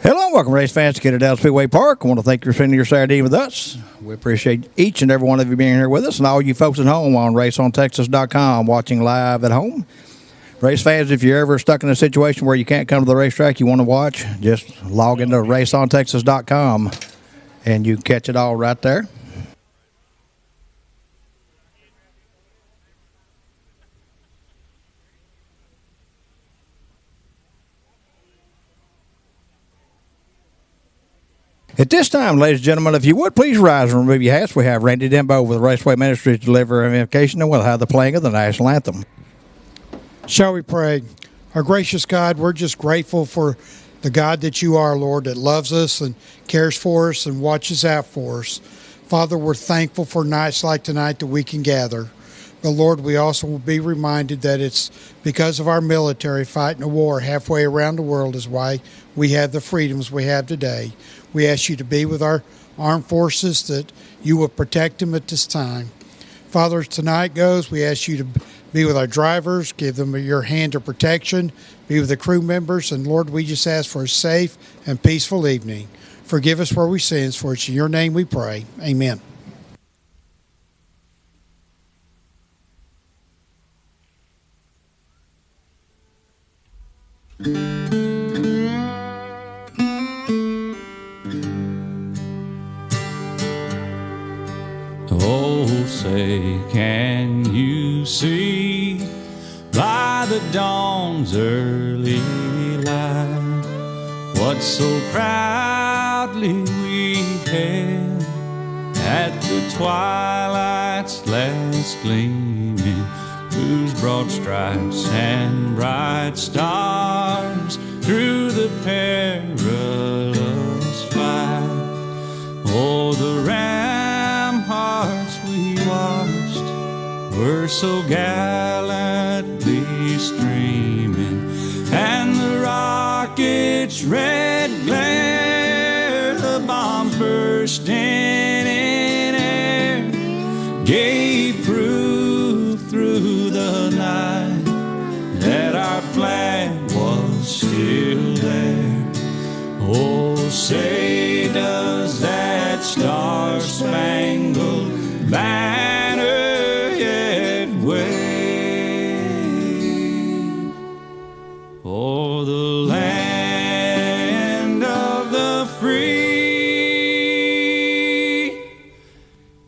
Hello, welcome race fans to Kennedale Speedway Park. I want to thank you for spending your Saturday with us. We appreciate each and every one of you being here with us, and all you folks at home on raceontexas.com watching live at home. Race fans, if you're ever stuck in a situation where you can't come to the racetrack you want to watch, just log into raceontexas.com and you catch it all right there. At this time, ladies and gentlemen, if you would please rise and remove your hats. We have Randy Dembo with Raceway Ministries to deliver an invocation, and we'll have the playing of the national anthem. Shall we pray? Our gracious God, we're just grateful for the God that you are, Lord, that loves us and cares for us and watches out for us. Father, we're thankful for nights like tonight that we can gather. But Lord, we also will be reminded that it's because of our military fighting a war halfway around the world is why we have the freedoms we have today. We ask you to be with our armed forces, that you will protect them at this time. Father, as tonight goes, we ask you to be with our drivers, give them your hand of protection, be with the crew members, and Lord, we just ask for a safe and peaceful evening. Forgive us where we sin, for it's in your name we pray. Amen. Oh, say, can you see by the dawn's early light what so proudly we hailed at the twilight's last gleaming, whose broad stripes and bright stars through the perilous fight? Oh, the ramparts we watched were so gallantly streaming, and the rockets' red glare, the bombs bursting in air, gave proof through the night that our flag was still there. Oh, say does that star-spangled banner yet wave o'er the land of the free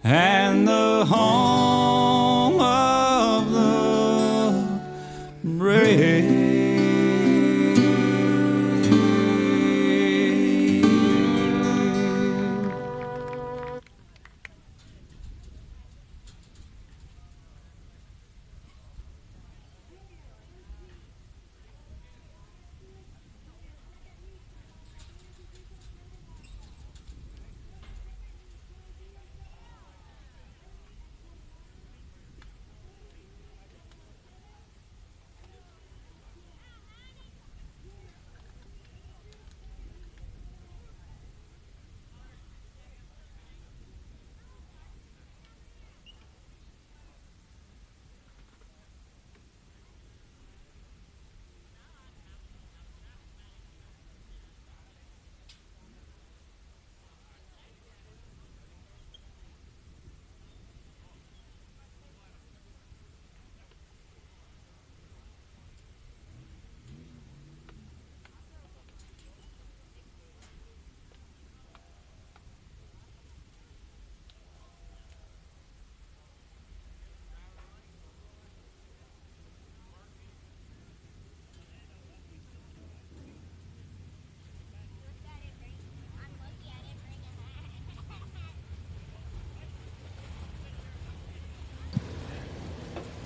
and the home of the brave?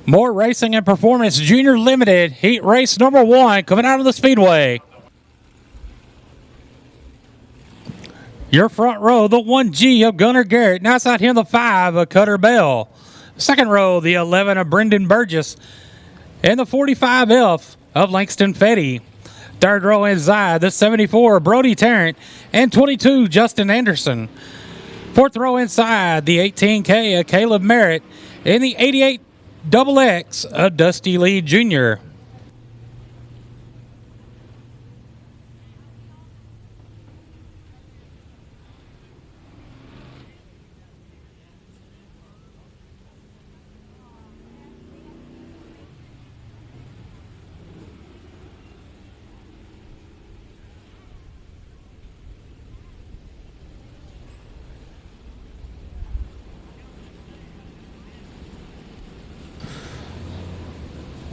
More racing and performance junior limited heat race number 1 coming out of the Speedway. Your front row, the 1G of Gunnar Garrett. Now outside him, the 5 of Cutter Bell. Second row, the 11 of Brendan Burgess. And the 45F of Langston Fetty. Third row inside, the 74 Brody Tarrant. And 22 Justin Anderson. Fourth row inside, the 18K of Caleb Merritt. And the 88 Double X of Dusty Lee Jr.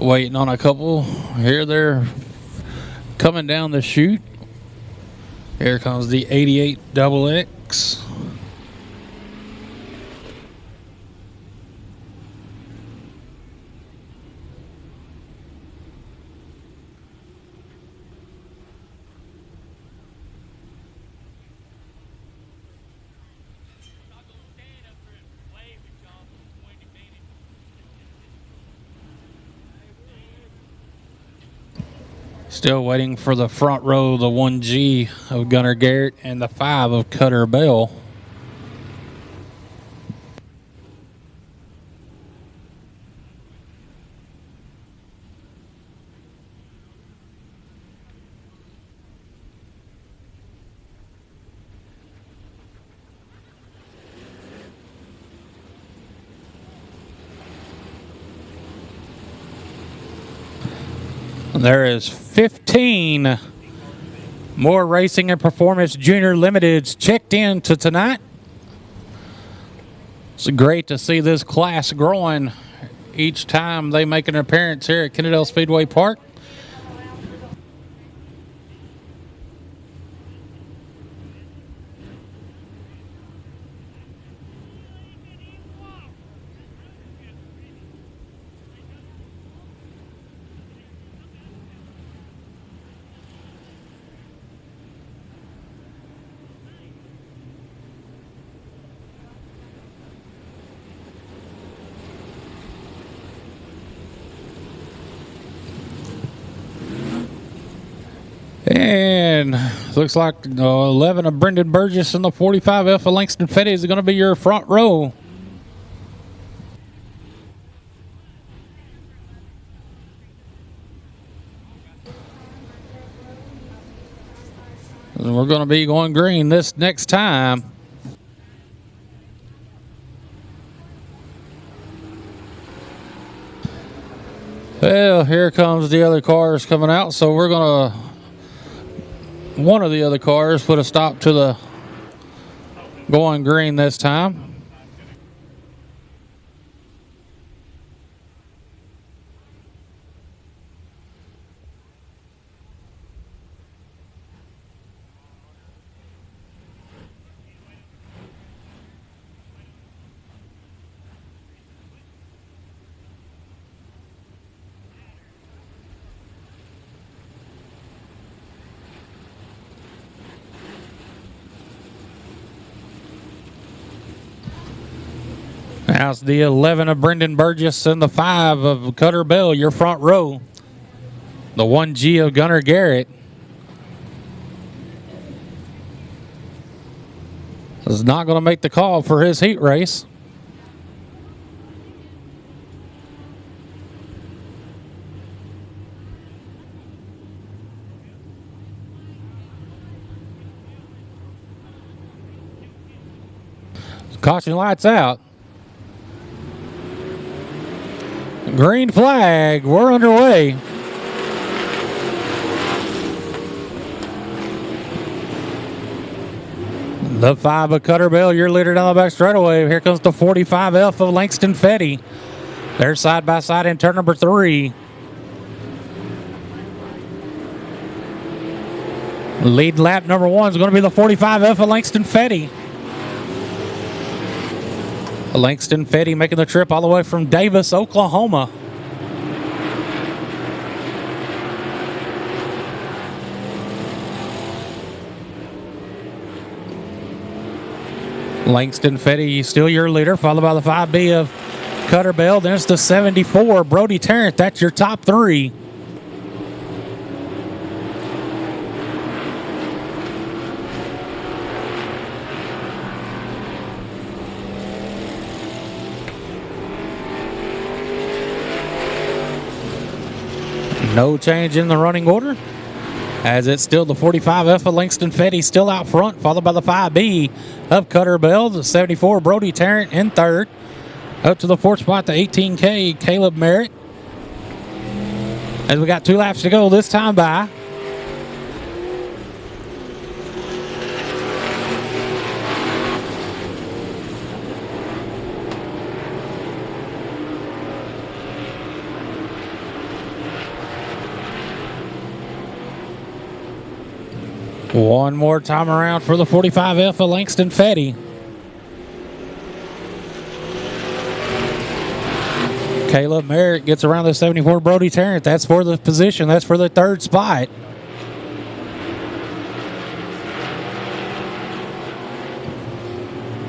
Waiting on a couple. Here they're coming down the chute. Here comes the 88 XX. Still waiting for the front row, the 1G of Gunner Garrett and the 5 of Cutter Bell. There is 15 more Racing and Performance Junior Limiteds checked in to tonight. It's great to see this class growing each time they make an appearance here at Kennedale Speedway Park. And looks like 11 of Brendan Burgess and the 45F of Langston Fetty is going to be your front row. And we're going to be going green this next time. Well, here comes the other cars coming out, so we're going to one of the other cars put a stop to the going green this time. Now's the 11 of Brendan Burgess and the 5 of Cutter Bell, your front row. The 1G of Gunner Garrett. Is not going to make the call for his heat race. Caution lights out. Green flag, we're underway. The 5 of Cutter Bell, your leader down the back straightaway. Here comes the 45F of Langston Fetty. They're side by side in turn number 3. Lead lap number 1 is going to be the 45F of Langston Fetty. Langston Fetty making the trip all the way from Davis, Oklahoma. Langston Fetty still your leader, followed by the 5B of Cutter Bell. Then it's the 74, Brody Tarrant. That's your top 3. No change in the running order, as it's still the 45F of Langston Fetty still out front, followed by the 5B of Cutter Bell, the 74 Brody Tarrant in third. Up to the 4th spot, the 18K Caleb Merritt. As we got 2 laps to go this time by. One more time around for the 45F of Langston Fetty. Caleb Merritt gets around the 74 Brody Tarrant. That's for the position. That's for the third spot.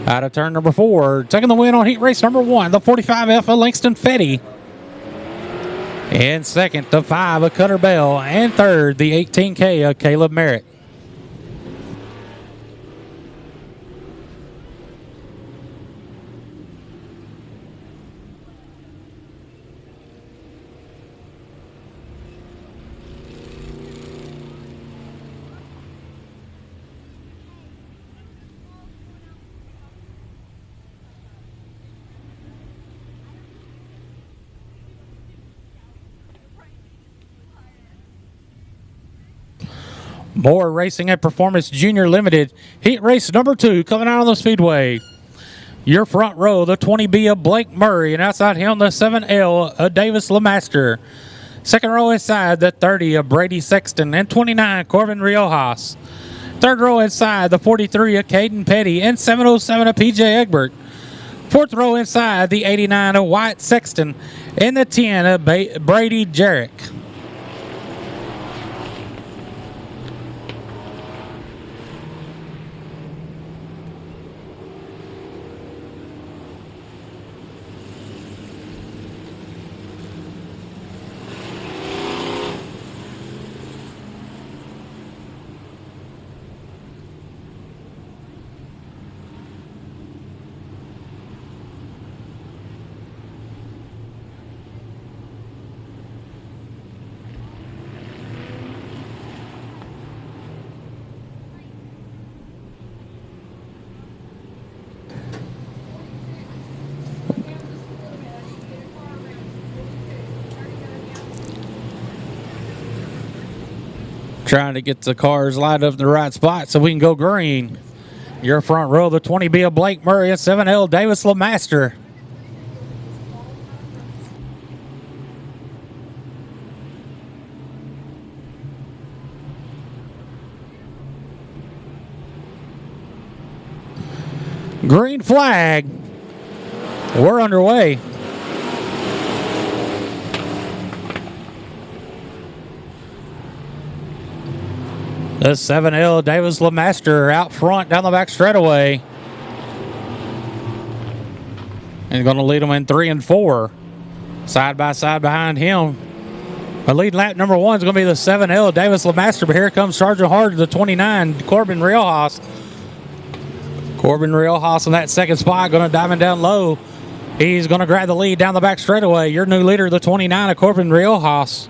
Out of turn number 4. Taking the win on heat race number 1, the 45F of Langston Fetty. In second, the 5 of Cutter Bell. And third, the 18K of Caleb Merritt. More racing at Performance Junior Limited. Heat race number 2 coming out on the Speedway. Your front row, the 20B of Blake Murray, and outside him, the 7L of Davis LeMaster. Second row inside, the 30 of Brady Sexton, and 29, Corbin Riojas. Third row inside, the 43 of Caden Petty, and 707 of PJ Egbert. Fourth row inside, the 89 of Wyatt Sexton, and the 10 of Brady Jarrett. Trying to get the cars lined up in the right spot so we can go green. Your front row, the 20B of Blake Murray, and 7L Davis LeMaster. Green flag. We're underway. The 7L Davis LeMaster out front down the back straightaway. And going to lead them in 3 and 4. Side by side behind him. The lead lap number 1 is going to be the 7L Davis LeMaster, but here comes Sergeant Hard, the 29, Corbin Riojas. Corbin Riojas in that second spot, going to diamond down low. He's going to grab the lead down the back straightaway. Your new leader, the 29 of Corbin Riojas.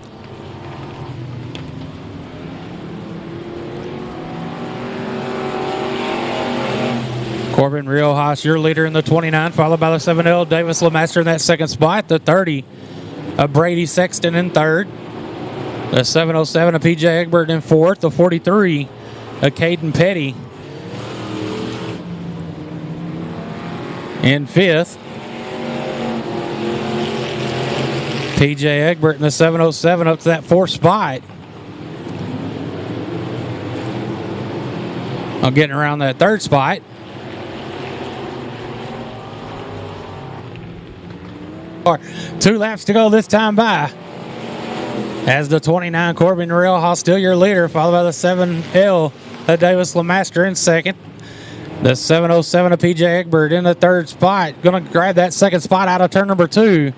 Corbin Riojas, your leader in the 29, followed by the 7L Davis LeMaster in that second spot. The 30 of Brady Sexton in third. The 707 of PJ Egbert in fourth. The 43 of Caden Petty in fifth. PJ Egbert in the 707 up to that fourth spot. I'm getting around that third spot. Two laps to go this time by. As the 29 Corbin Riojas still your leader, followed by the 7L of Davis LeMaster in second. The 707 of PJ Egbert in the third spot. Going to grab that second spot out of turn number 2.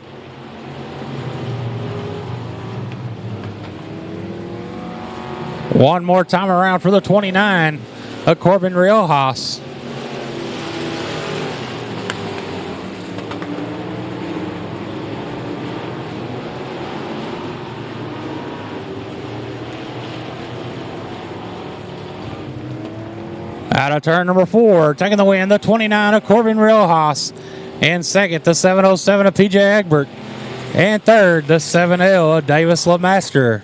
One more time around for the 29 of Corbin Riojas. Out of turn number 4, taking the win, the 29 of Corbin Riojas. And second, the 707 of PJ Egbert. And third, the 7L of Davis LeMaster.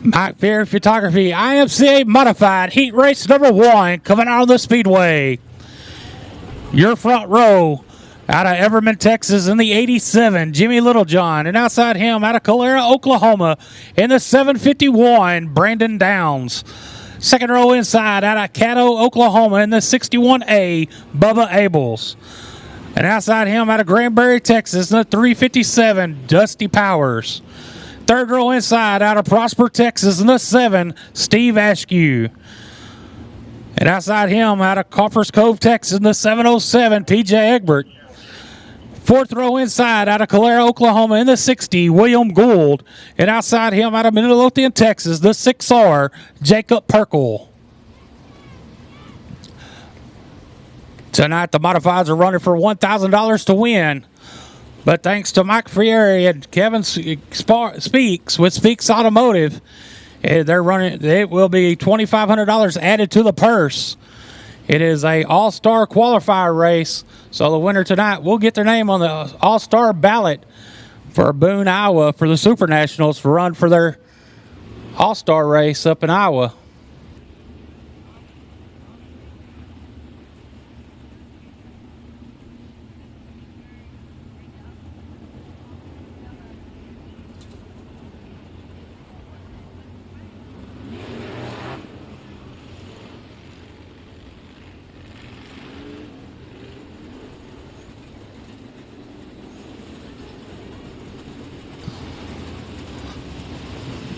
Mike Fear Photography, IMCA Modified, heat race number 1, coming out of the Speedway. Your front row, out of Everman, Texas, in the 87, Jimmy Littlejohn. And outside him, out of Calera, Oklahoma, in the 751, Brandon Downs. Second row inside, out of Caddo, Oklahoma, in the 61A, Bubba Abels. And outside him, out of Granbury, Texas, in the 357, Dusty Powers. Third row inside, out of Prosper, Texas, in the 7, Steve Askew. And outside him, out of Coppers Cove, Texas, in the 707, PJ Egbert. Fourth row inside, out of Calera, Oklahoma, in the 60, William Gould. And outside him, out of Midlothian, Texas, the 6R, Jacob Perkel. Tonight, the modifieds are running for $1,000 to win. But thanks to Mike Frieri and Kevin Speaks with Speaks Automotive, they're running. It will be $2,500 added to the purse. It is a all-star qualifier race, so the winner tonight will get their name on the all-star ballot for Boone, Iowa, for the Super Nationals to run for their all-star race up in Iowa.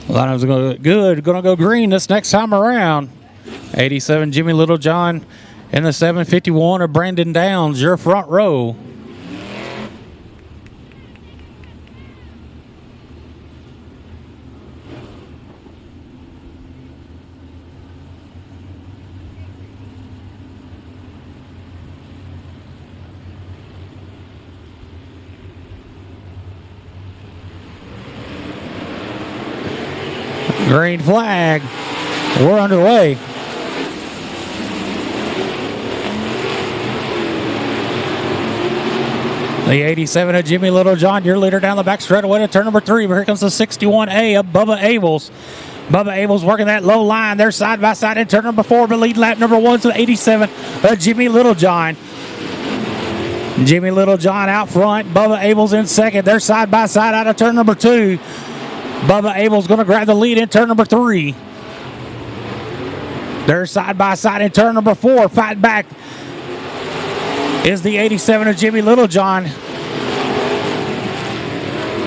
Lineup's going to go good. Going to go green this next time around. 87, Jimmy Littlejohn. In the 751 of Brandon Downs, your front row. Green flag. We're underway. The 87 of Jimmy Littlejohn, your leader down the back straightaway to turn number 3. But here comes the 61A of Bubba Abels. Bubba Abels working that low line. They're side by side in turn number 4. But lead lap number 1 to the 87 of Jimmy Littlejohn. Jimmy Littlejohn out front. Bubba Abels in second. They're side by side out of turn number 2. Bubba Abel's going to grab the lead in turn number 3. They're side by side in turn number 4. Fight back is the 87 of Jimmy Littlejohn.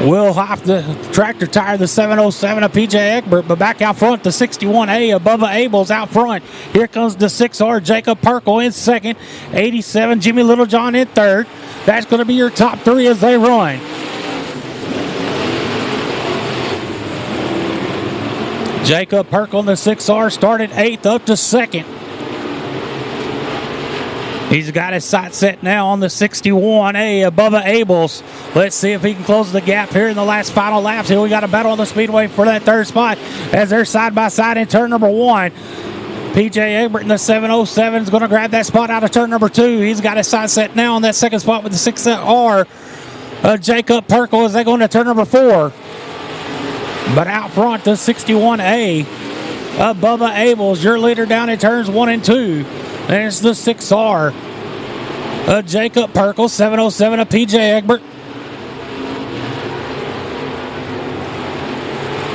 Will hop the tractor tire, the 707 of PJ Egbert, but back out front, the 61A of Bubba Abels out front. Here comes the 6R, Jacob Perkel in second. 87, Jimmy Littlejohn in third. That's going to be your top 3 as they run. Jacob Perkel in the 6R started 8th up to 2nd. He's got his sights set now on the 61A of Bubba Abels. Let's see if he can close the gap here in the last final laps. Here we got a battle on the Speedway for that 3rd spot as they're side by side in turn number 1. PJ Egbert in the 707 is going to grab that spot out of turn number 2. He's got his sights set now on that 2nd spot with the 6R. Jacob Perkel as they go into turn number 4. But out front, the 61A of Bubba Abels, your leader down in turns 1 and 2. There's the 6R of Jacob Perkel, 707 of PJ Egbert.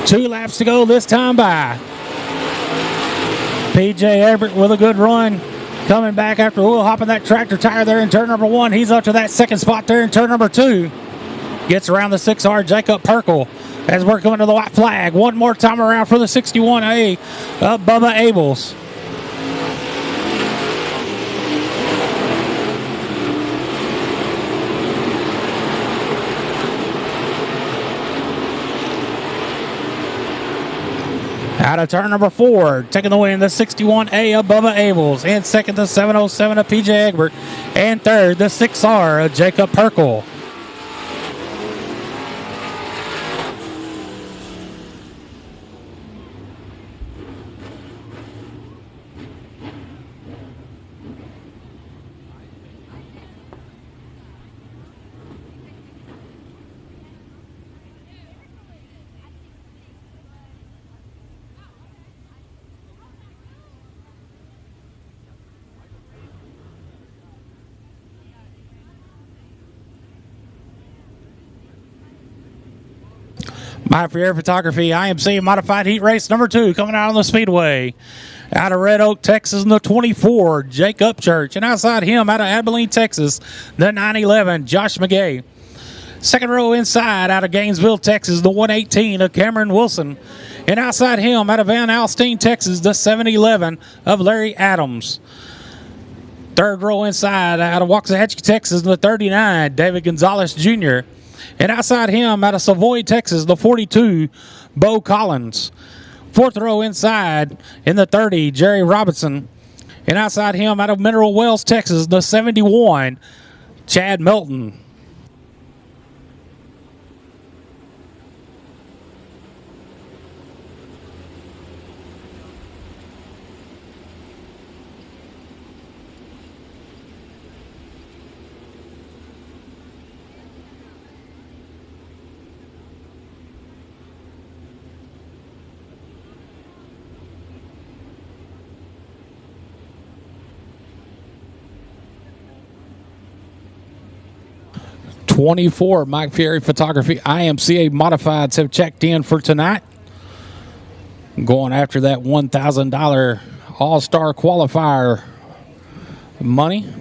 2 laps to go this time by. PJ Egbert with a good run. Coming back after wheel hopping that tractor tire there in turn number 1. He's up to that 2nd spot there in turn number 2. Gets around the 6R, Jacob Perkel. As we're coming to the white flag. One more time around for the 61A of Bubba Abels. Out of turn number 4, taking the win, the 61A of Bubba Abels. In second, the 707 of PJ Egbert. And third, the 6R of Jacob Perkel. My Pierre Photography IMC Modified Heat Race number 2 coming out on the Speedway. Out of Red Oak, Texas, in the 24, Jake Upchurch. And outside him, out of Abilene, Texas, the 911, Josh McGay. Second row inside, out of Gainesville, Texas, the 118 of Cameron Wilson. And outside him, out of Van Alstyne, Texas, the 711 of Larry Adams. Third row inside, out of Waxahachie, Texas, the 39, David Gonzalez Jr. And outside him, out of Savoy, Texas, the 42, Bo Collins. Fourth row inside, in the 30, Jerry Robinson. And outside him, out of Mineral Wells, Texas, the 71, Chad Melton. .24 Mike Fieri Photography IMCA Modifieds have checked in for tonight. Going after that $1,000 All-Star Qualifier money.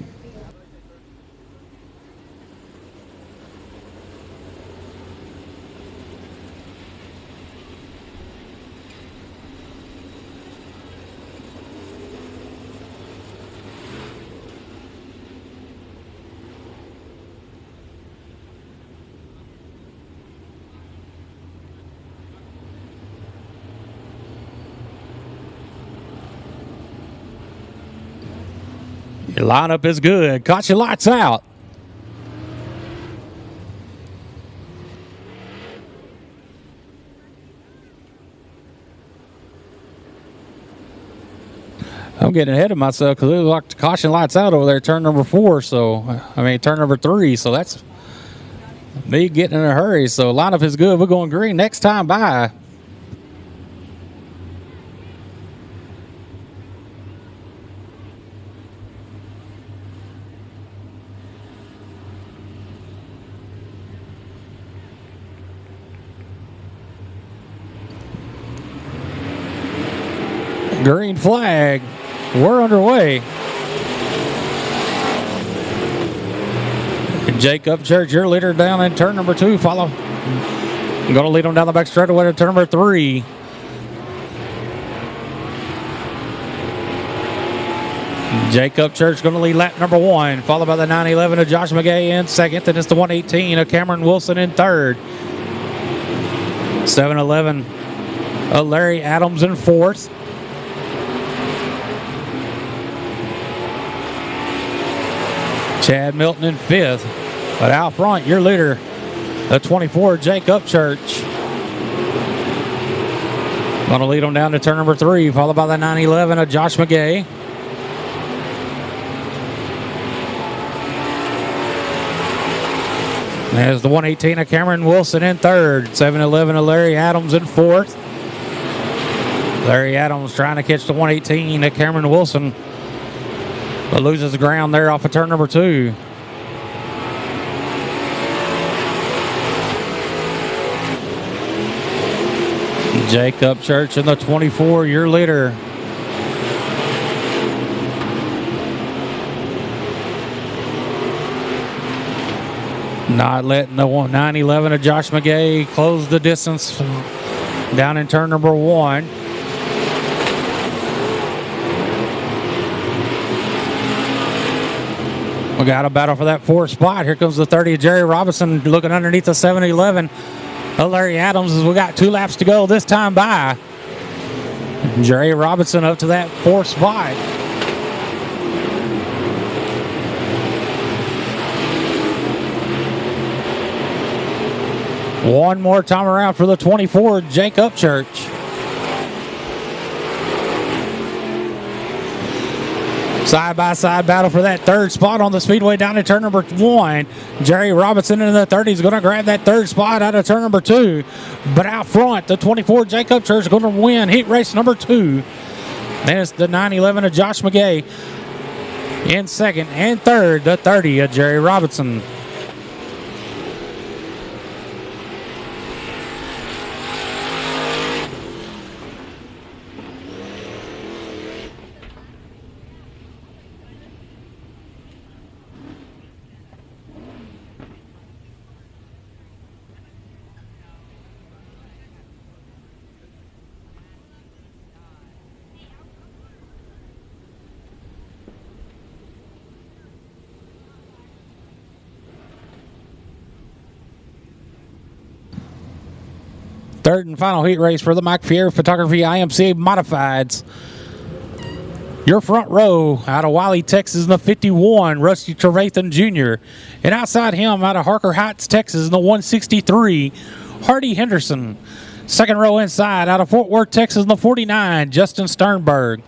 Your lineup is good. Caught your lights out. I'm getting ahead of myself because it was like caution lights out over there, turn number 4. So, turn number 3. So that's me getting in a hurry. So lineup is good. We're going green next time by. Green flag. We're underway. Jake Upchurch, your leader down in turn number 2. Follow. I'm going to lead them down the back straightaway to turn number 3. Jake Upchurch going to lead lap number 1, followed by the 911 of Josh McGay in second. Then it's the 118 of Cameron Wilson in third. 711 of Larry Adams in fourth. Chad Milton in fifth. But out front, your leader, the 24, Jake Upchurch. Going to lead them down to turn number 3, followed by the 911 of Josh McGay. There's the 118 of Cameron Wilson in third. 711 of Larry Adams in fourth. Larry Adams trying to catch the 118 of Cameron Wilson, but loses the ground there off of turn number 2. Jake Upchurch in the 24, your leader. Not letting the 911 of Josh McGay close the distance down in turn number 1. We got a battle for that 4th spot. Here comes the 30 of Jerry Robinson looking underneath the 711 of Larry Adams as we got 2 laps to go this time by. Jerry Robinson up to that 4th spot. One more time around for the 24, Jake Upchurch. Side-by-side battle for that 3rd spot on the Speedway down to turn number 1. Jerry Robinson in the 30 is going to grab that 3rd spot out of turn number 2. But out front, the 24, Jake Upchurch, is going to win heat race number 2. There's the 911 of Josh McGay in second, and third, the 30 of Jerry Robinson. Third and final heat race for the Mike Fieri Photography IMCA Modifieds. Your front row out of Wiley, Texas in the 51, Rusty Trevathan Jr. And outside him out of Harker Heights, Texas in the 163, Hardy Henderson. Second row inside out of Fort Worth, Texas in the 49, Justin Sternberg.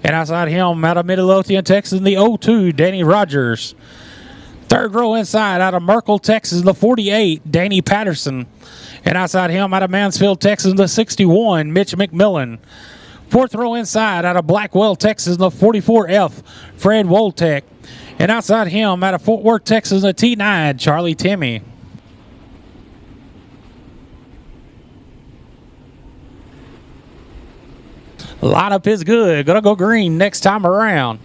And outside him out of Midlothian, Texas in the 02, Danny Rogers. Third row inside out of Merkel, Texas in the 48, Danny Patterson. And outside him out of Mansfield, Texas in the 61, Mitch McMillan. Fourth row inside out of Blackwell, Texas in the 44F, Fred Woltek. And outside him out of Fort Worth, Texas in the T9, Charlie Timmy. Lineup is good. Gonna go green next time around.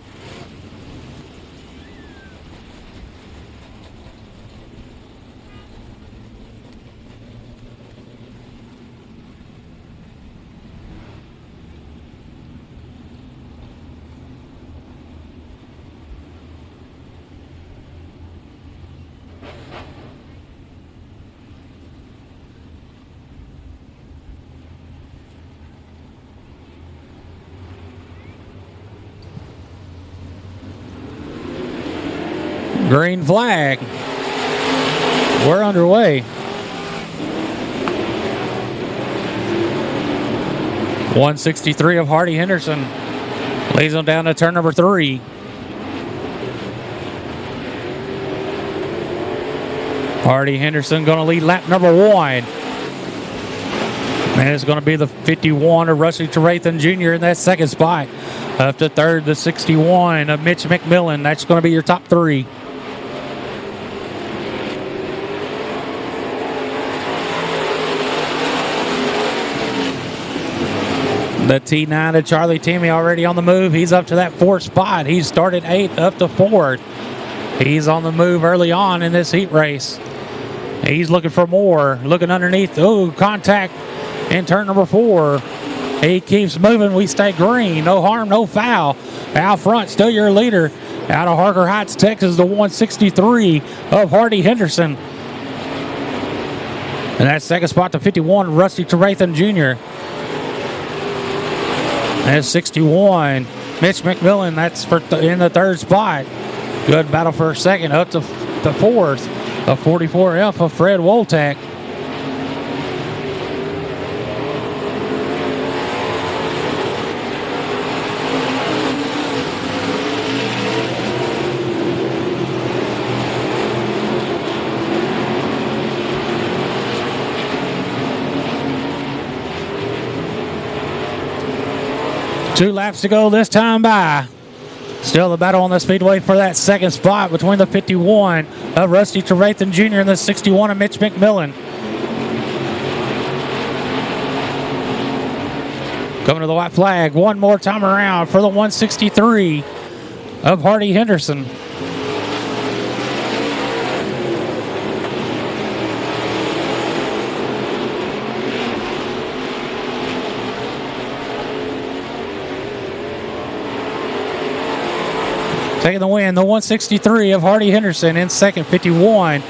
Green flag. We're underway. 163 of Hardy Henderson leads them down to turn number 3. Hardy Henderson going to lead lap number 1. And it's going to be the 51 of Rusty Trevathan Jr. in that second spot. Up to third, the 61 of Mitch McMillan. That's going to be your top 3. The T9 of Charlie Timmy already on the move. He's up to that 4th spot. He started 8th up to 4th. He's on the move early on in this heat race. He's looking for more. Looking underneath. Oh, contact in turn number 4. He keeps moving. We stay green. No harm, no foul. Out front, still your leader. Out of Harker Heights, Texas, the 163 of Hardy Henderson. And that second spot to 51, Rusty Trevathan Jr. That's 61. Mitch McMillan, that's in the 3rd spot. Good battle for a second, up to the 4th. A 44F of Fred Woltek. Two laps to go this time by. Still the battle on the Speedway for that second spot between the 51 of Rusty Trevathan Jr. and the 61 of Mitch McMillan. Coming to the white flag one more time around for the 163 of Hardy Henderson. Taking the win, the 163 of Hardy Henderson in second, 51.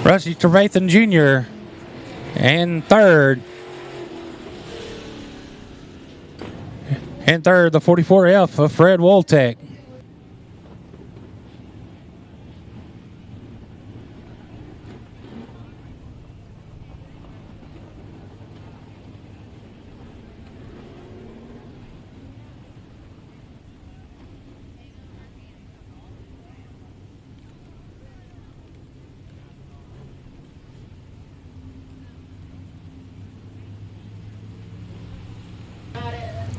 Rusty Trevathan Jr. in third. And third, the 44F of Fred Woltek.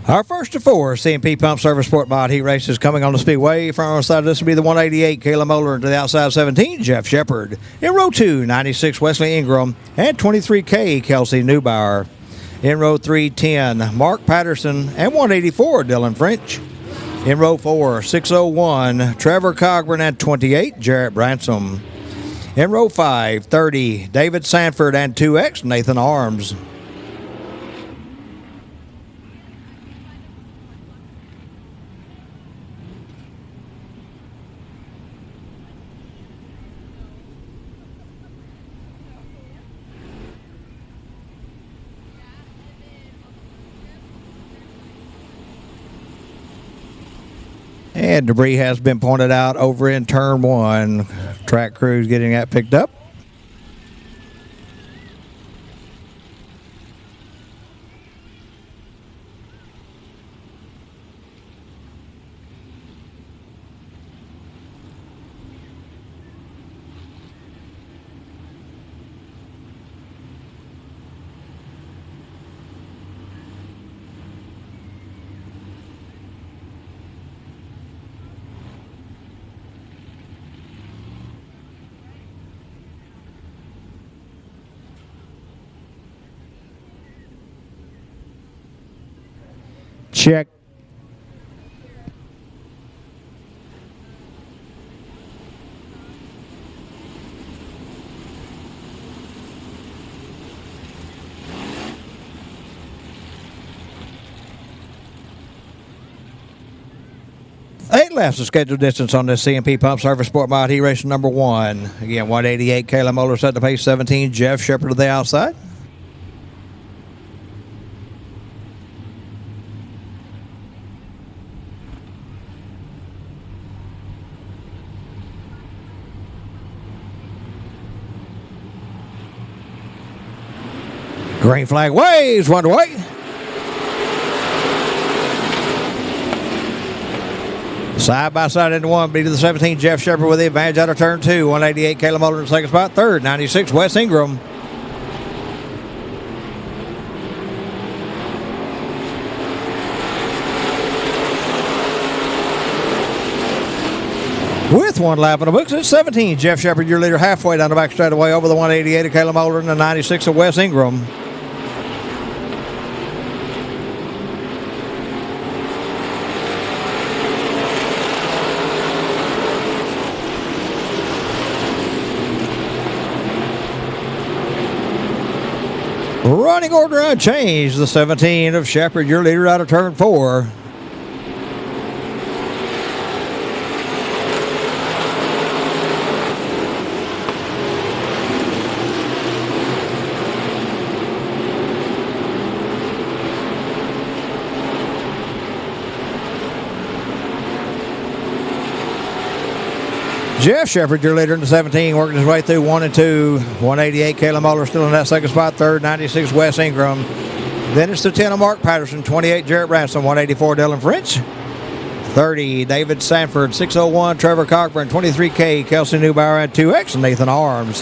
Our first of 4 CMP Pump Service Sport Mod Heat races coming on the Speedway. Front row side, this will be the 188, Kayla Moeller, to the outside 17, Jeff Shepard. In row 2, 96, Wesley Ingram, and 23K, Kelsey Neubauer. In row 3, 10, Mark Patterson, and 184, Dylan French. In row 4, 601, Trevor Cogburn, and 28, Jarrett Bransom. In row 5, 30, David Sanford, and 2X, Nathan Arms. And debris has been pointed out over in turn 1. Track crews getting that picked up. Check. Eight laps of scheduled distance on this CMP Pump Service Sport Mod Heat Race number 1. Again, 188, Kayla Moeller set the pace, 17, Jeff Shepard to the outside. Green flag waves, one way. Side by side into 1, B to the 17, Jeff Shepard with the advantage out of turn 2. 188, Kayla Moeller in second spot. Third, 96, Wes Ingram. With 1 lap in the books, it's 17, Jeff Shepard, your leader, halfway down the back straightaway over the 188 of Kayla Moeller and the 96 of Wes Ingram. Running order unchanged. The 17 of Shepard, your leader, out of turn 4. Jeff Shepard, your leader in the 17, working his way through 1 and 2. 188, Kayla Moeller still in that second spot. Third, 96, Wes Ingram. Then it's the 10 of Mark Patterson. 28, Jarrett Branson. 184, Dylan French. 30, David Sanford. 601, Trevor Cochran. 23K, Kelsey Neubauer. And 2X, Nathan Arms.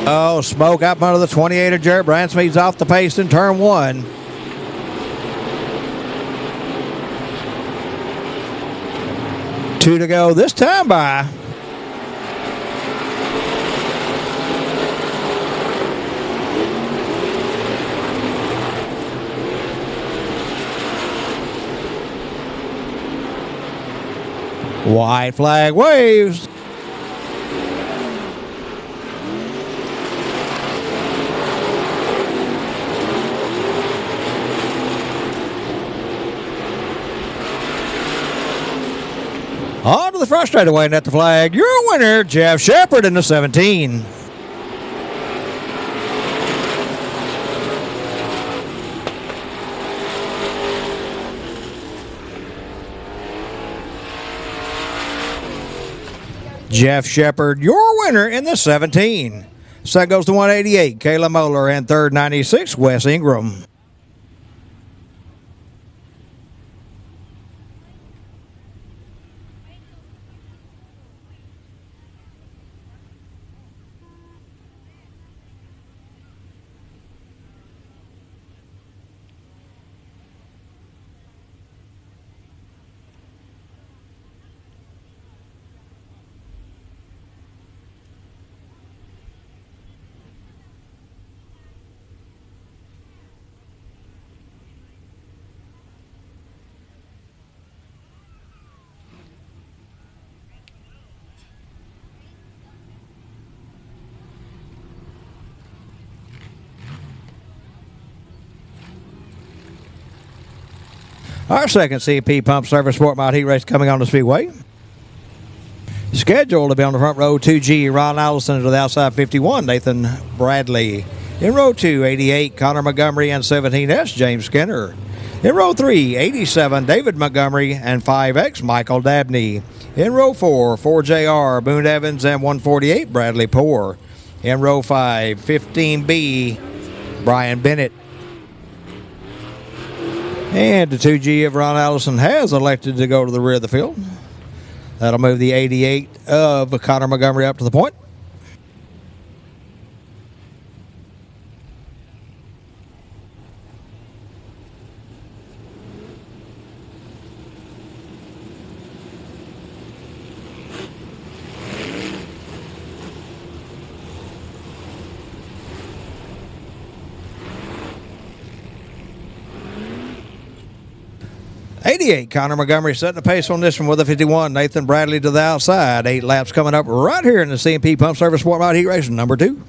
Oh, smoke out front of the 28 of Jarrett Branson. He's off the pace in turn 1. Two to go this time by. White flag waves. On to the front straightaway and at the flag, your winner, Jeff Shepard in the 17. Jeff Shepard, your winner in the 17. Second goes to 188, Kayla Moeller, and third, 96, Wes Ingram. Our second CP Pump Service Sport Mod Heat Race coming on the Speedway. Scheduled to be on the front row, 2G, Ron Allison to the outside, 51, Nathan Bradley. In row 2, 88, Connor Montgomery, and 17S, James Skinner. In row 3, 87, David Montgomery and 5X, Michael Dabney. In row 4, 4JR, Boone Evans and 148, Bradley Poore. In row 5, 15B, Brian Bennett. And the 2G of Ron Allison has elected to go to the rear of the field. That'll move the 88 of Connor Montgomery up to the point. Connor Montgomery setting the pace on this one with a 51. Nathan Bradley to the outside. 8 laps coming up right here in the C&P Pump Service Sport Mod Heat Racing number 2.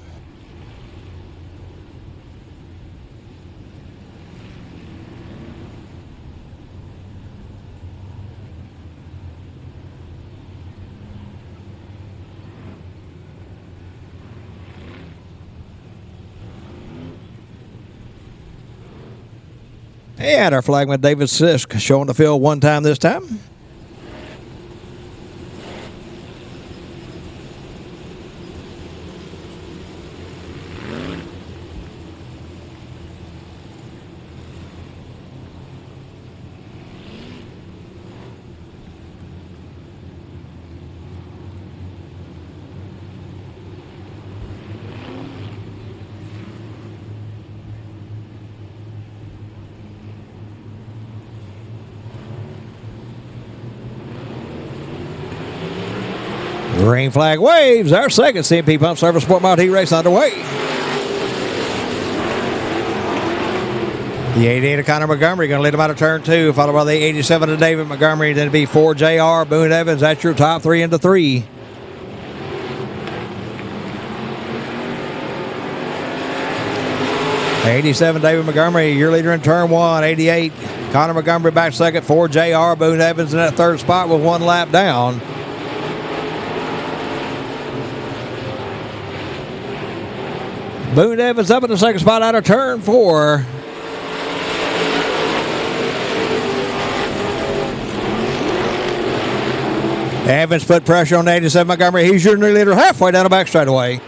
And our flagman David Sisk showing the field one time this time. Green flag waves. Our second C&P Pump Service Sport Mod Heat race underway. The 88 of Connor Montgomery going to lead him out of turn 2, followed by the 87 of David Montgomery. Then it'll be 4JR, Boone Evans. That's your top 3 into 3. '87 David Montgomery, your leader in turn 1. '88 Connor Montgomery back second. 4JR, Boone Evans in that third spot with 1 lap down. Boone Evans up in the second spot out of turn 4. Evans put pressure on 87 Montgomery. He's your new leader halfway down the back straightaway.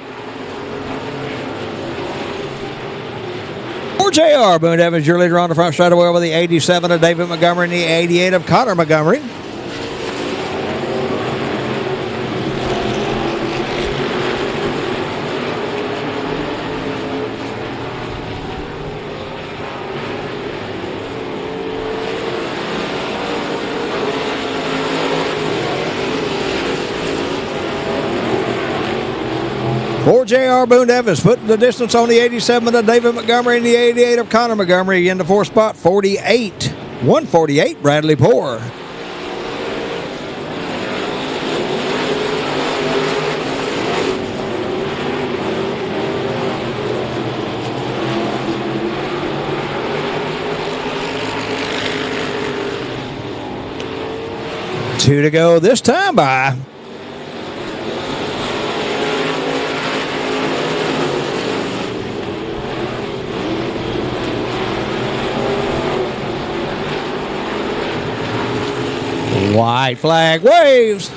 4JR, Boone Evans, your leader on the front straightaway over the 87 of David Montgomery and the 88 of Connor Montgomery. JR Boone Evans putting the distance on the 87 of David Montgomery and the 88 of Connor Montgomery in the 4th spot. 148 Bradley Poore. Two to go this time by. White flag waves.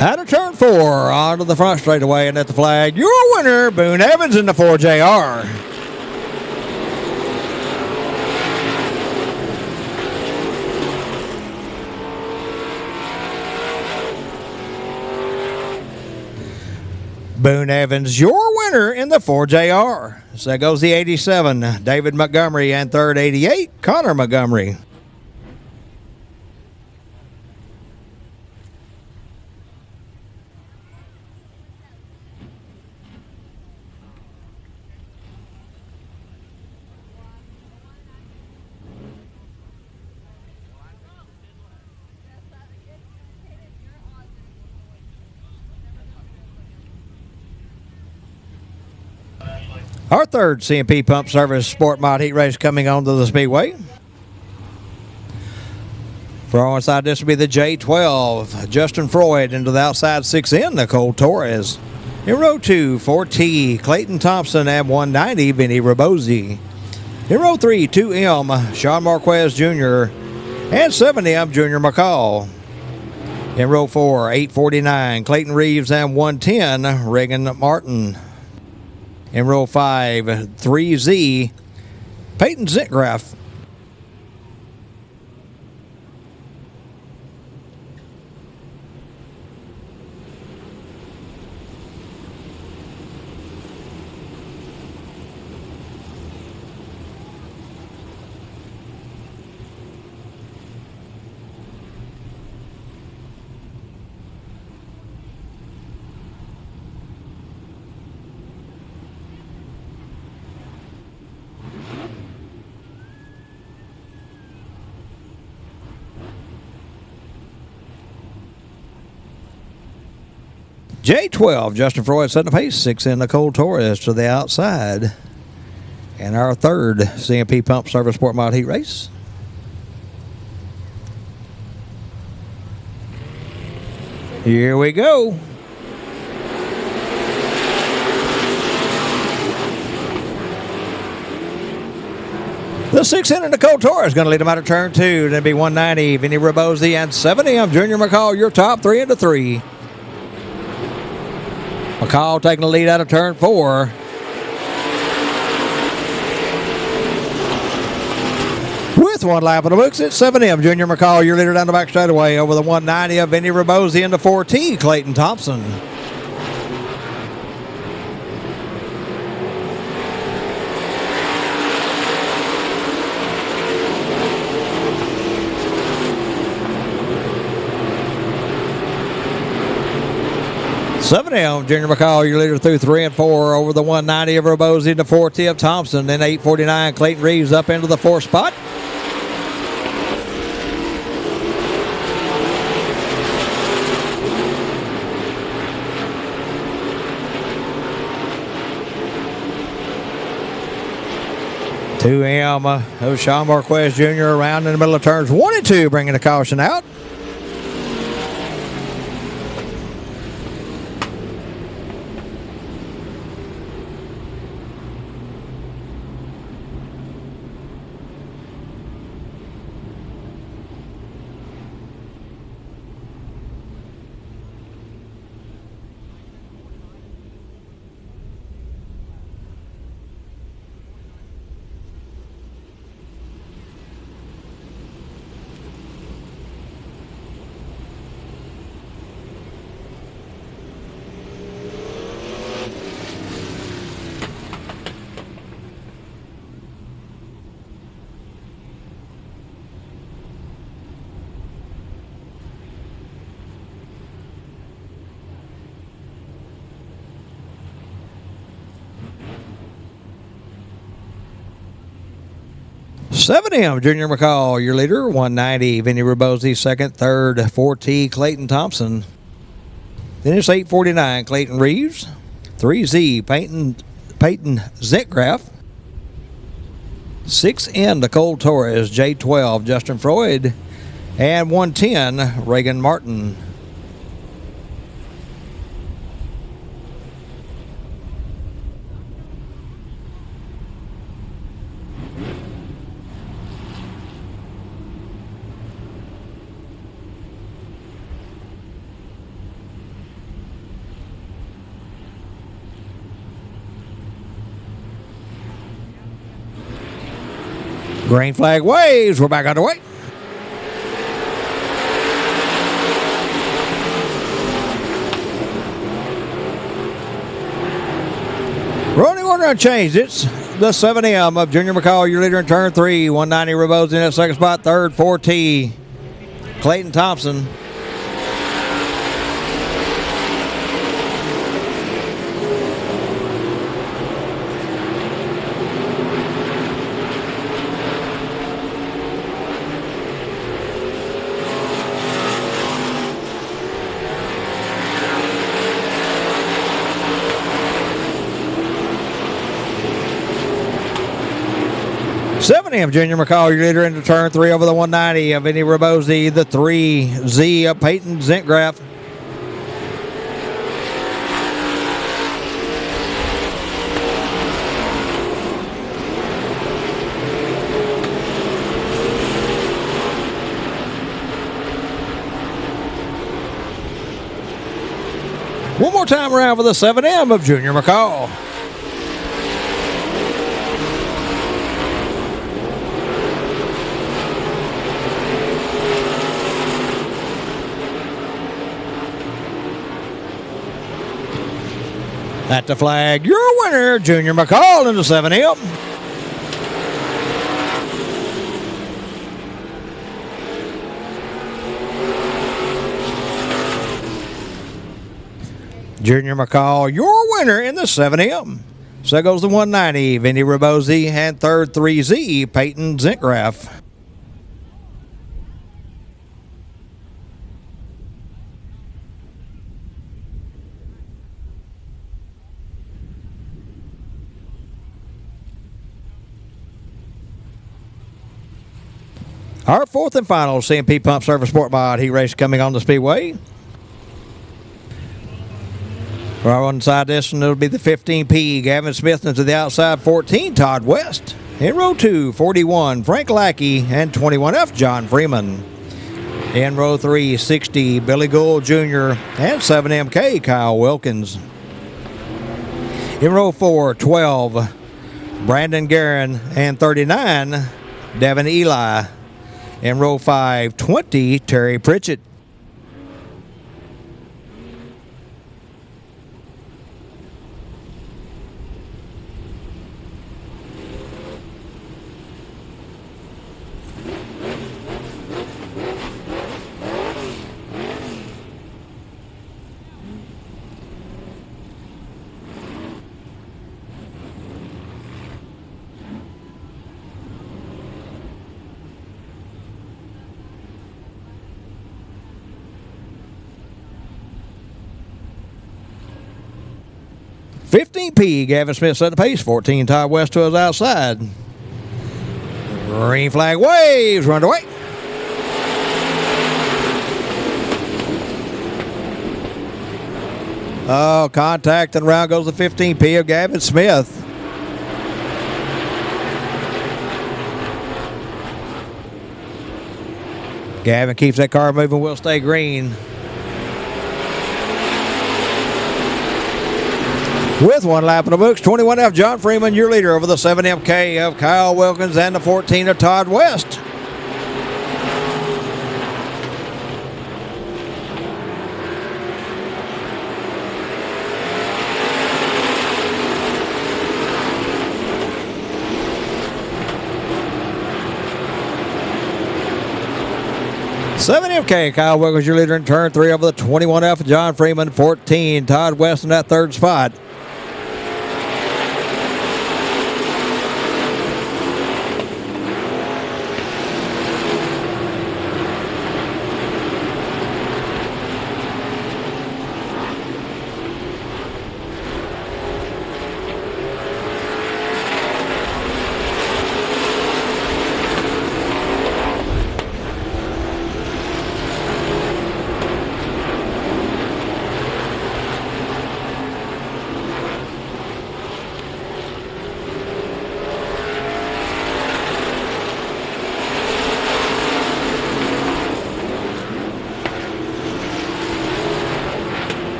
Out of turn 4, onto the front straightaway, and at the flag, your winner, Boone Evans in the 4JR. Boone Evans, your winner in the 4JR. So that goes the 87, David Montgomery, and third 88, Connor Montgomery. Our third C&P Pump Service Sport Mod Heat race coming onto the Speedway. Far inside, this will be the J12. Justin Freud into the outside 6N, Nicole Torres. In row 2, 4T, Clayton Thompson at 190, Vinny Rabosi. In row 3, 2M, Sean Marquez Jr. and 7M, Junior McCall. In row 4, 849, Clayton Reeves and 110, Reagan Martin. In row 5, 3Z, Peyton Zintgraff. J12, Justin Freud setting the pace. 6N, Nicole Torres to the outside. And our third CMP Pump Service Sport Mod Heat race. Here we go. The 600 Nicole Torres is going to lead them out of turn 2. Then be 190, Vinny Rabosi and 7M, Junior McCall, your top 3 into 3. McCall taking the lead out of turn 4. With one lap of the books, it's 7M, Junior McCall, your leader down the back straightaway over the 190 of Vinny Rabosi into 4T, Clayton Thompson. Seven M, Junior McCall, your leader through 3 and 4 over the 190 of Rabosi into 4T of Thompson. Then 849, Clayton Reeves up into the 4th spot. Two M of Sean Marquez Jr. around in the middle of turns 1 and 2, bringing the caution out. Seven M, Junior McCall, your leader. 190, Vinny Rabosi, second. Third, 4T, Clayton Thompson. Then it's 849, Clayton Reeves. 3Z, Peyton Zintgraff. 6N, Nicole Torres. J12, Justin Freud. And 110, Reagan Martin. Green flag waves. We're back underway. Running order unchanged. It's the 7M of Junior McCall, your leader in turn 3. 190 Rabosi in that second spot. Third, 4T, Clayton Thompson. 7M Junior McCall, your leader into turn 3 over the 190 of Vinny Rabosi, the 3Z of Peyton Zentgraf. One more time around for the 7M of Junior McCall. At the flag, your winner, Junior McCall into 7M. Junior McCall, your winner in the 7M. So goes the 190, Vinny Rabosi, and third 3Z, Peyton Zentgraf. Our fourth and final CMP Pump Service Sport Mod Heat Race coming on the Speedway. Right on side this one, it'll be the 15P, Gavin Smith, into the outside 14, Todd West. In row 2, 41, Frank Lackey, and 21F, John Freeman. In row 3, 60, Billy Gould Jr., and 7MK, Kyle Wilkins. In row 4, 12, Brandon Guerin, and 39, Devin Eli. In row 5, 20, Terry Pritchett. $15P, Gavin Smith set the pace. 14, Todd West to his outside. Green flag waves, run away. Oh, contact, and around goes the 15P of Gavin Smith. Gavin keeps that car moving, will stay green. With one lap in the books, 21F John Freeman, your leader over the 7MK of Kyle Wilkins and the 14 of Todd West. Seven MK, Kyle Wilkins, your leader in turn 3 over the 21F John Freeman, 14 Todd West in that third spot.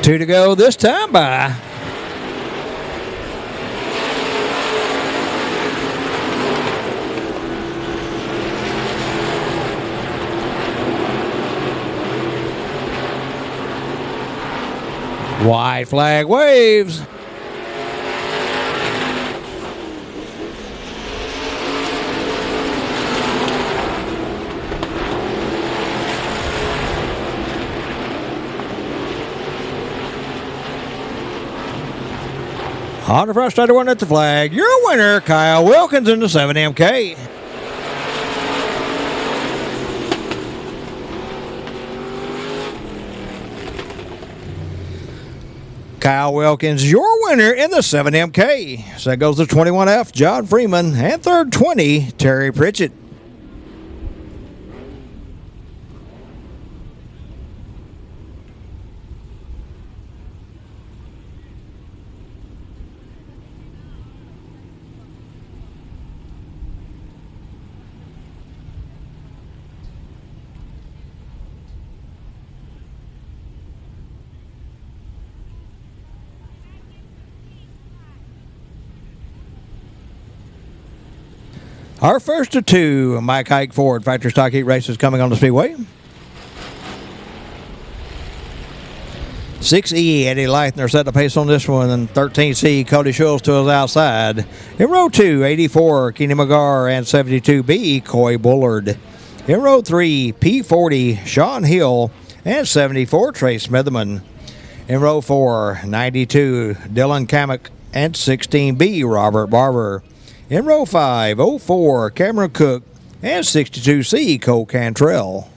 Two to go this time by. White flag waves. On the front starter one at the flag, your winner, Kyle Wilkins in the 7MK. Kyle Wilkins, your winner in the 7MK. So that goes to 21F, John Freeman, and third 20, Terry Pritchett. Our first of two Mike Hike Ford Factory Stock Heat races coming on the Speedway. 6E, Eddie Leithner set the pace on this one, and 13C, Cody Schultz to his outside. In row 2, 84, Kenny McGar, and 72B, Coy Bullard. In row 3, P40, Sean Hill, and 74, Trey Smitherman. In row 4, 92, Dylan Kamek, and 16B, Robert Barber. In row 5, 04, Cameron Cook, and 62C, Cole Cantrell.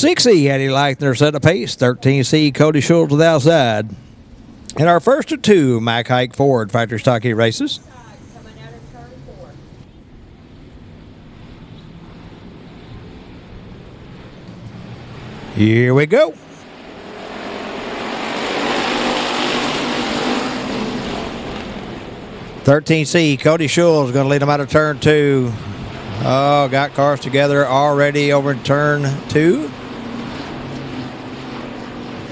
.6E, Eddie Leithner set the pace. 13C, Cody Schultz to the outside. And our first of two Mike Hike Ford Factory Stock Heat races. Here we go. .13C, Cody Schultz going to lead them out of turn 2. Oh, got cars together already over in turn 2.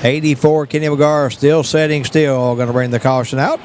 84, Kenny McGar still setting still. Going to bring the caution out.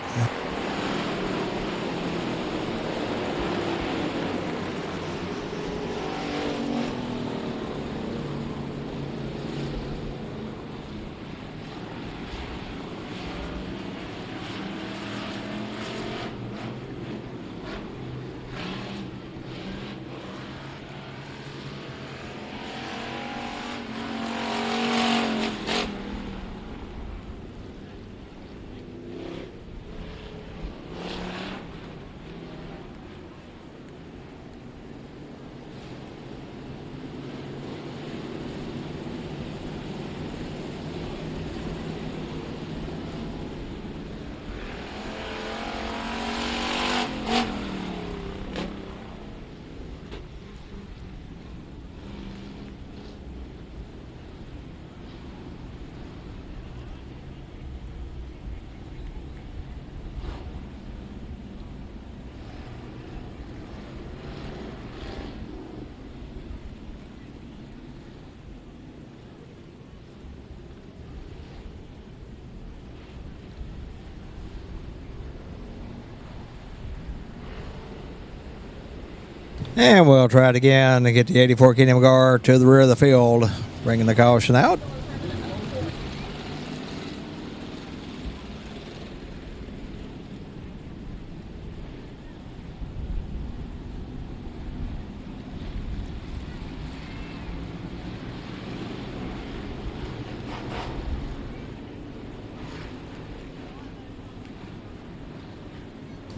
And we'll try it again to get the 84 Kenny McGar to the rear of the field, bringing the caution out.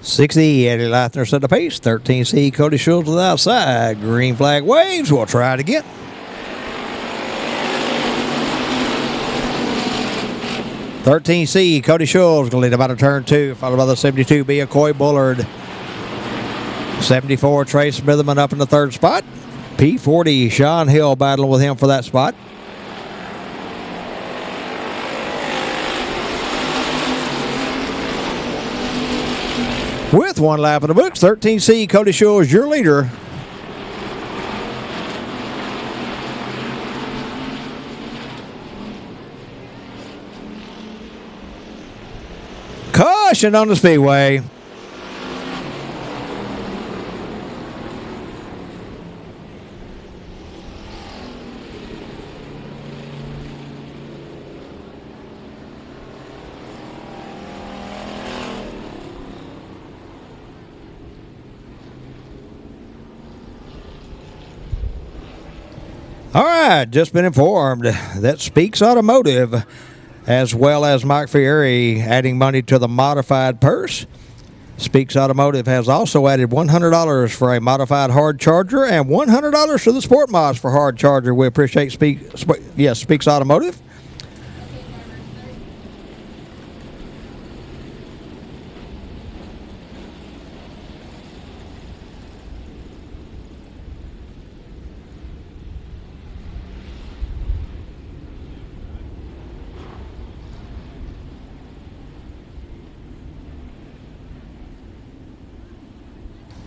.6E, Eddie Leithner set the pace. 13C, Cody Schultz to the outside. Green flag waves. We'll try it again. .13C, Cody Schultz going to lead about a turn 2, followed by the 72B of Coy Bullard. 74, Trace Smitherman up in the 3rd spot. P40, Sean Hill battling with him for that spot. With 1 lap in the books, 13C, Cody Schultz, your leader. Caution on the speedway. All right, just been informed that Speaks Automotive, as well as Mike Fieri, adding money to the modified purse. Speaks Automotive has also added $100 for a modified hard charger and $100 for the Sport Mods for hard charger. We appreciate Speaks Automotive.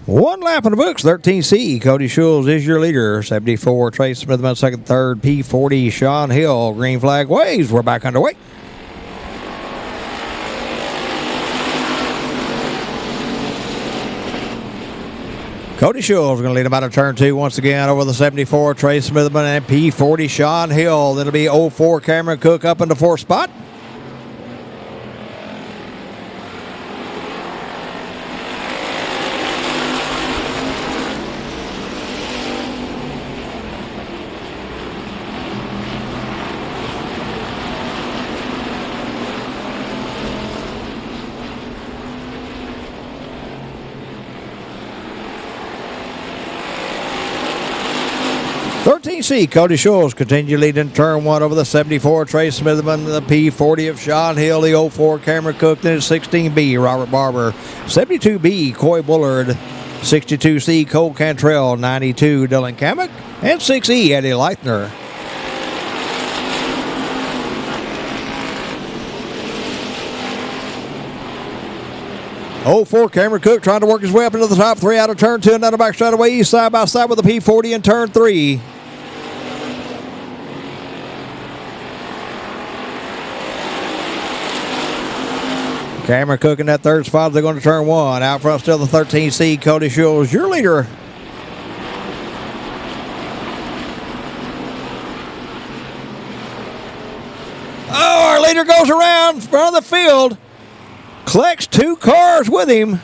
One lap in the books, 13C. Cody Schultz is your leader. 74, Trace Smithman, 2nd, 3rd. P40, Sean Hill. Green flag waves. We're back underway. Cody Schultz going to lead him out of turn 2 once again over the 74, Trace Smithman, and P40, Sean Hill. Then it'll be 04, Cameron Cook up in the 4th spot. .13C, Cody Schultz continue leading turn 1 over the 74, Trace Smitherman, the P40 of Sean Hill, the 04, Cameron Cook, then 16B, Robert Barber, 72B, Coy Bullard, 62C, Cole Cantrell, 92, Dylan Kamek, and 6E, Eddie Leithner. .04, Cameron Cook trying to work his way up into the top 3 out of turn 2 and down the back straightaway east side by side with the P40 in turn 3. Cameron Cook in that 3rd spot. They're going to turn 1. Out front still the 13C, Cody Schultz, your leader. Oh, our leader goes around front of the field. Collects 2 cars with him.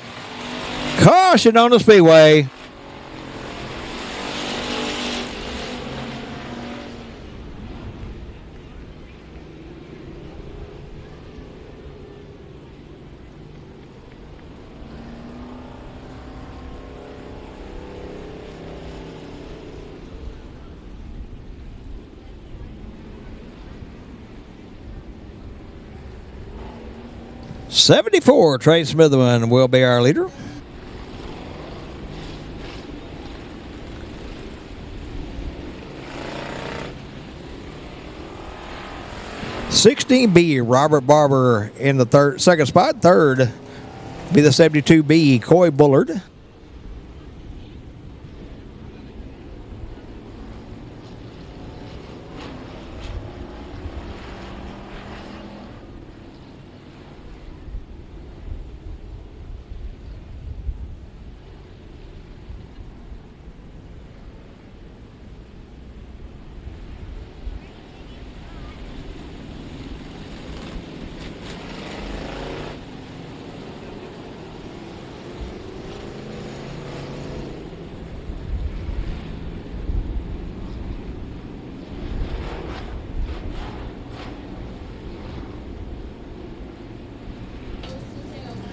Caution on the speedway. .74, Trace Smitherman will be our leader. .16B, Robert Barber in the 2nd spot. 3rd be the 72B, Coy Bullard.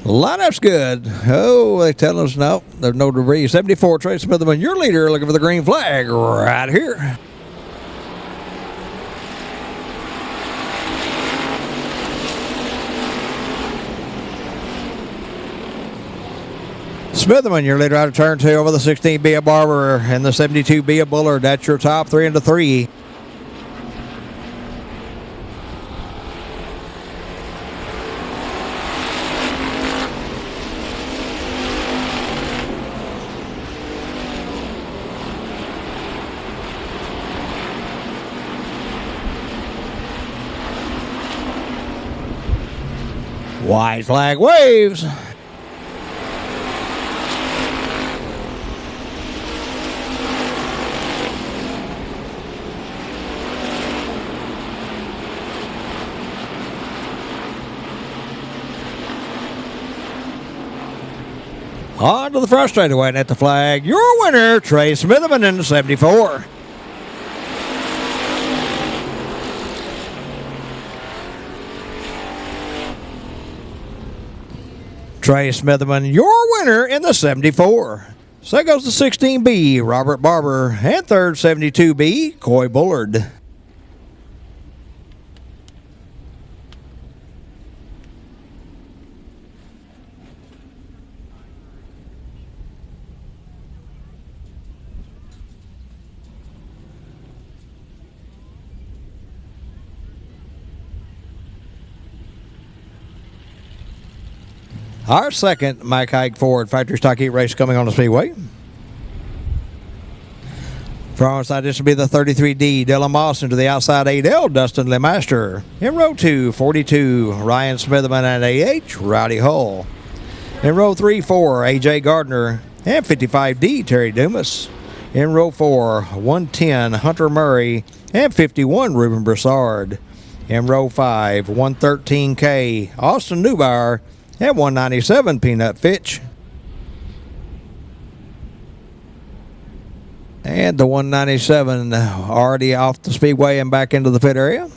Lineup's good. Oh, they tell us no. There's no debris. 74, Trace Smitherman, your leader, looking for the green flag right here. Smitherman, your leader out of turn 2 over the 16 Bia Barber and the 72 Bia Bullard. That's your top 3 into 3. White flag waves. On to the front straightaway and at the flag. Your winner, Trey Smitherman in the 74. Trey Smitherman, your winner in the 74. So goes the 16B, Robert Barber, and third 72B, Coy Bullard. Our second Mike Hike Ford factory stock heat race coming on the Speedway. From our side, this will be the 33D, Dylan Moss into the outside 8L, Dustin Lemaster. In row 2, 42, Ryan Smitherman and AH, Rowdy Hull. In row 3, 4, AJ Gardner and 55D, Terry Dumas. In row 4, 110, Hunter Murray and 51, Ruben Broussard. In row 5, 113K, Austin Neubauer and 197, Peanut Fitch. And the 197 already off the speedway and back into the pit area.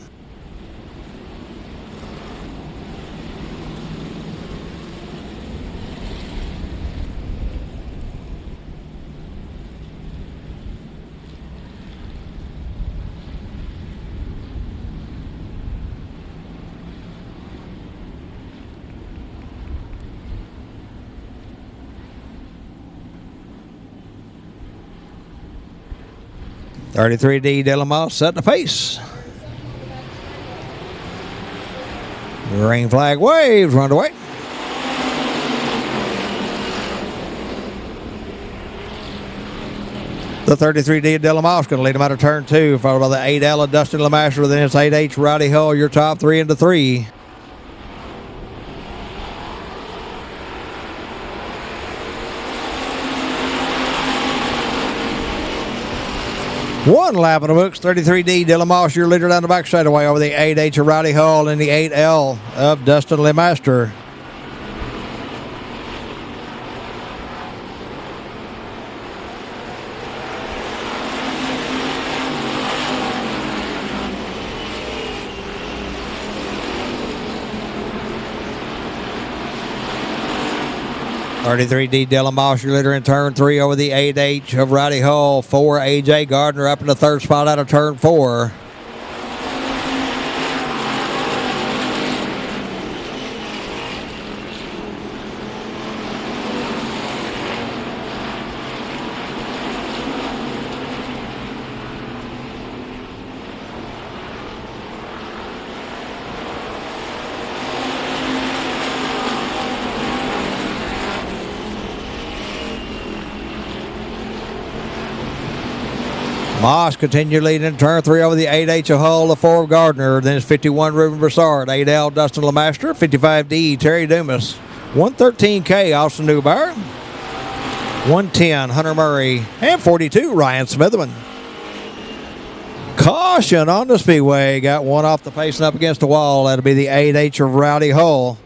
$33D Dylan Moss setting the pace. Green flag waves, run away. The 33D Dylan Moss going to lead him out of turn 2, followed by the 8L of Dustin Lemaster, then it's 8H Rowdy Hull, your top 3 into 3. One lap of the books, 33D Dylan Moss, your leader down the back straightaway over the 8H of Rowdy Hull and the 8L of Dustin Lemaster. $33D Dylan Moss, your leader in turn 3 over the 8H of Rowdy Hull. 4 AJ Gardner up in the third spot out of turn 4. Moss continued leading in turn 3 over the 8H of Hull, the 4 of Gardner. Then it's 51 Ruben Broussard, 8L Dustin Lemaster, 55D Terry Dumas, 113K Austin Neubauer, 110 Hunter Murray, and 42 Ryan Smitherman. Caution on the speedway. Got one off the pace and up against the wall. That'll be the 8H of Rowdy Hull.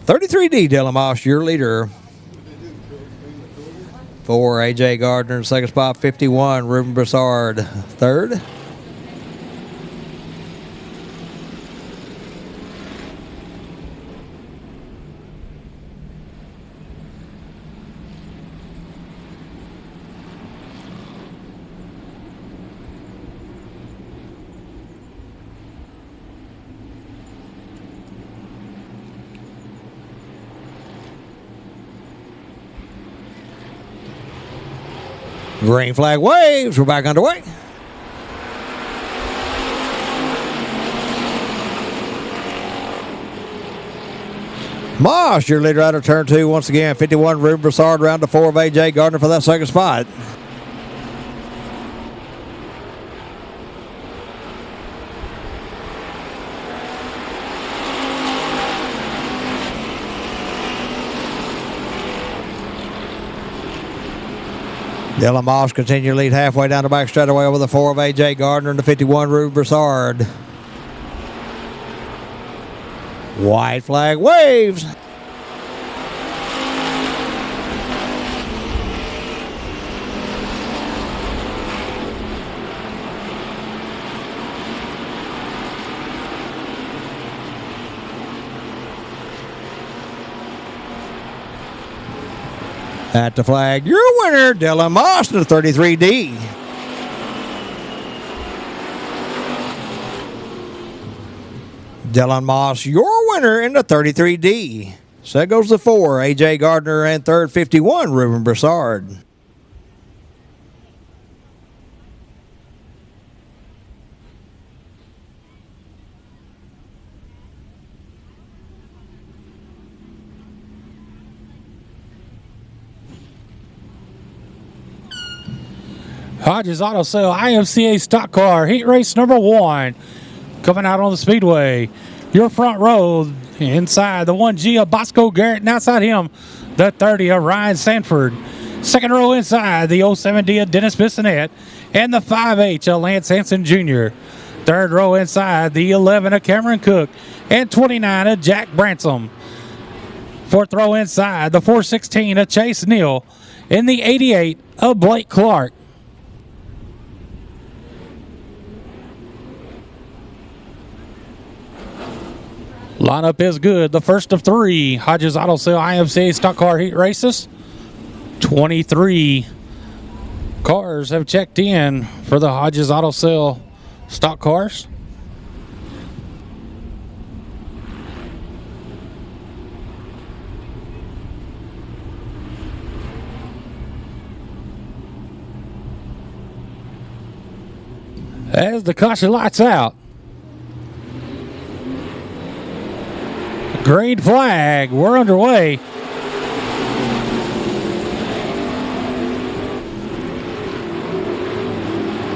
33D, Dylan Moss, your leader. 4, A.J. Gardner, second spot. 51, Ruben Broussard, third. Green flag waves. We're back underway. Moss, your leader out of turn 2 once again. 51, Ruben Broussard, round to 4 of A.J. Gardner for that second spot. Dylan Moss continue to lead halfway down the back straightaway over the 4 of A.J. Gardner and the 51, Ruben Broussard. White flag waves. At the flag, your winner, Dylan Moss, in the 33D. Dylan Moss, your winner in the 33D. So that goes the 4, A.J. Gardner, and third, 51, Ruben Broussard. Hodges Auto Sale IMCA stock car heat race number 1 coming out on the Speedway. Your front row inside the 1G of Bosco Garrett, and outside him the 30 of Ryan Sanford. Second row inside the 07D of Dennis Bissonette and the 5H of Lance Hanson Jr. Third row inside the 11 of Cameron Cook and 29 of Jack Bransom. Fourth row inside the 416 of Chase Neal and the 88 of Blake Clark. Lineup is good. The first of 3 Hodges Auto Sale IMCA stock car heat races. 23 cars have checked in for the Hodges Auto Sale stock cars. As the caution lights out, green flag, we're underway.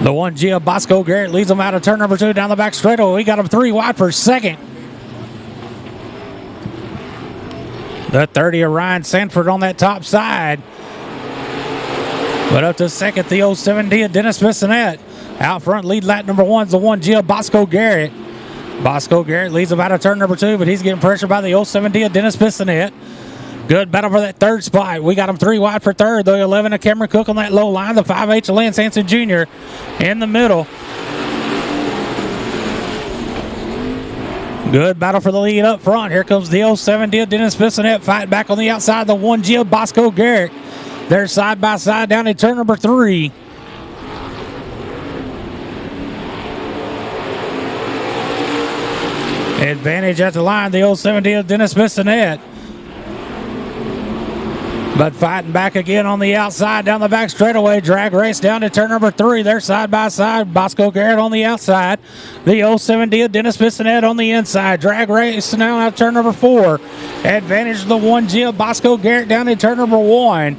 The 1G of Bosco Garrett leads them out of turn number 2 down the back straightaway. We got them 3 wide for second. The 30 of Ryan Sanford on that top side. But up to second, the 07D of Dennis Bissonette. Out front, lead lap number 1 is the 1G of Bosco Garrett. Bosco Garrett leads him out of turn number 2, but he's getting pressured by the 07D of Dennis Bissonette. Good battle for that third spot. We got him 3 wide for third. The 11 of Cameron Cook on that low line. The 5H of Lance Hanson Jr. in the middle. Good battle for the lead up front. Here comes the 07D of Dennis Bissonette fighting back on the outside. The 1G of Bosco Garrett. They're side by side down in turn number 3. Advantage at the line, the 07D of Dennis Bissonette. But fighting back again on the outside down the back straightaway. Drag race down to turn number 3. They're side by side. Bosco Garrett on the outside. The 07D of Dennis Bissonette on the inside. Drag race now out turn number 4. Advantage of the 1G of Bosco Garrett down in turn number 1.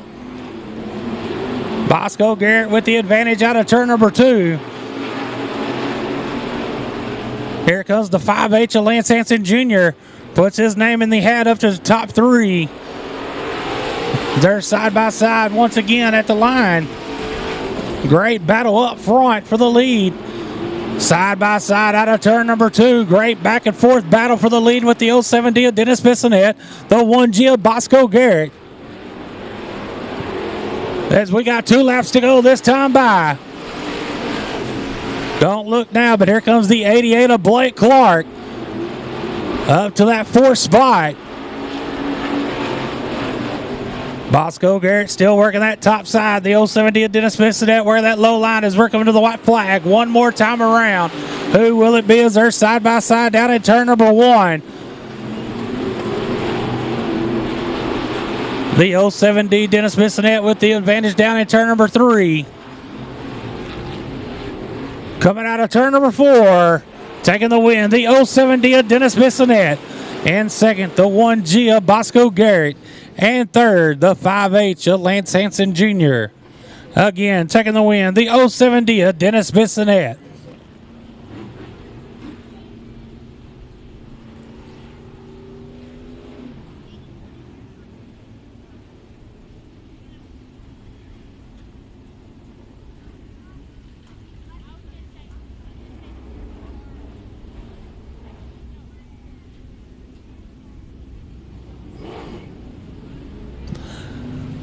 Bosco Garrett with the advantage out of turn number 2. Here comes the 5H of Lance Hanson Jr. Puts his name in the hat up to the top 3. They're side by side once again at the line. Great battle up front for the lead. Side by side out of turn number 2. Great back and forth battle for the lead with the 07D of Dennis Bissonette. The 1G of Bosco Garrett. As we got 2 laps to go this time by. Don't look now, but here comes the 88 of Blake Clark. Up to that 4th spot. Bosco Garrett still working that top side. The 070 of Dennis Bissonette where that low line is working to the white flag. One more time around. Who will it be as they're side by side down in turn number 1? The 07D Dennis Bissonette with the advantage down in turn number 3. Coming out of turn number 4, taking the win, the 07D of Dennis Bissonette. And second, the 1G of Bosco Garrett. And third, the 5H of Lance Hansen Jr. Again, taking the win, the 07D of Dennis Bissonette.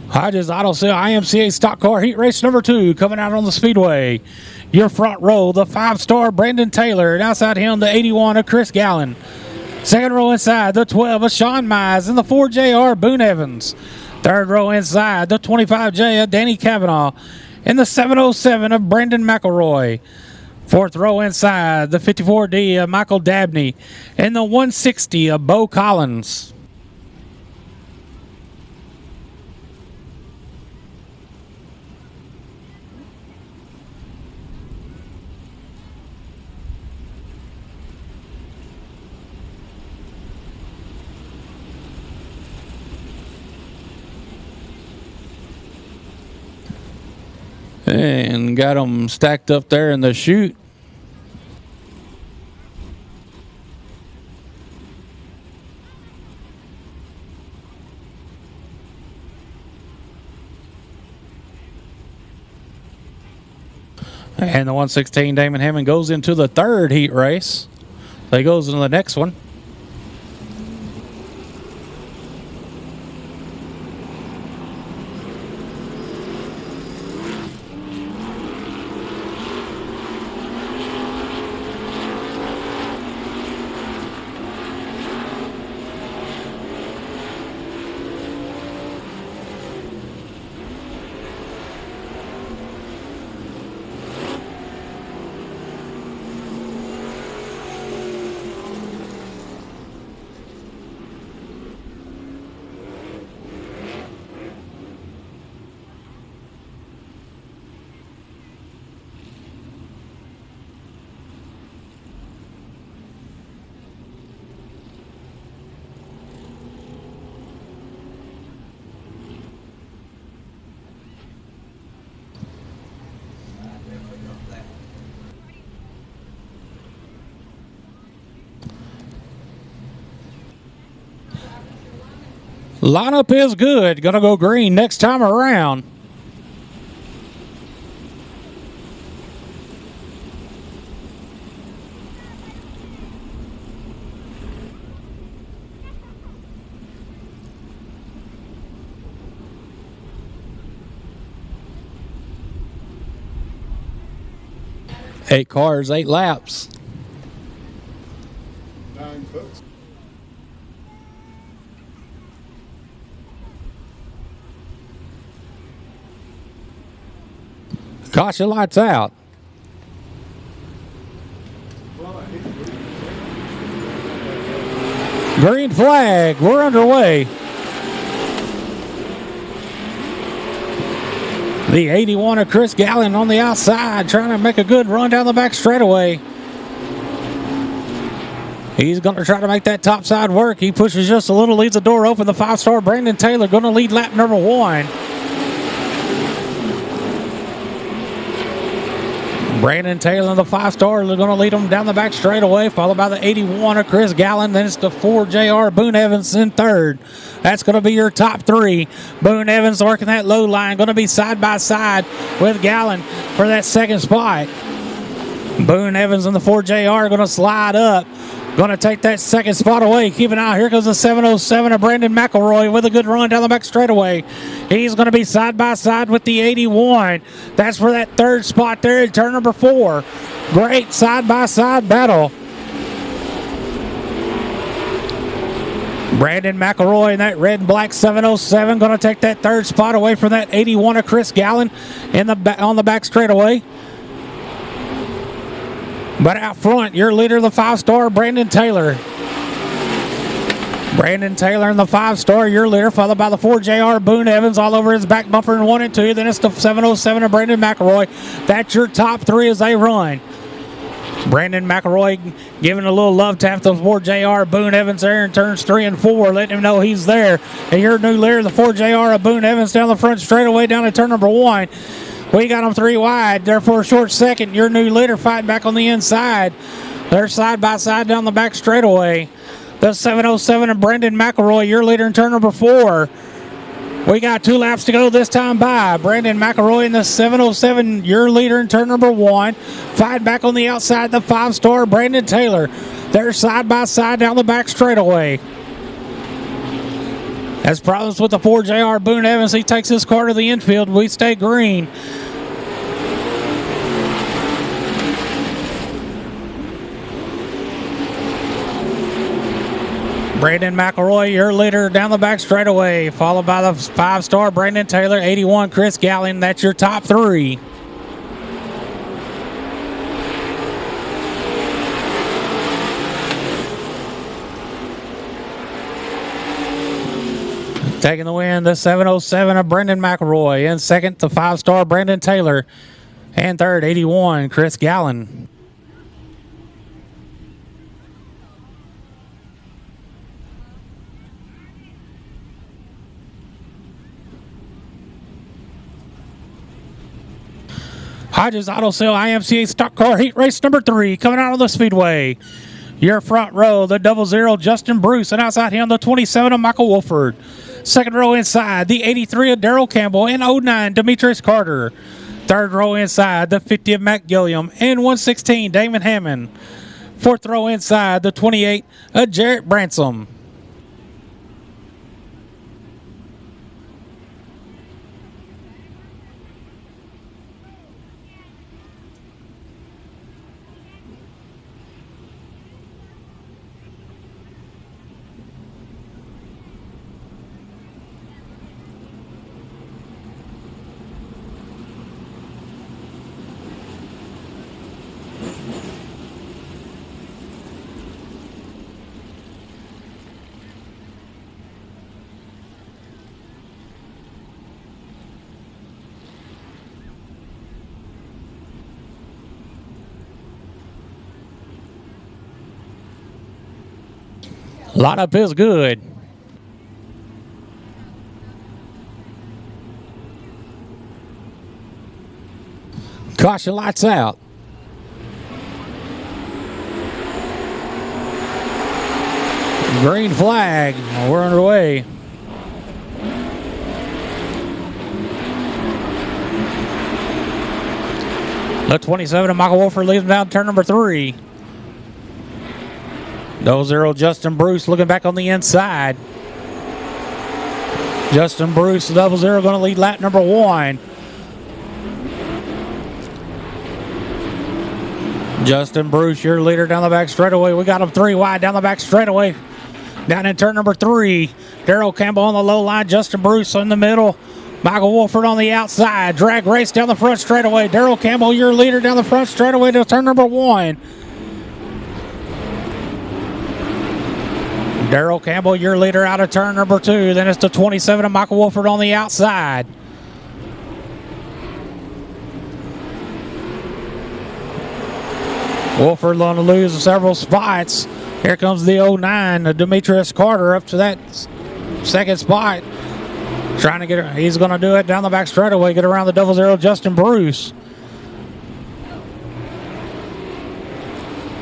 Hodges Auto Sale IMCA Stock Car Heat Race number 2 coming out on the Speedway. Your front row, the 5-star Brandon Taylor, and outside him, the 81 of Chris Gallen. Second row inside, the 12 of Sean Mize and the 4JR Boone Evans. Third row inside, the 25J of Danny Cavanaugh and the 707 of Brandon McElroy. Fourth row inside, the 54D of Michael Dabney and the 160 of Bo Collins. And got them stacked up there in the chute. And the 116 Damon Hammond goes into the third heat race. He goes into the next one. Lineup is good. Gonna go green next time around. Eight cars, 8 laps. 9 foot. Caution lights out. Green flag. We're underway. The 81 of Chris Gallen on the outside trying to make a good run down the back straightaway. He's going to try to make that top side work. He pushes just a little, leaves the door open. The 5-star Brandon Taylor going to lead lap number 1. Brandon Taylor and the 5-star are going to lead them down the back straightaway, followed by the 81 of Chris Gallen. Then it's the 4JR Boone Evans in third. That's going to be your top 3. Boone Evans working that low line, going to be side by side with Gallen for that second spot. Boone Evans and the 4JR going to slide up. Going to take that second spot away. Keep an eye. Here goes the 707 of Brandon McElroy with a good run down the back straightaway. He's going to be side by side with the 81. That's for that third spot there in turn number 4. Great side by side battle. Brandon McElroy in that red and black 707 going to take that third spot away from that 81 of Chris Gallen on the back straightaway. But out front, your leader, the 5-star, Brandon Taylor. Brandon Taylor in the 5-star, your leader, followed by the 4JR, Boone Evans, all over his back bumper in 1 and 2. Then it's the 707 of Brandon McElroy. That's your top 3 as they run. Brandon McElroy giving a little love tap to the 4JR, Boone Evans there in turns 3 and 4, letting him know he's there. And your new leader, the 4JR of Boone Evans, down the front straightaway down to turn number 1. We got them 3 wide. There for a short second. Your new leader fighting back on the inside. They're side by side down the back straightaway. The 707 of Brendan McElroy, your leader in turn number 4. We got 2 laps to go this time by. Brandon McElroy in the 707, your leader in turn number 1. Fighting back on the outside, the 5-star Brandon Taylor. They're side by side down the back straightaway. As problems with the 4JR Boone Evans, he takes his car to the infield. We stay green. Brandon McElroy, your leader down the back straightaway, followed by the 5-star Brandon Taylor, 81 Chris Gallen. That's your top 3. Taking the win, the 707 of Brendan McElroy. In second, the 5-star Brandon Taylor. And third, 81, Chris Gallen. Hodges Auto Sale IMCA Stock Car Heat Race number 3 coming out of the Speedway. Your front row, the 00 Justin Bruce, and outside him, the 27 of Michael Wolford. Second row inside, the 83 of Daryl Campbell and 09 Demetrius Carter. Third row inside, the 50 of Matt Gilliam and 116 Damon Hammond. Fourth row inside, the 28 of Jarrett Bransom. Lineup is good. Caution lights out. Green flag. We're underway. The 27 of Michael Wolford leads him down to turn number 3. 00 Justin Bruce looking back on the inside. Justin Bruce, 00 going to lead lap number 1. Justin Bruce, your leader down the back straightaway. We got him 3 wide down the back straightaway. Down in turn number 3. Daryl Campbell on the low line. Justin Bruce in the middle. Michael Wolford on the outside. Drag race down the front straightaway. Daryl Campbell, your leader down the front straightaway to turn number 1. Daryl Campbell, your leader out of turn number 2. Then it's the 27 of Michael Wolford on the outside. Wolford going to lose several spots. Here comes the 09, Demetrius Carter, up to that second spot. Trying to get, he's going to do it down the back straightaway, get around the 00 Justin Bruce.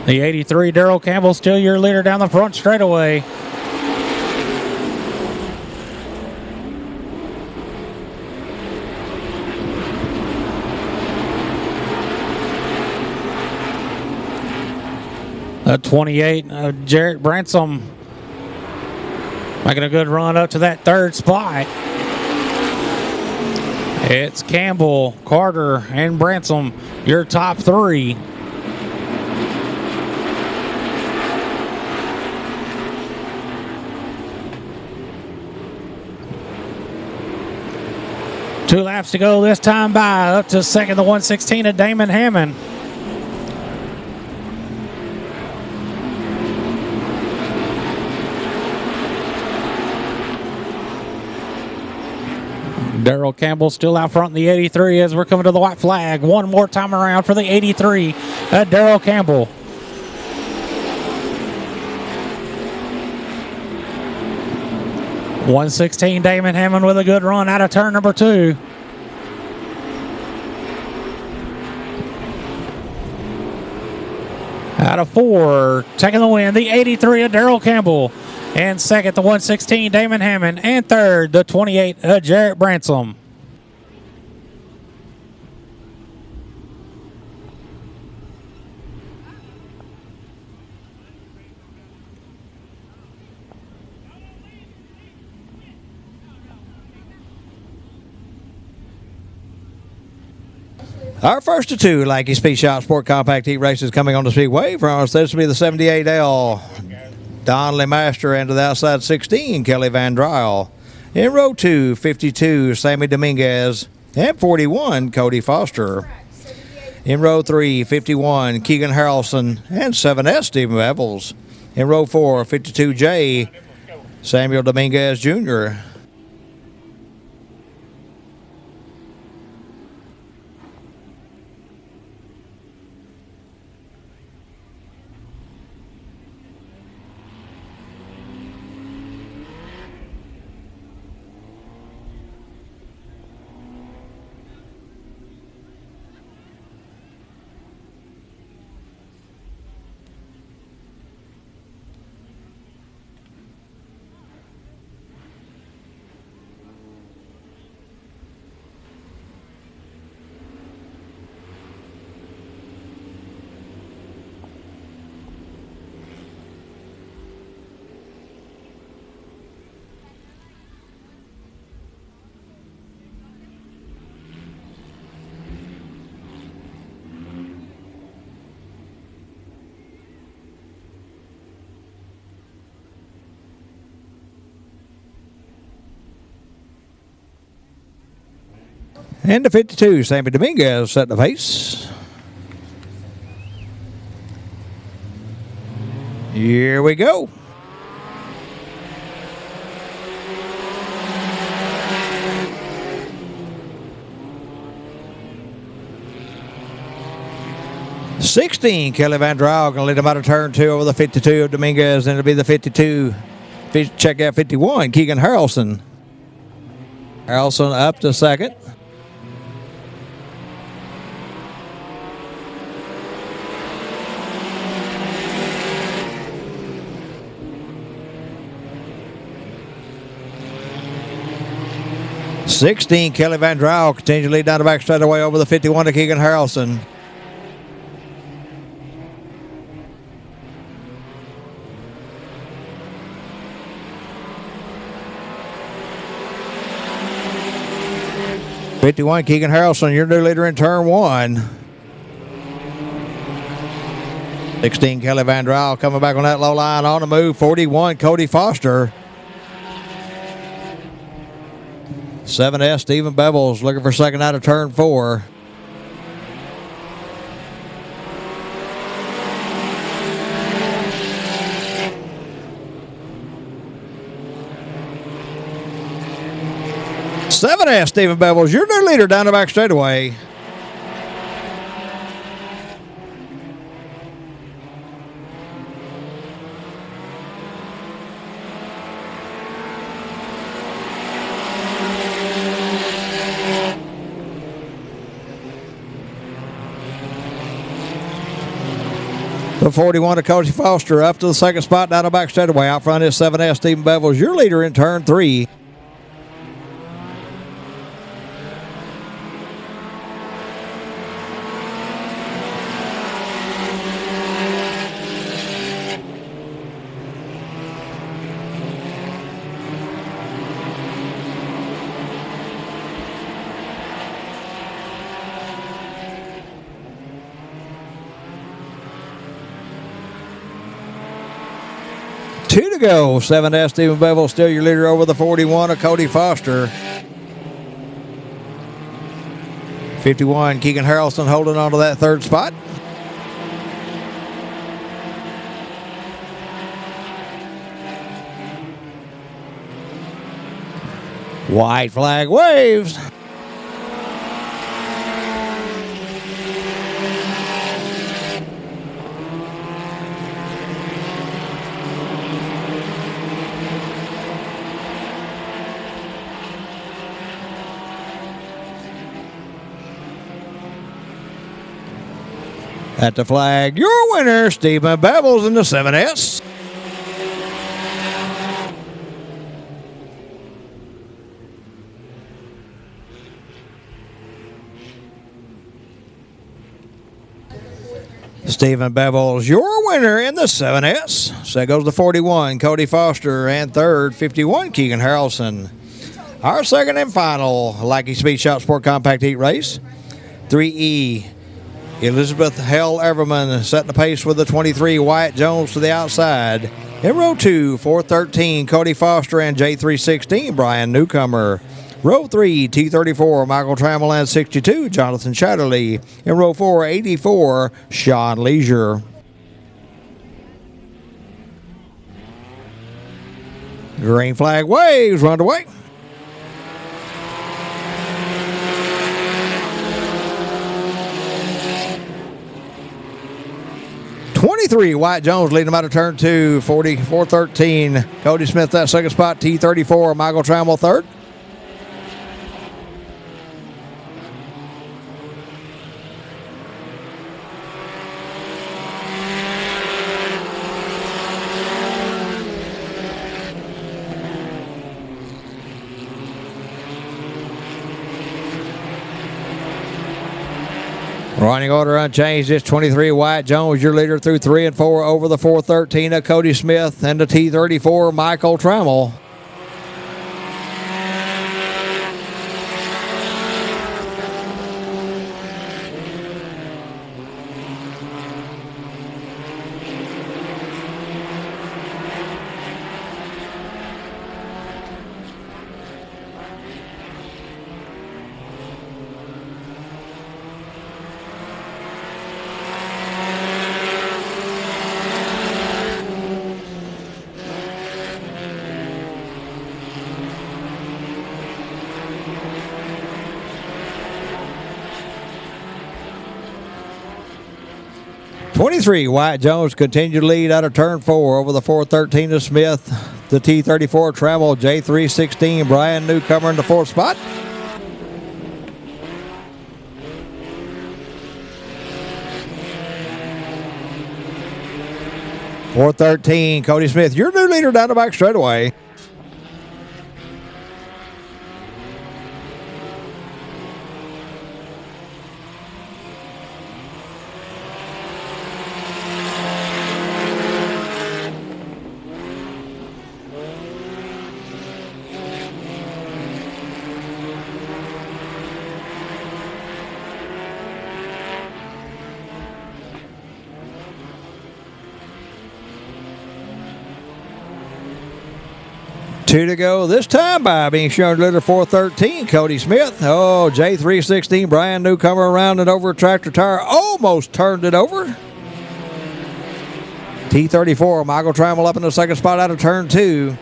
The 83, Daryl Campbell, still your leader down the front straightaway. 28, Jarrett Bransom making a good run up to that third spot. It's Campbell, Carter, and Bransom, your top three. Two laps to go this time by. Up to second, the 116 of Damon Hammond. Darrell Campbell still out front in the 83 as we're coming to the white flag. One more time around for the 83. Darrell Campbell. .116 Damon Hammond with a good run out of turn number 2. Out of 4, taking the win, the 83 of Darrell Campbell. And second, the 116, Damon Hammond. And third, the 28, Jarrett Bransom. Our first of two Lanky Speed Shop Sport Compact Heat races coming on the Speedway. For us, this will be the 78L Donnelly Master, and to the outside 16, Kelly Van Dryle. In row 2, 52, Sammy Dominguez, and 41, Cody Foster. In row 3, 51, Keegan Harrelson, and 7S, Stephen Evels. In row 4, 52J, Samuel Dominguez Jr. And the 52, Sammy Dominguez setting the pace. Here we go. .16, Kelly Van Dryle going to lead him out of turn 2 over the 52 of Dominguez. And it'll be the 52, check out 51, Keegan Harrelson. Harrelson up to second. .16, Kelly Van Dryle continues to lead down the back straightaway over the 51 to Keegan Harrelson. .51, Keegan Harrelson, your new leader in turn 1. .16, Kelly Van Dryle coming back on that low line on the move. .41, Cody Foster. 7S, Stephen Bevels looking for second out of turn 4. Stephen Bevels, your new leader down the back straightaway. The 41 of Cody Foster up to the second spot down the back straightaway. Out front is 7S, Stephen Bevels, your leader in turn 3. 2 to go. 7S Stephen Bevel still your leader over the 41 of Cody Foster. 51 Keegan Harrelson holding on to that third spot. White flag waves. At the flag, your winner, Stephen Bevel's in the 7S. Stephen Bevel's your winner in the 7S. So goes the 41, Cody Foster, and third, 51, Keegan Harrelson. Our second and final Lackey Speed Shop Sport Compact Heat race. 3E, Elizabeth Hell Everman setting the pace with the 23, Wyatt Jones to the outside. In row 2, 413, Cody Foster and J316, Brian Newcomer. Row 3, T34, Michael Trammell and 62, Jonathan Chatterley. In row 4, 84, Sean Leisure. Green flag waves, run away. '23, Wyatt Jones leading them out of turn 2, 44-13. Cody Smith that second spot, T34, Michael Trammell third. Running order unchanged. It's 23, Wyatt Jones, your leader through 3 and 4 over the 413 of Cody Smith and the T34, Michael Trammell. '23, Wyatt Jones continued to lead out of turn 4 over the 413 of Smith. The T34 Trammell, J316, Brian Newcomer in the 4th spot. .413, Cody Smith, your new leader down the back straightaway. Two to go this time by being shown leader 413, Cody Smith. Oh, J316, Brian Newcomer around and over a tractor tire. Almost turned it over. T34, Michael Trammell up in the second spot out of turn 2.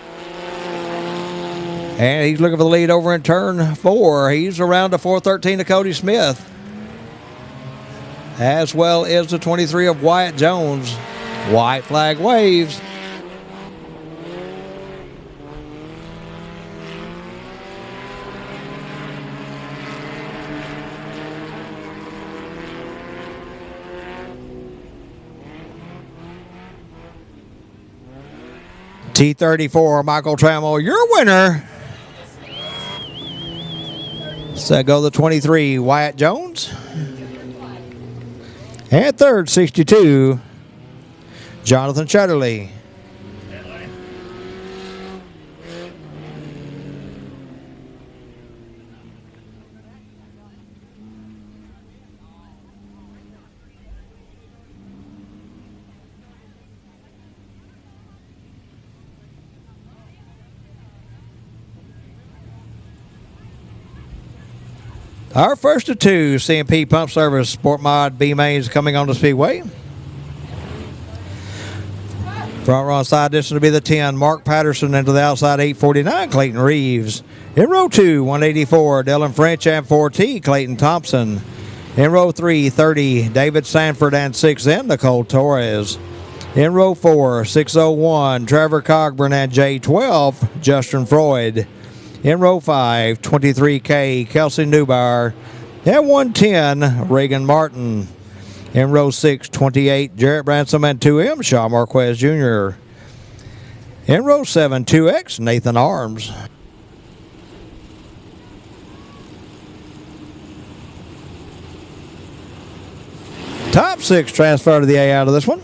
And he's looking for the lead over in turn 4. He's around the 413 of Cody Smith. As well as the 23 of Wyatt Jones. White flag waves. T34, Michael Trammell, your winner. So go the 23, Wyatt Jones. And third, 62, Jonathan Chatterley. Our first of two, C&P Pump Service Sport Mod B mains coming on the Speedway. Front row side distance to be the 10, Mark Patterson, into the outside 849, Clayton Reeves. In row 2, 184, Dylan French and 4T, Clayton Thompson. In row 3, 30, David Sanford and 6N, Nicole Torres. In row 4, 601, Trevor Cogburn and J12, Justin Freud. In row 5, 23K, Kelsey Neubauer. And 110, Reagan Martin. In row 6, 28, Jarrett Bransom and 2M, Shaw Marquez Jr. In row 7, 2X, Nathan Arms. Top 6 transfer to the A out of this one.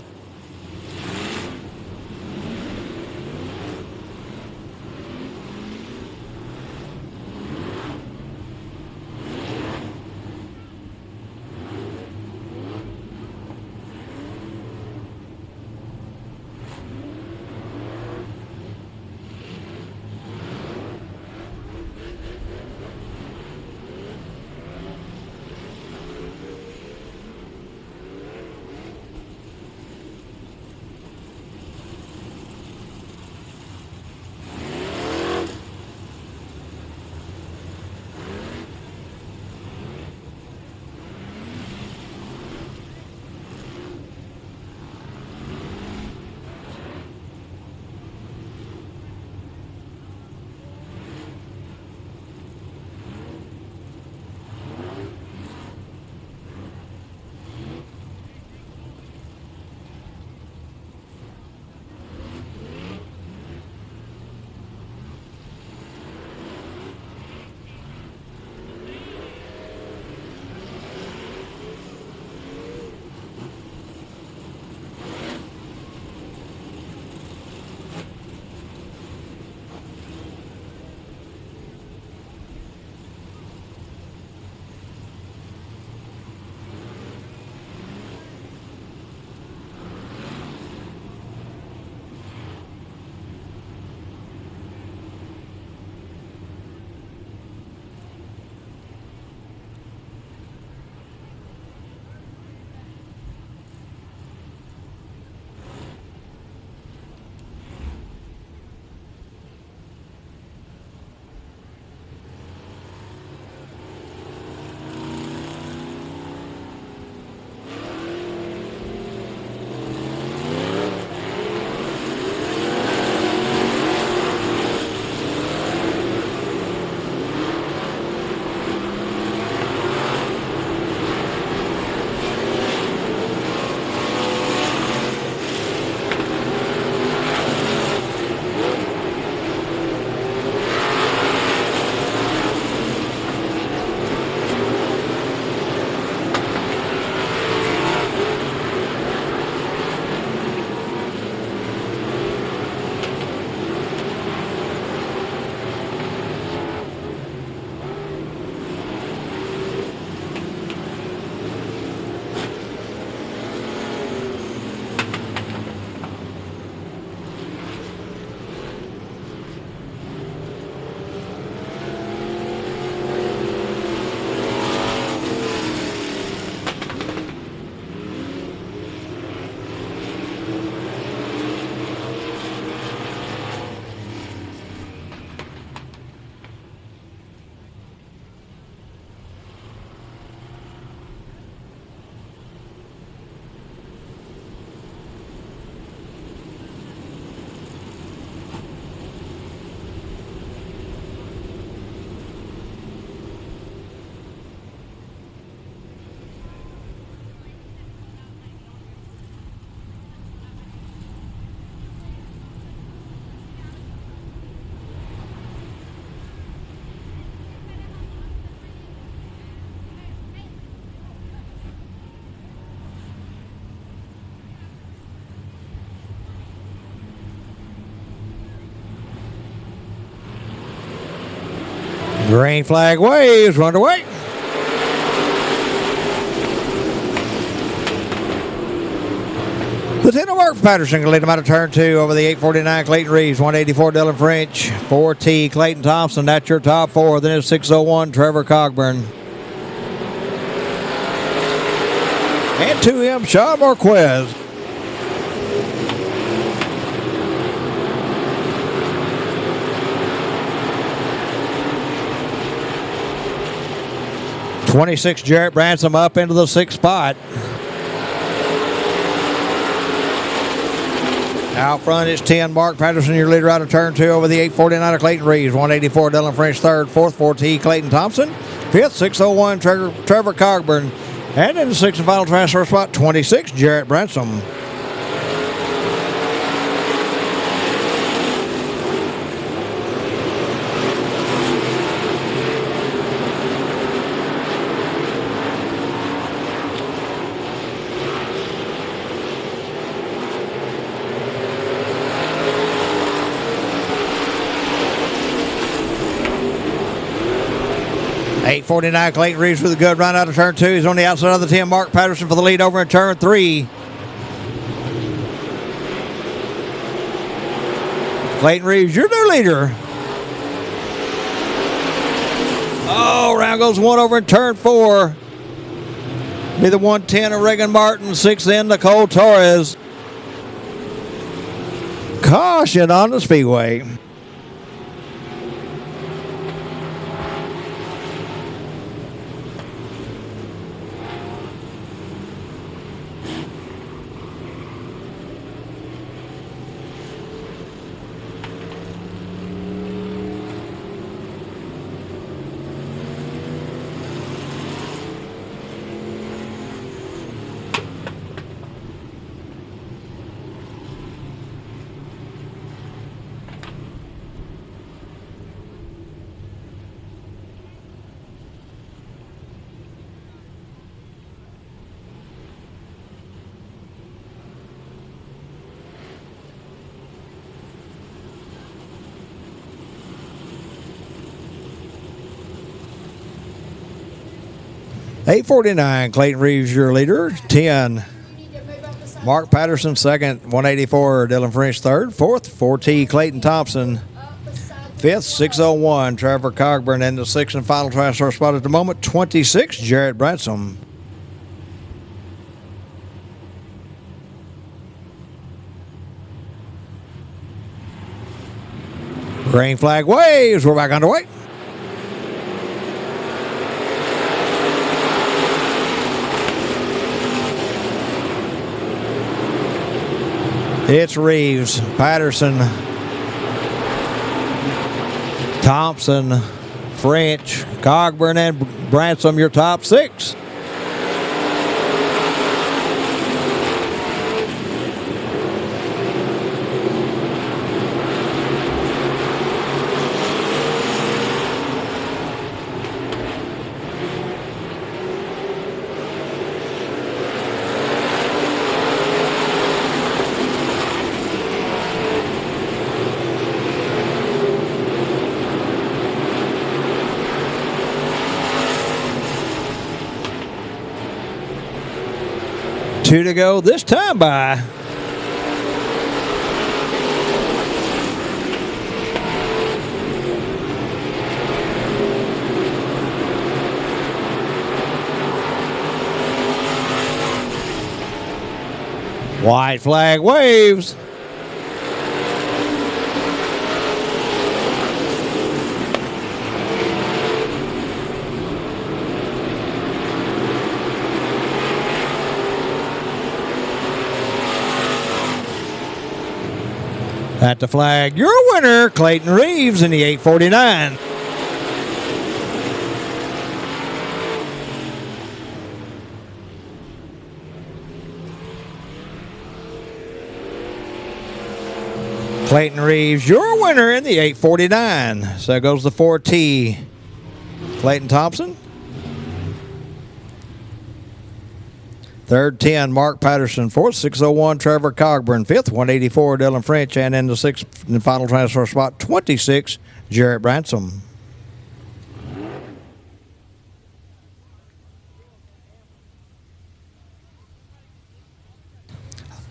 Green flag waves, underway. Lieutenant Mark Patterson can lead him out of turn 2 over the 849 Clayton Reeves, 184 Dylan French, 4T Clayton Thompson. That's your top 4. Then it's 601 Trevor Cogburn. And 2M, Sean Marquez. '26, Jarrett Bransom up into the 6th spot. Out front is 10, Mark Patterson, your leader out of turn 2 over the 849 Clayton Reeves. 184, Dylan French, 3rd. 4th, 4T, Clayton Thompson. 5th, 601, Trevor Cogburn. And in the 6th and final transfer spot, 26, Jarrett Bransom. .849 Clayton Reeves with a good run out of turn 2. He's on the outside of the 10. Mark Patterson for the lead over in turn 3. Clayton Reeves, your new leader. Oh, round goes one over in turn 4. Be the 110 of Reagan Martin. 6th in Nicole Torres. Caution on the Speedway. .849 Clayton Reeves, your leader. 10, Mark Patterson, 2nd. 184, Dylan French, 3rd. 4th, 4T, Clayton Thompson. 5th, 601, Trevor Cogburn. And the 6th and final transfer spot at the moment, 26, Jarrett Bransom. Green flag waves. We're back underway. It's Reeves, Patterson, Thompson, French, Cogburn, and Bransom, your top 6. Two to go this time by. White flag waves. At the flag, your winner, Clayton Reeves in the 849. Clayton Reeves, your winner in the 849. So goes the 4T, Clayton Thompson. 3rd, 10, Mark Patterson. 4th, 601, Trevor Cogburn. 5th, 184, Dylan French. And in the 6th and final transfer spot, 26, Jarrett Bransom.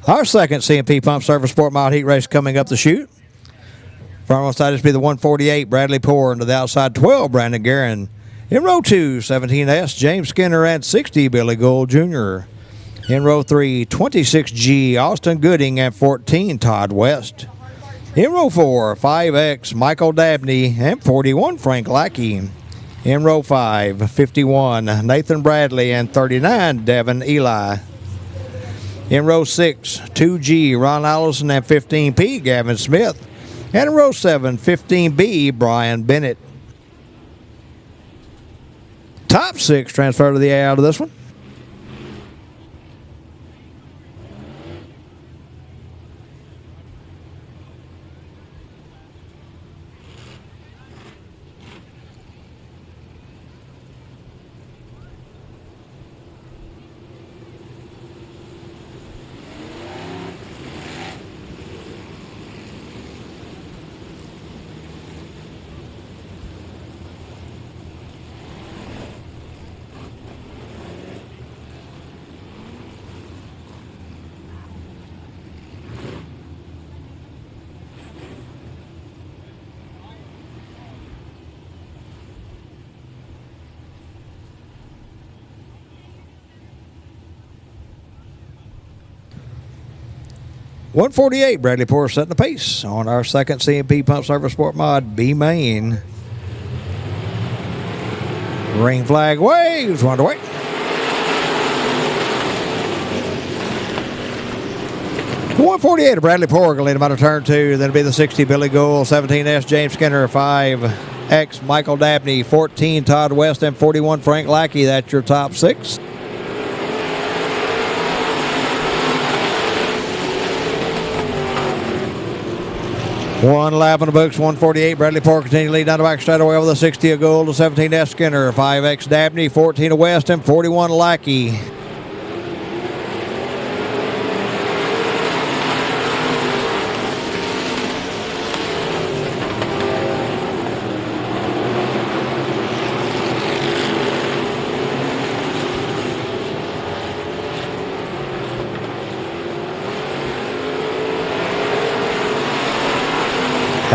Our second CMP Pump Service Sport Mile Heat race coming up the chute. Front one side is be the 148, Bradley Poore. And to the outside, 12, Brandon Guerin. In row 2, 17S, James Skinner. And 60, Billy Gould Jr. In row 3, 26G, Austin Gooding, and 14, Todd West. In row 4, 5X, Michael Dabney, and 41, Frank Lackey. In row 5, 51, Nathan Bradley, and 39, Devin Eli. In row 6, 2G, Ron Allison, and 15P, Gavin Smith. And in row 7, 15B, Brian Bennett. Top 6 transfer to the A out of this one. .148, Bradley Poor setting the pace on our second CMP Pump Service Sport Mod B main. Ring flag waves, 1 to wait. The 148 of Bradley Poor going to lead him out of turn 2. Then it'll be the 60 Billy Gould, 17S James Skinner, 5X Michael Dabney, 14 Todd West, and 41 Frank Lackey. That's your top 6. One lap on the books, 148. Bradley Poor continue to lead down the back straightaway over the 60 of Gould to 17S Skinner, 5X Dabney, 14 of West, and 41 Lackey.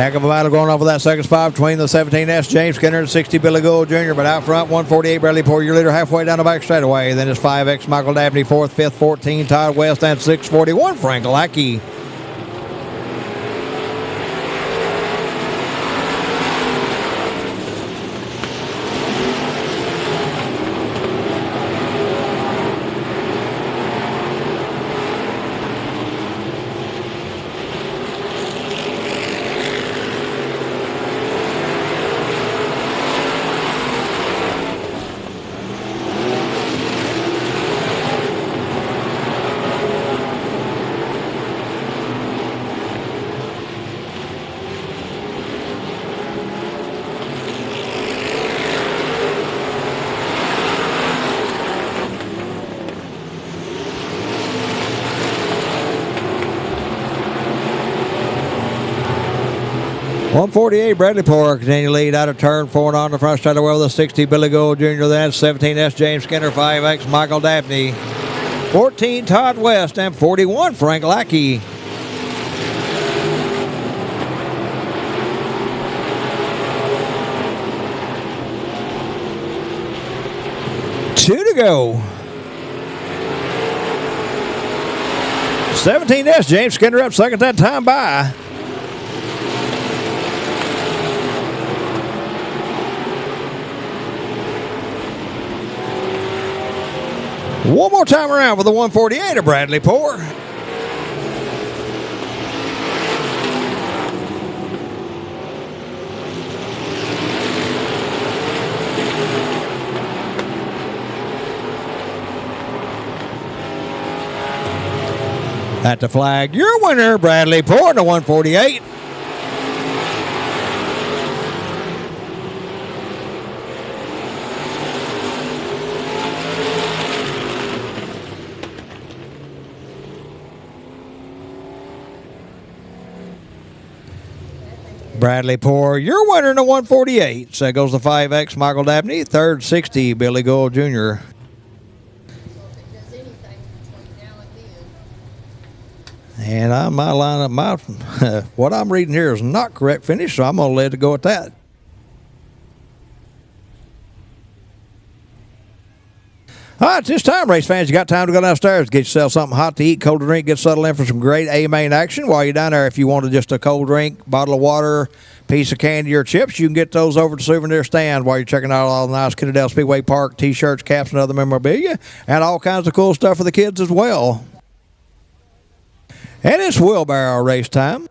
Heck of a battle going on for that second spot between the 17S James Skinner and 60 Billy Gould Jr. But out front, 148 Bradley Poor, your leader halfway down the back straightaway. Then it's 5X Michael Dabney, 4th, 5th, 14 Todd West, and 641 Frank Lackey. .148 Bradley Poor continue to lead out of turn 4 and on the front straightaway with the 60 Billy Gould Jr. Then 17S James Skinner, 5X Michael Dabney, 14 Todd West, and 41 Frank Lackey. Two to go. 17S James Skinner up second that time by. One more time around for the 148 of Bradley Poor. At the flag, your winner, Bradley Poor, the 148. Bradley Poor, your winner in the 148. So goes the 5X Michael Dabney, 3rd 60 Billy Gould Jr. And my lineup, what I'm reading here is not correct finish, so I'm going to let it go at that. All right, it's this time, race fans. You got time to go downstairs, get yourself something hot to eat, cold to drink, get settled in for some great A-Main action. While you're down there, if you wanted just a cold drink, bottle of water, piece of candy, or chips, you can get those over at the souvenir stand while you're checking out all the nice Kennedale Speedway Park T-shirts, caps, and other memorabilia, and all kinds of cool stuff for the kids as well. And it's wheelbarrow race time.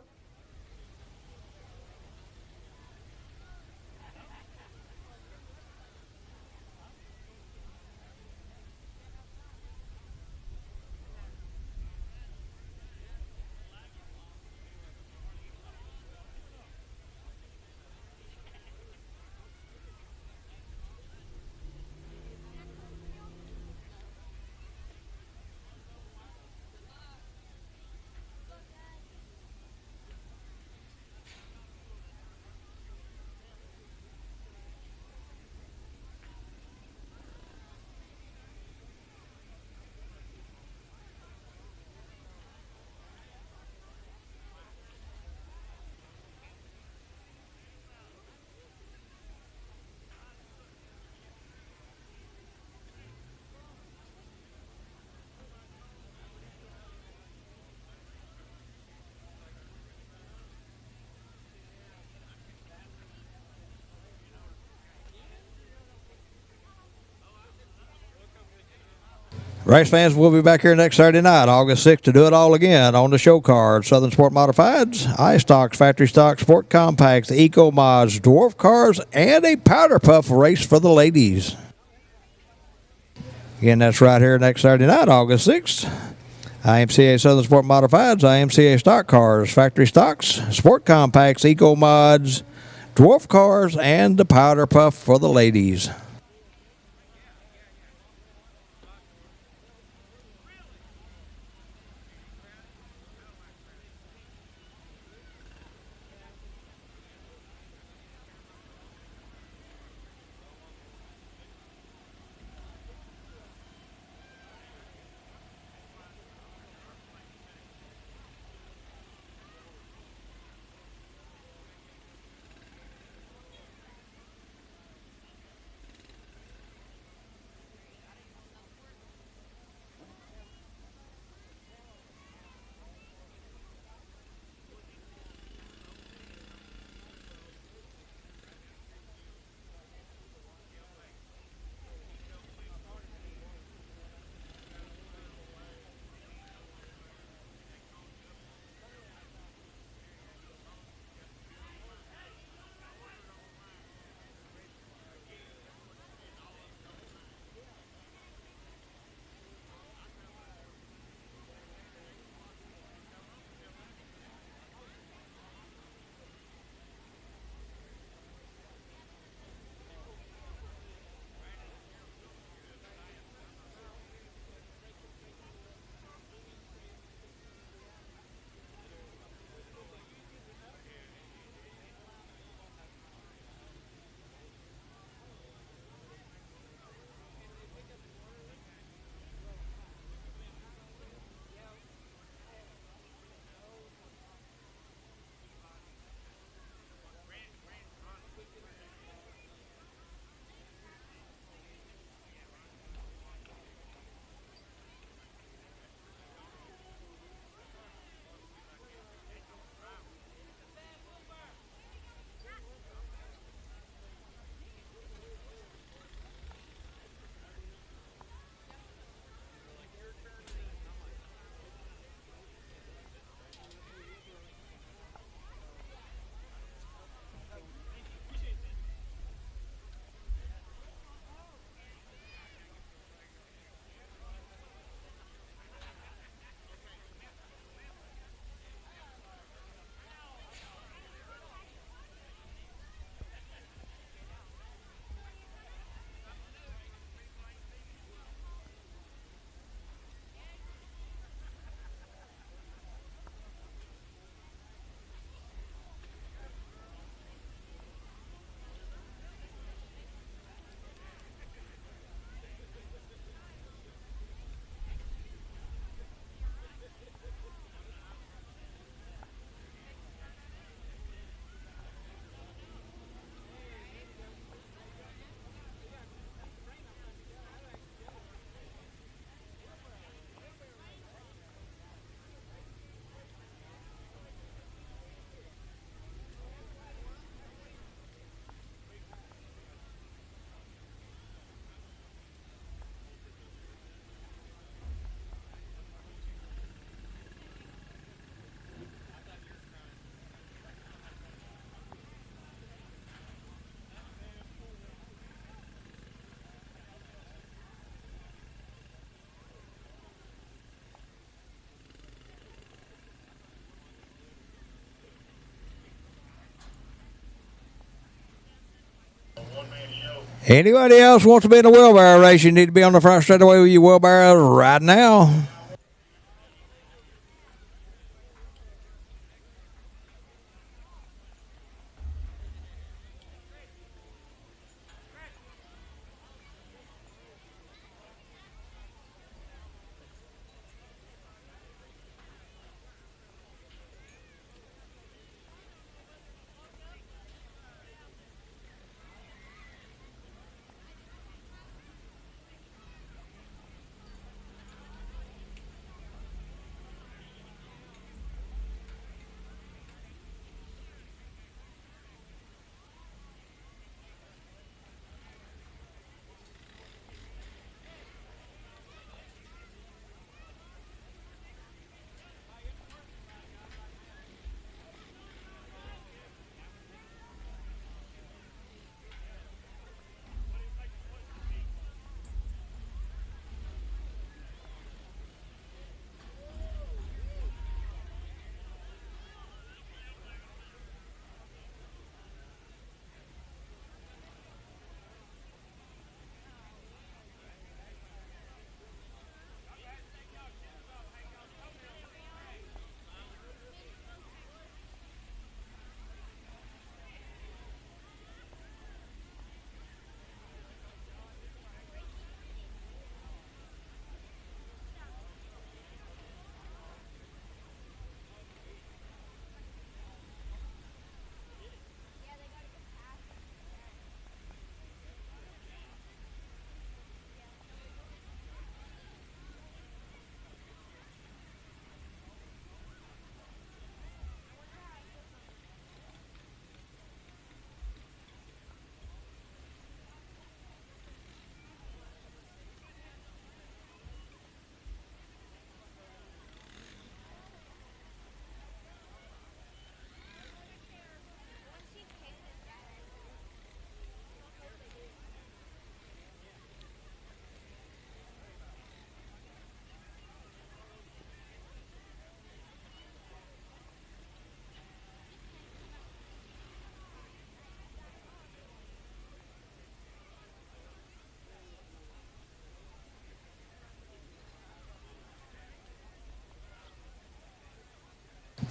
Race fans, we'll be back here next Saturday night, August 6th, to do it all again on the show card. Southern Sport Modifieds, iStocks, Factory Stock, Sport Compacts, Eco Mods, Dwarf Cars, and a Powder Puff race for the ladies. Again, that's right here next Saturday night, August 6th. IMCA Southern Sport Modifieds, IMCA Stock Cars, Factory Stocks, Sport Compacts, Eco Mods, Dwarf Cars, and the Powder Puff for the ladies. Anybody else wants to be in a wheelbarrow race, you need to be on the front straightaway with your wheelbarrows right now.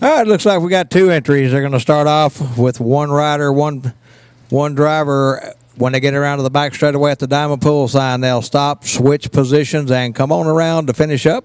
All right, looks like we got two entries. They're going to start off with one rider, one driver. When they get around to the back straightaway at the Diamond Pool sign, they'll stop, switch positions, and come on around to finish up.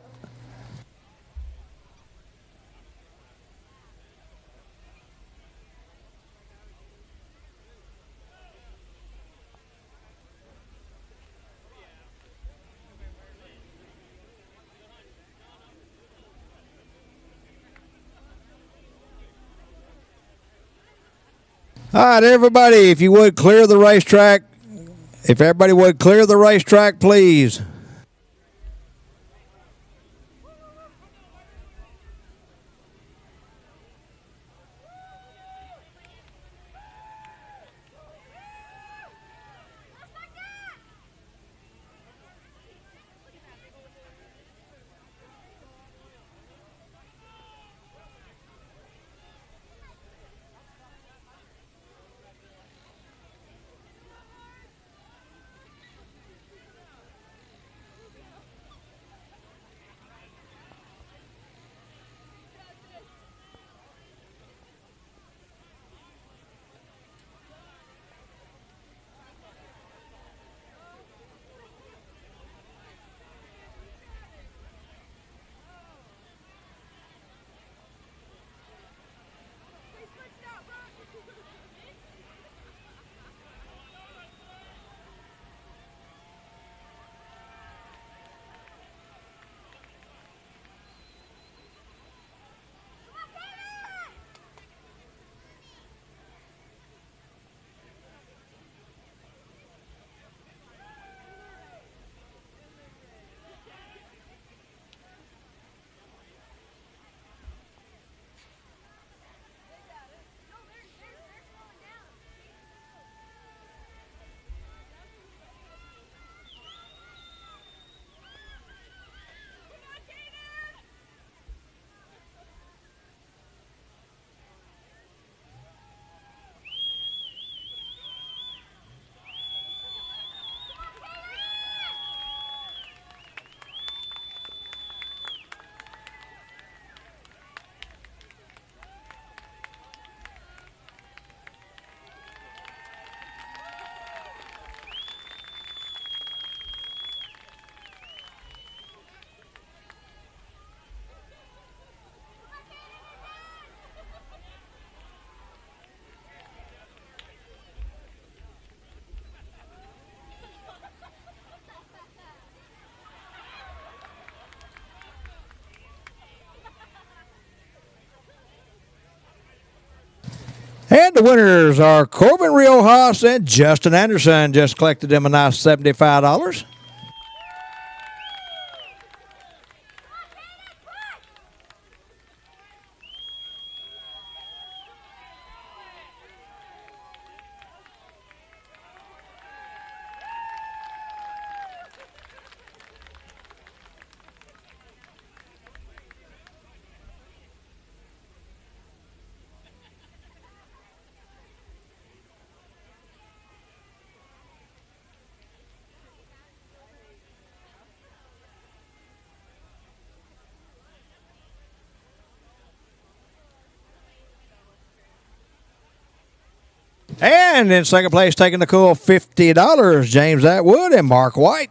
All right, everybody, if you would clear the racetrack. If everybody would clear the racetrack, please. And the winners are Corbin Riojas and Justin Anderson. Just collected them a nice $75. And in second place, taking the cool $50, James Atwood and Mark White.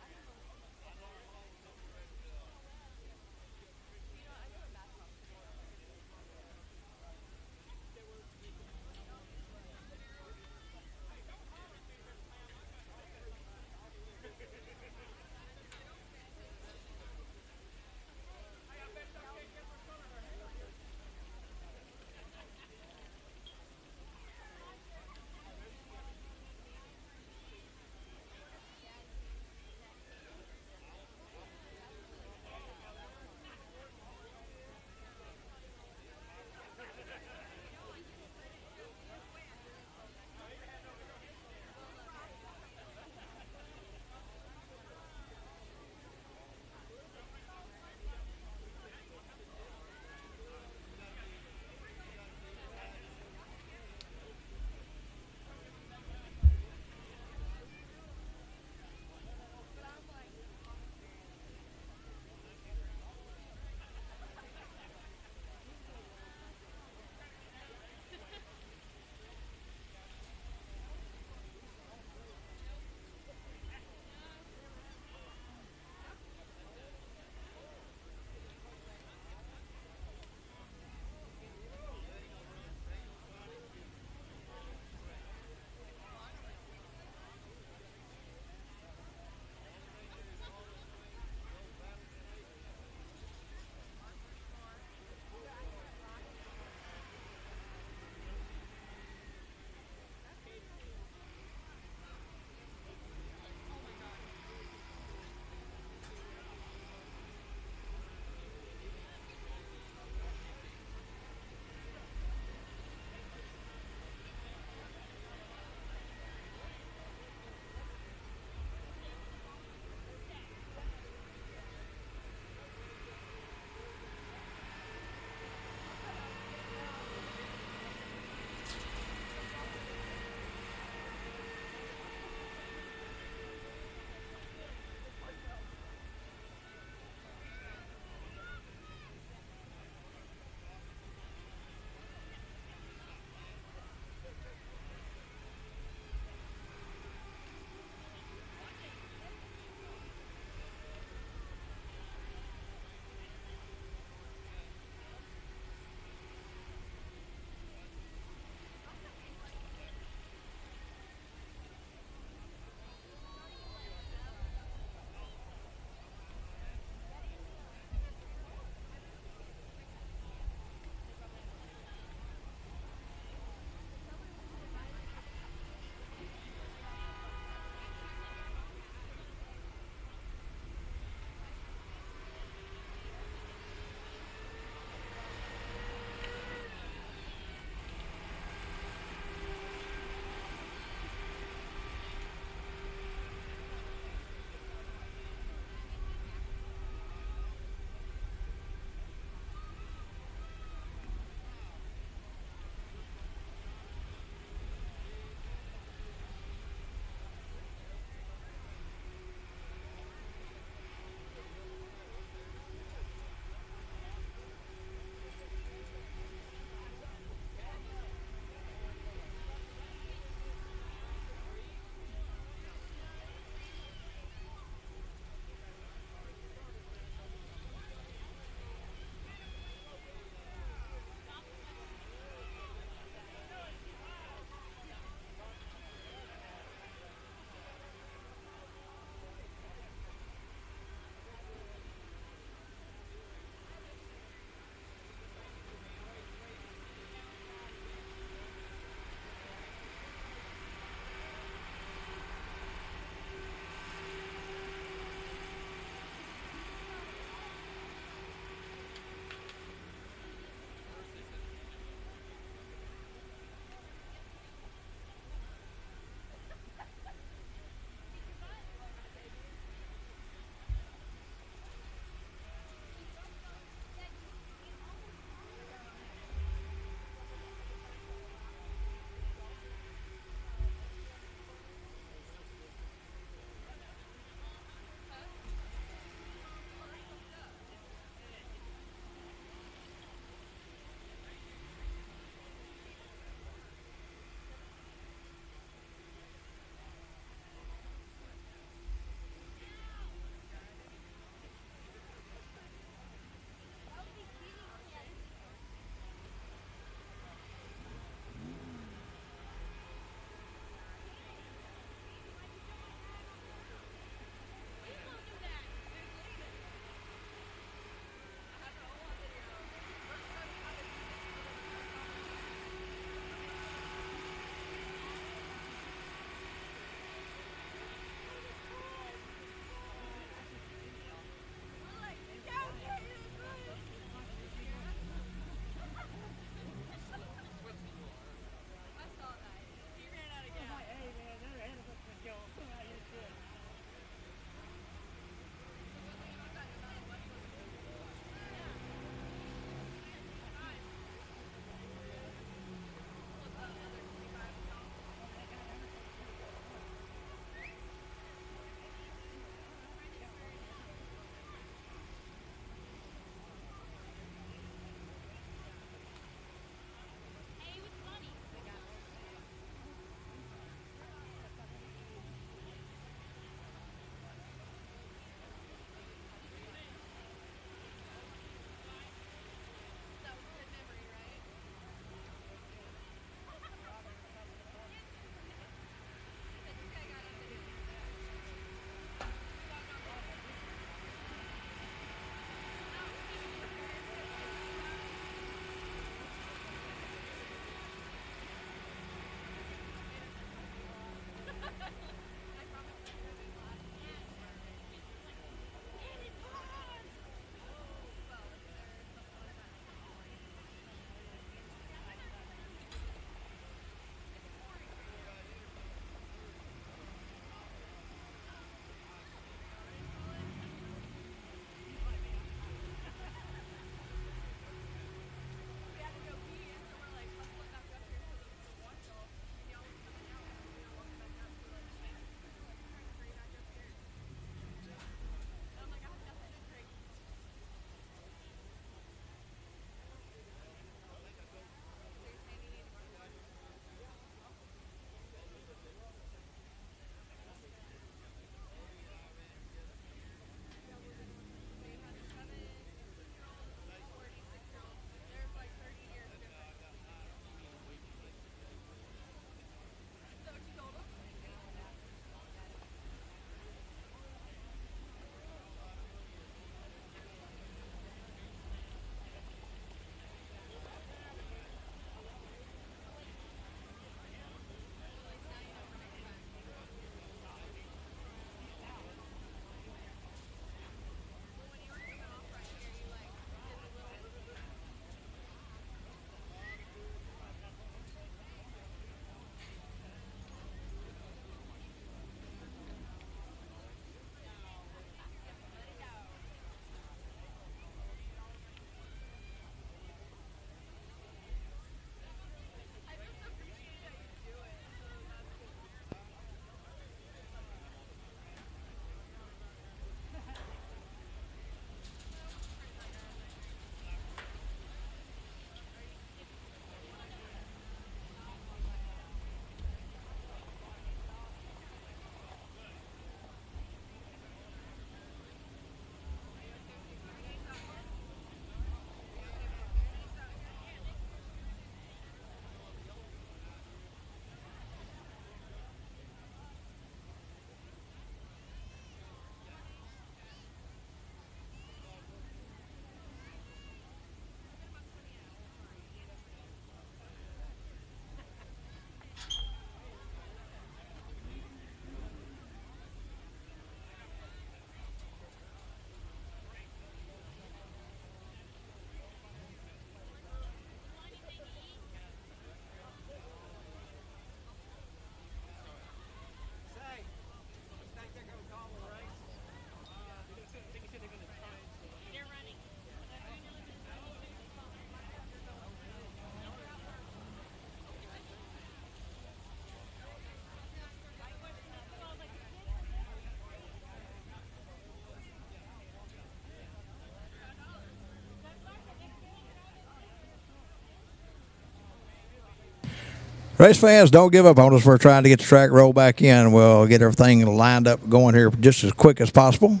Race fans, don't give up on us. We're trying to get the track rolled back in. We'll get everything lined up going here just as quick as possible.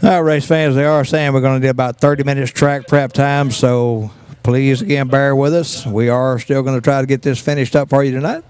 All right, race fans, they are saying we're going to do about 30 minutes track prep time, so please, again, bear with us. We are still going to try to get this finished up for you tonight.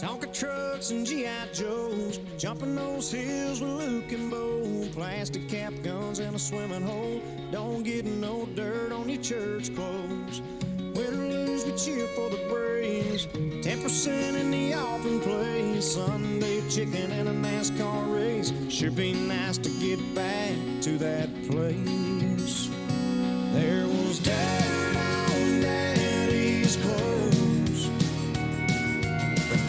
Tonka trucks and G.I. Joes, jumping those hills with Luke and Bo. Plastic cap guns and a swimming hole. Don't get no dirt on your church clothes. Win or lose, we cheer for the Braves. 10% in the offering place. Sunday chicken and a NASCAR race. Sure be nice to get back to that place. There was dirt on Daddy's clothes.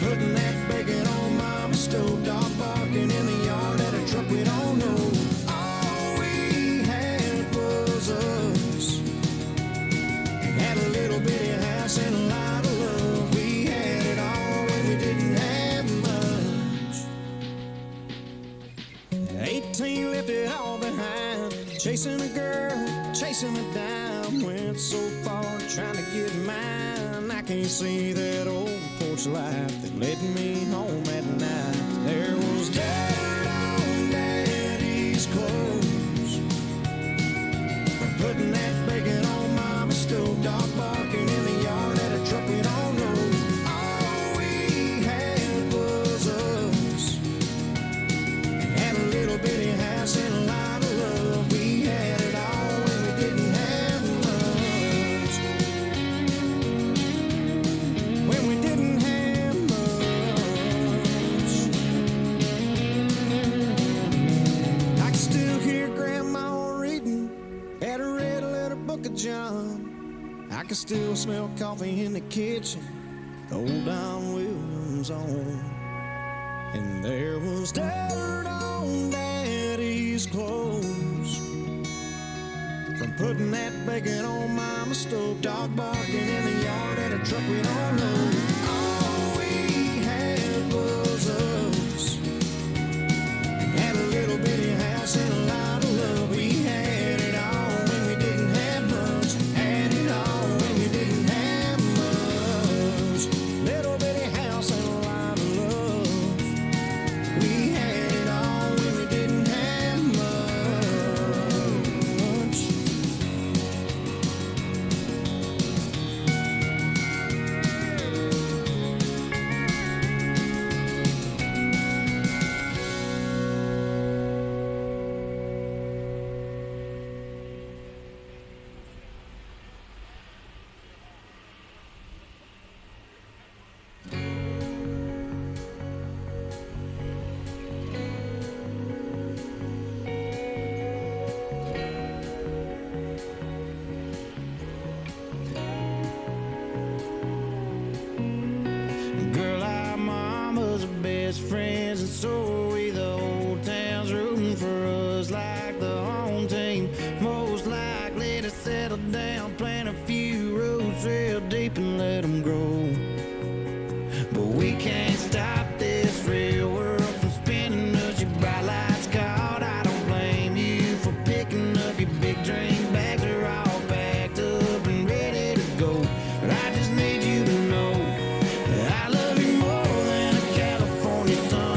Putting that bacon on Mama's stove. Dog barking in the yard at a truck we don't know. All we had was us. And had a little bitty house and a lot of love. We had it all and we didn't have much. 18 left it all behind. Chasing a girl, chasing a dime. Went so far trying to get mine. I can't see that old porch light that led me home at night. There was dirt on Daddy's clothes. Putting that bacon on Mama's stove. Dog barking in the yard at a truck we don't know. All we had was us. And had a little bitty house and a lot of love. We had it all and we didn't have much. When we didn't have much. I can still hear Grandma reading at a red letter book of John. I can still smell coffee in the kitchen, old Don Williams on. And there was dirt on Daddy's clothes. From putting that bacon on Mama's stove. Dog barking in the yard at a truck we don't know. All we had was us. And had a little bitty house and a lot of love. We had it all when we didn't have much. Had it all when we didn't have much. Little bitty house and a lot of love. We had it all when we didn't have much. Girl, our mamas are best friends, and so are we. The whole town's rooting for us like the home team. Most likely to settle down, plant a few roots real deep and let them grow. But we can't stop this real world from spinning us. Your bright lights caught. I don't blame you for picking up your big drink bags. Are all packed up and ready to go. But I just need you to know I love you more than a California sun.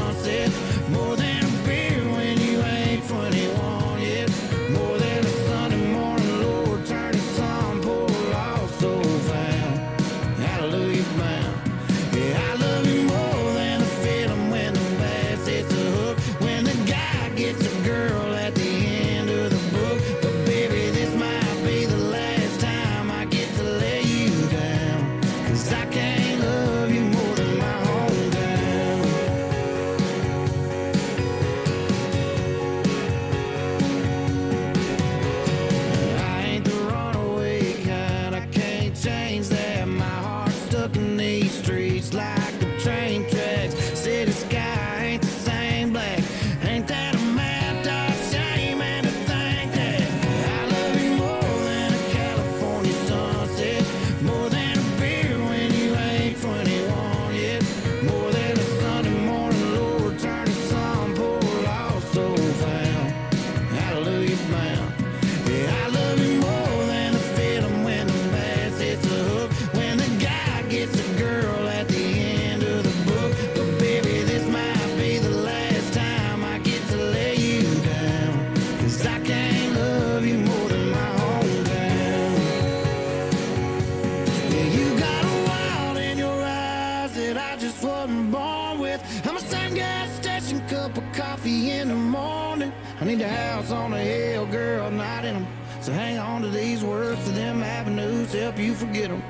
born with. I'm a same gas station, cup of coffee in the morning. I need a house on a hill, girl, not in them. So hang on to these words to them avenues, help you forget them.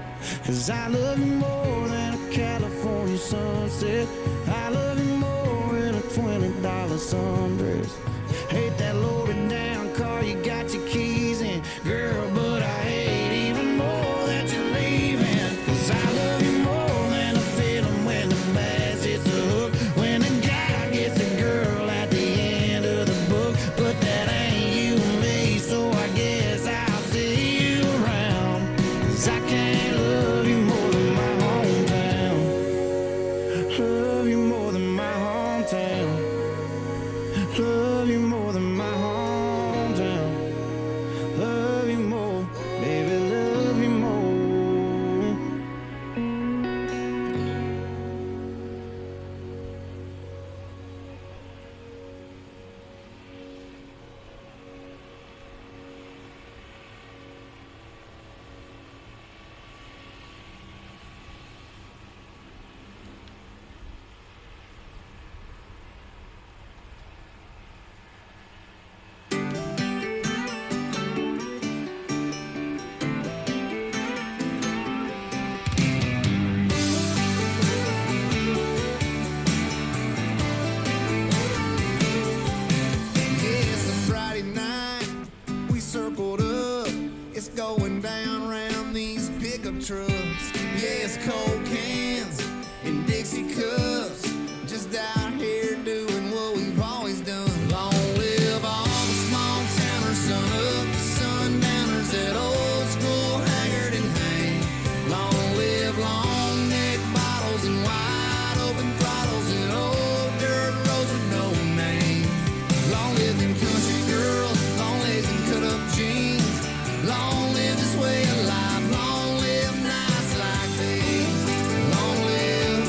Cause I love you more than a California sunset. I love you more than a $20 sundress. Hate that loaded down car you got your keys in, girl, but I hate even more that you're leaving. Cause I love you more than a feeling when the bass hits the hook, when the guy gets a girl at the end of the book. But that ain't you and me, so I guess I'll see you around. Cause I can't love you more than my hometown. Love you more than my hometown. Love you more than my hometown. Love you more, baby, love you more. Circled up, it's going down round these pickup trucks. Yeah, it's cold cans and Dixie cups, just out here doing what we've always done. Long live all the small towners, sun up to sundowners, that old school Haggard and Hank. Long live long neck bottles and wide open throttles and old dirt roads with no name. Long live them country girls, long legs and cut up jeans. Long live this way of life, long live nights like these. Long live,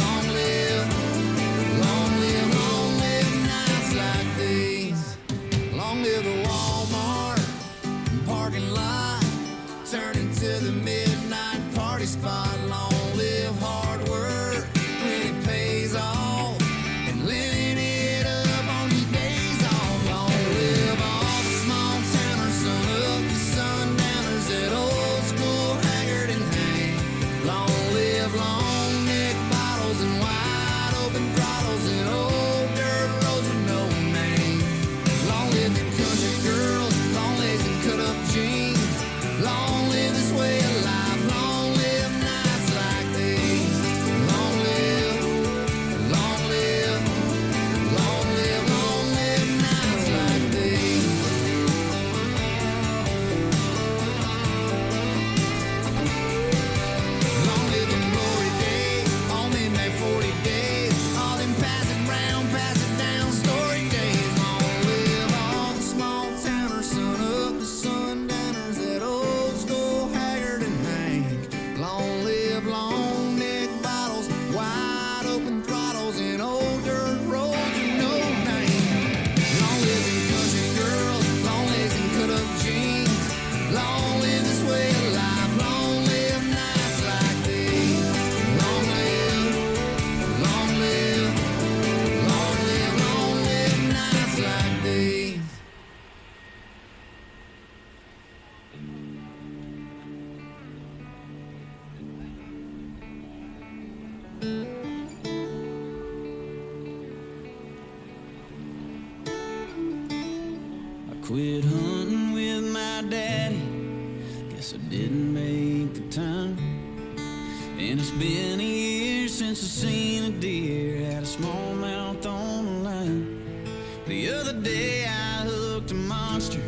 long live, long live, long live nights like these. Long live the Walmart parking lot, turn into the midnight party spot. Long live hard work when it pays off, and living it up on your days off. Long live all the small towners, sun up to sundowners, that old school Haggard and Hank. Long live long neck bottles and wide open throttles and old dirt roads with no name. Long live them country girls, long legs and cut up jeans. Long live this way of life, long live nights like these. Long live, long live, long live, long live nights like these. Long live them glory days, all them that 40 days, all them pass it round, pass it down story days. Long live all the small towners, sun up to sundowners, that old school Haggard and Hank. Long live long neck bottles, wide open throttles, and old dirt roads with no name. Long live them country girls, long legs and cut up jeans. Long live this way of life, long live nights like these. Long live, long live, long live, long live nights like these. I quit hunting with my daddy, guess I didn't make the time. And it's been a year since I seen a deer, had a smallmouth on the line. The other day I hooked a monster,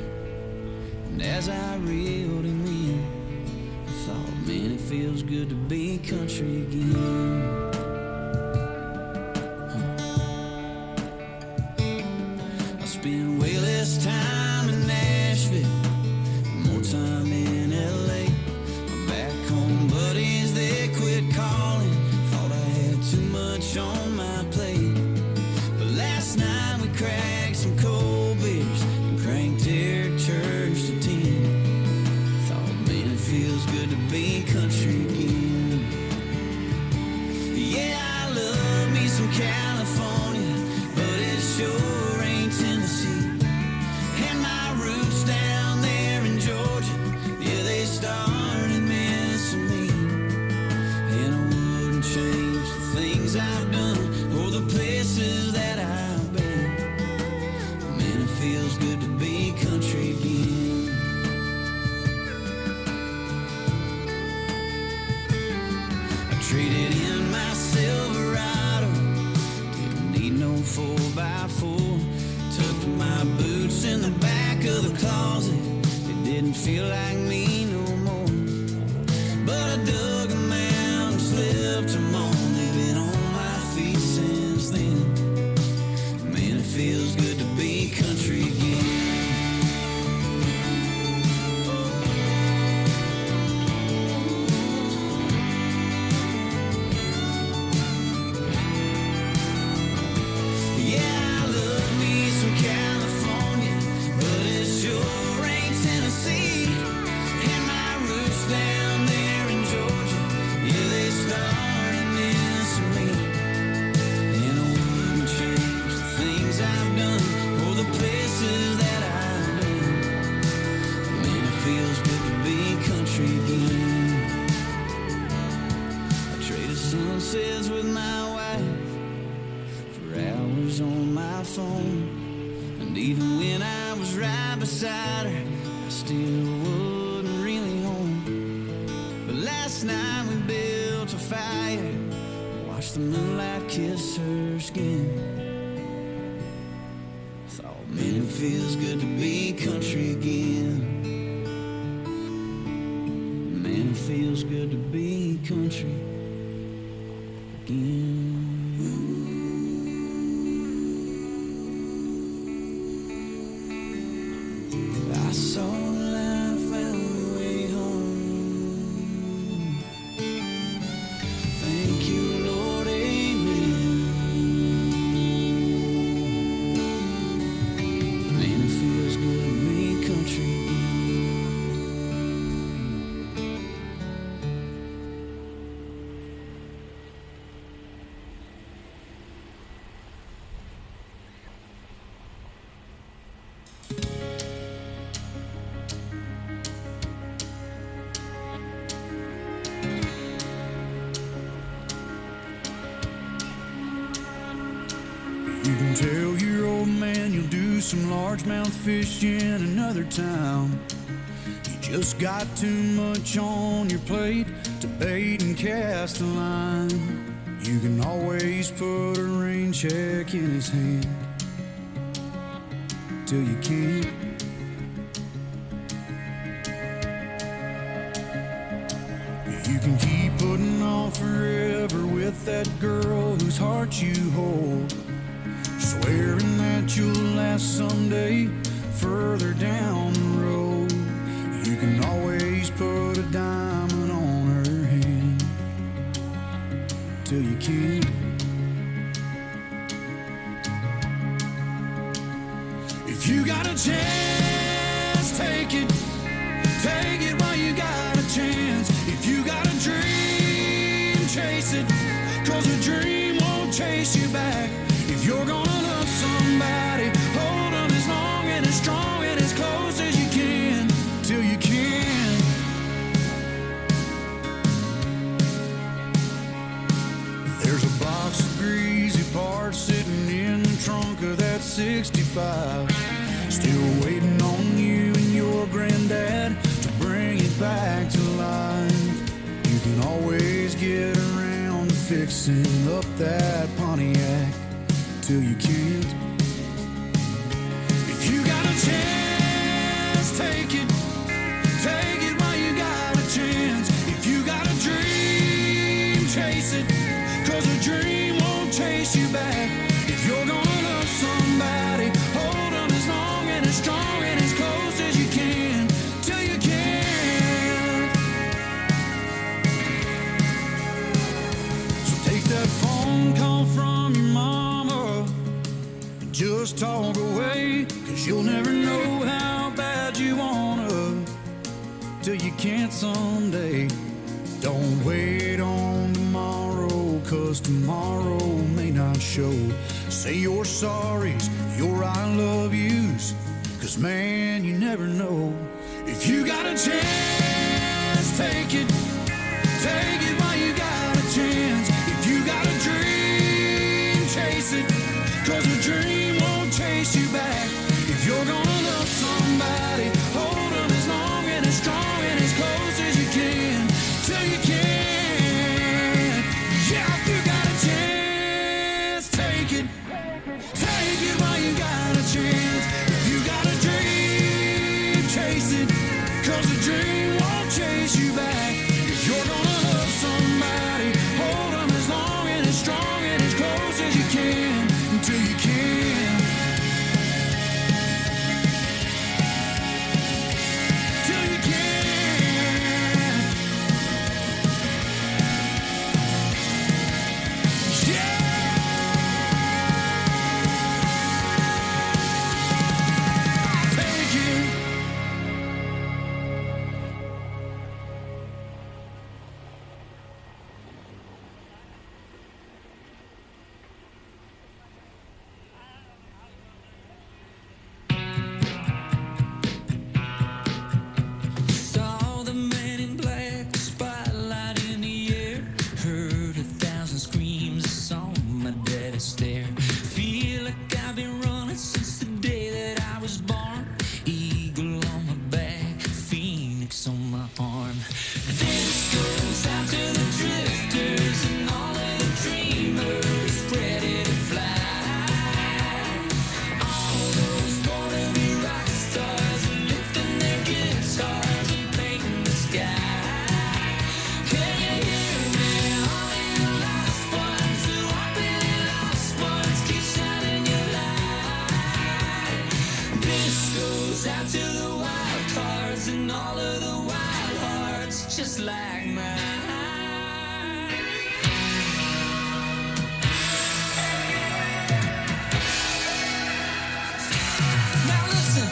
and as I reeled him in, I thought, man, it feels good to be country again. I spend way less time in Nashville, more time in LA. My back home buddies, they quit calling, thought I had too much on my plate. But last night we cracked some cold beers and cranked their church to 10. Thought, man, it feels good to be country again. 4x4. Tucked my boots in the back of the closet. It didn't feel like me no more. But I dug them out and slipped them on. They've been on my feet since then. Man, it feels good to be country again. Sunsets with my wife for hours on my phone. And even when I was right beside her, I still wasn't really home. But last night we built a fire, watched the moonlight kiss her skin. Thought, man, it feels good to be country again. Man, it feels good to be country again. I saw light, found the way home. Thank you, Lord, amen. Man, it feels good to be country again. You can tell your old man you'll do some largemouth fish in another town. You just got too much on your plate to bait and cast a line. You can always put a rain check in his hand till you can't. You can keep putting off forever with that girl whose heart you hold, swearing that you'll last someday further down the road. You can always put a diamond on her hand till you can't. If you got a chance, take it. Take it while you got a chance. If you got a dream, chase it, 'cause a dream won't chase you back. If you're gonna love somebody, hold them as long and as strong and as close as you can, till you can. There's a box of greasy parts sitting in the trunk of that 65, still waiting on you and your granddad to bring it back to life. You can always get around to fixing up that Pontiac till you can't. If you got a chance, take it. Take it while you got a chance. If you got a dream, chase it, 'cause a dream won't chase you back. If you're gonna love somebody, hold them as long and as strong and as close as you can, till you can. So take that phone call from your mama, just talk away, 'cause you'll never know how bad you wanna till you can't someday. Don't wait on tomorrow, 'cause tomorrow may not show. Say your sorries, your I love yous, 'cause man, you never know. If you got a chance, take it. Take it while you got a chance. If you got a dream, chase it, 'cause a dream won't chase you back. If you're gonna love somebody, hold them as long and as strong and as close as you can, till you can. Yeah, if you got a chance, take it. Take it while you got a chance. If you got a dream, chase it. 'Cause the dream won't chase you back. If you're gonna love somebody, hold them as long and as strong and as close as you can until you can. Till you can. Yeah. Take it. Saw the man in black, spotlight in the air. Heard 1,000 screams, saw my daddy stare. Feel like I've been running since the day that I was born. Eagle on my back, phoenix on my arm. This goes out to the drifters and all of the dreamers ready to fly. All those born to be rock stars lifting their guitars and painting the sky. Can you hear me? All you lost ones who are really lost ones, keep shining your light. This goes out to the wild cards and all of the wild hearts just like mine. Now listen,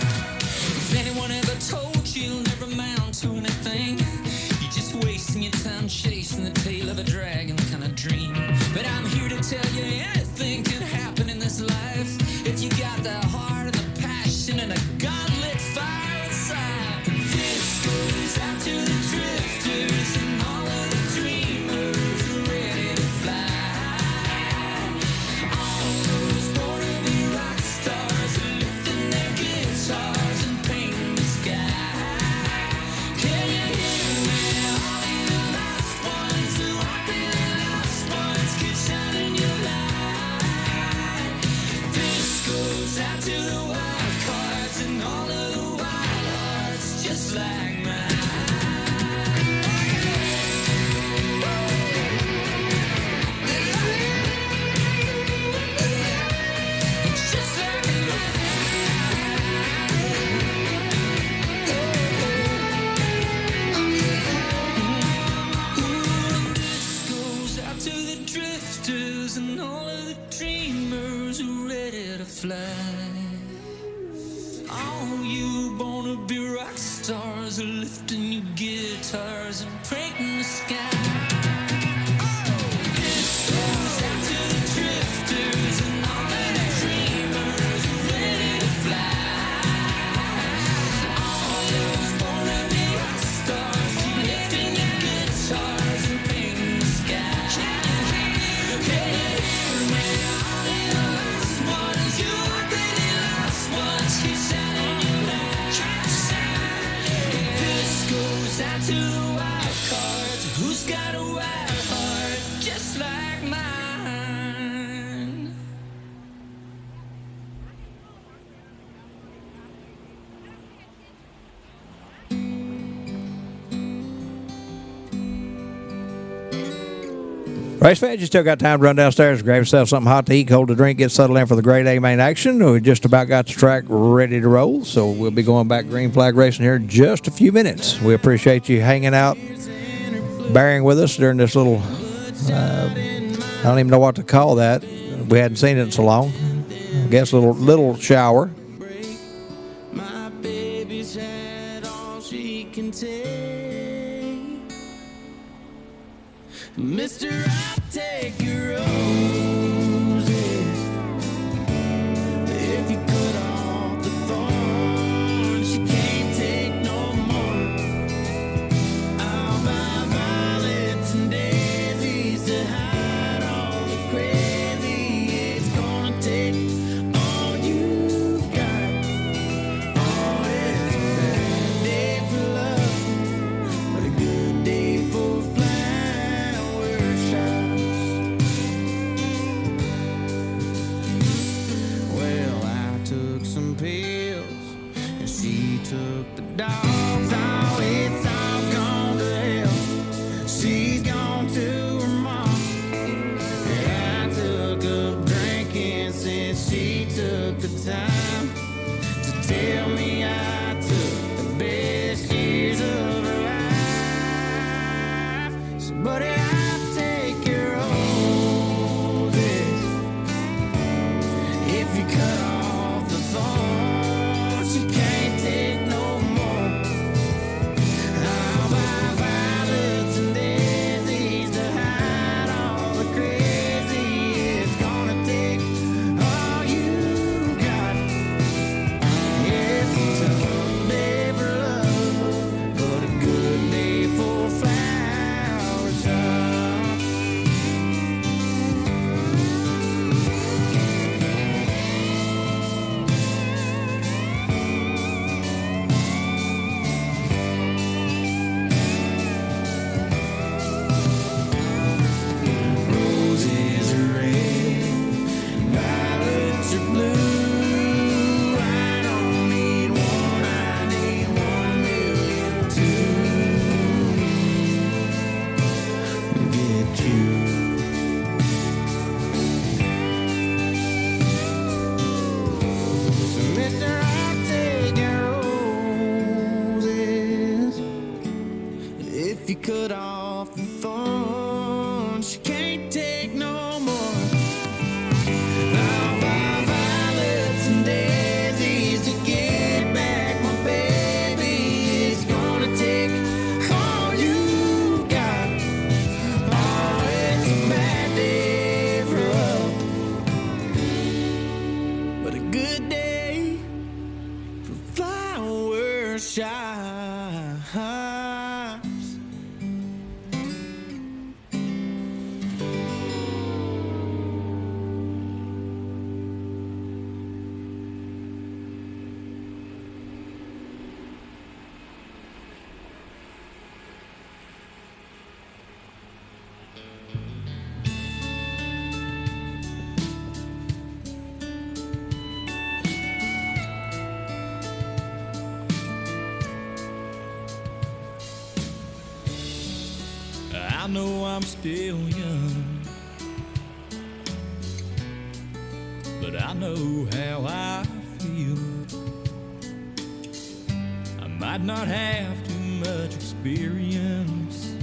if anyone ever told you you'll never amount to anything, you're just wasting your time chasing the tail of a dragon kind of dream. But I'm here to tell you anything can happen in this life if you got the heart and the passion and a godlit fire inside. This goes out to the drifters and all of the dreamers ready to fly. All those born to be rock stars lifting their guitars and painting the sky. Can you hear me? All you lost ones who are really lost ones, keep shining your light. This goes out to the wild cards and all of the wild hearts just like mine. Just like This goes out to the drifters and all of the dreamers who ready to fly. All you born to be rock stars are lifting your guitars and painting the sky. This goes out to the drifters and all of the dreamers who ready to fly. All those born to be rock stars keep lifting your guitars and painting the sky. Can you hear me? All you lost ones, you are really lost ones, keep shining your light. This goes out to the wild cards. Who's got a wild heart just like mine? Race fans, you still got time to run downstairs, grab yourself something hot to eat, cold to drink, get settled in for the Grade A main action. We just about got the track ready to roll, so we'll be going back green flag racing here in just a few minutes. We appreciate you hanging out, bearing with us during this little, I don't even know what to call that. We hadn't seen it in so long. I guess little shower. My baby's had all she can take. Mister, I take your roses. If you cut off the thorns, you can't take no more. I'll buy violets and daisies to hide all the crazy. It's gonna take all you've got. Oh, it's a bad day for love, but a good day for flower shop. pills, and she took the dogs. Oh, it's all gone to hell. She's gone to her mom's. And I took up drinking since she took the time to tell me I took the best years of her life. So, buddy, I'll take your roses if you cut off the thorns. You can't take no more. I'll buy violets and daisies to hide all the crazy. It's gonna take all you got. It's a tough day for love, but a good day for flower shops. Roses are red, violets are blue. I don't need one, I need 1,000,000 to get you. So, mister, I'll take your roses if you cut off the thorns. You can't take no more. I'll buy violets and daisies to get back my baby. It's gonna take all you've got. Oh, it's a bad day for love, but a good day for flower shops. I know I'm still young, but I know how I feel. I might not have too much experience,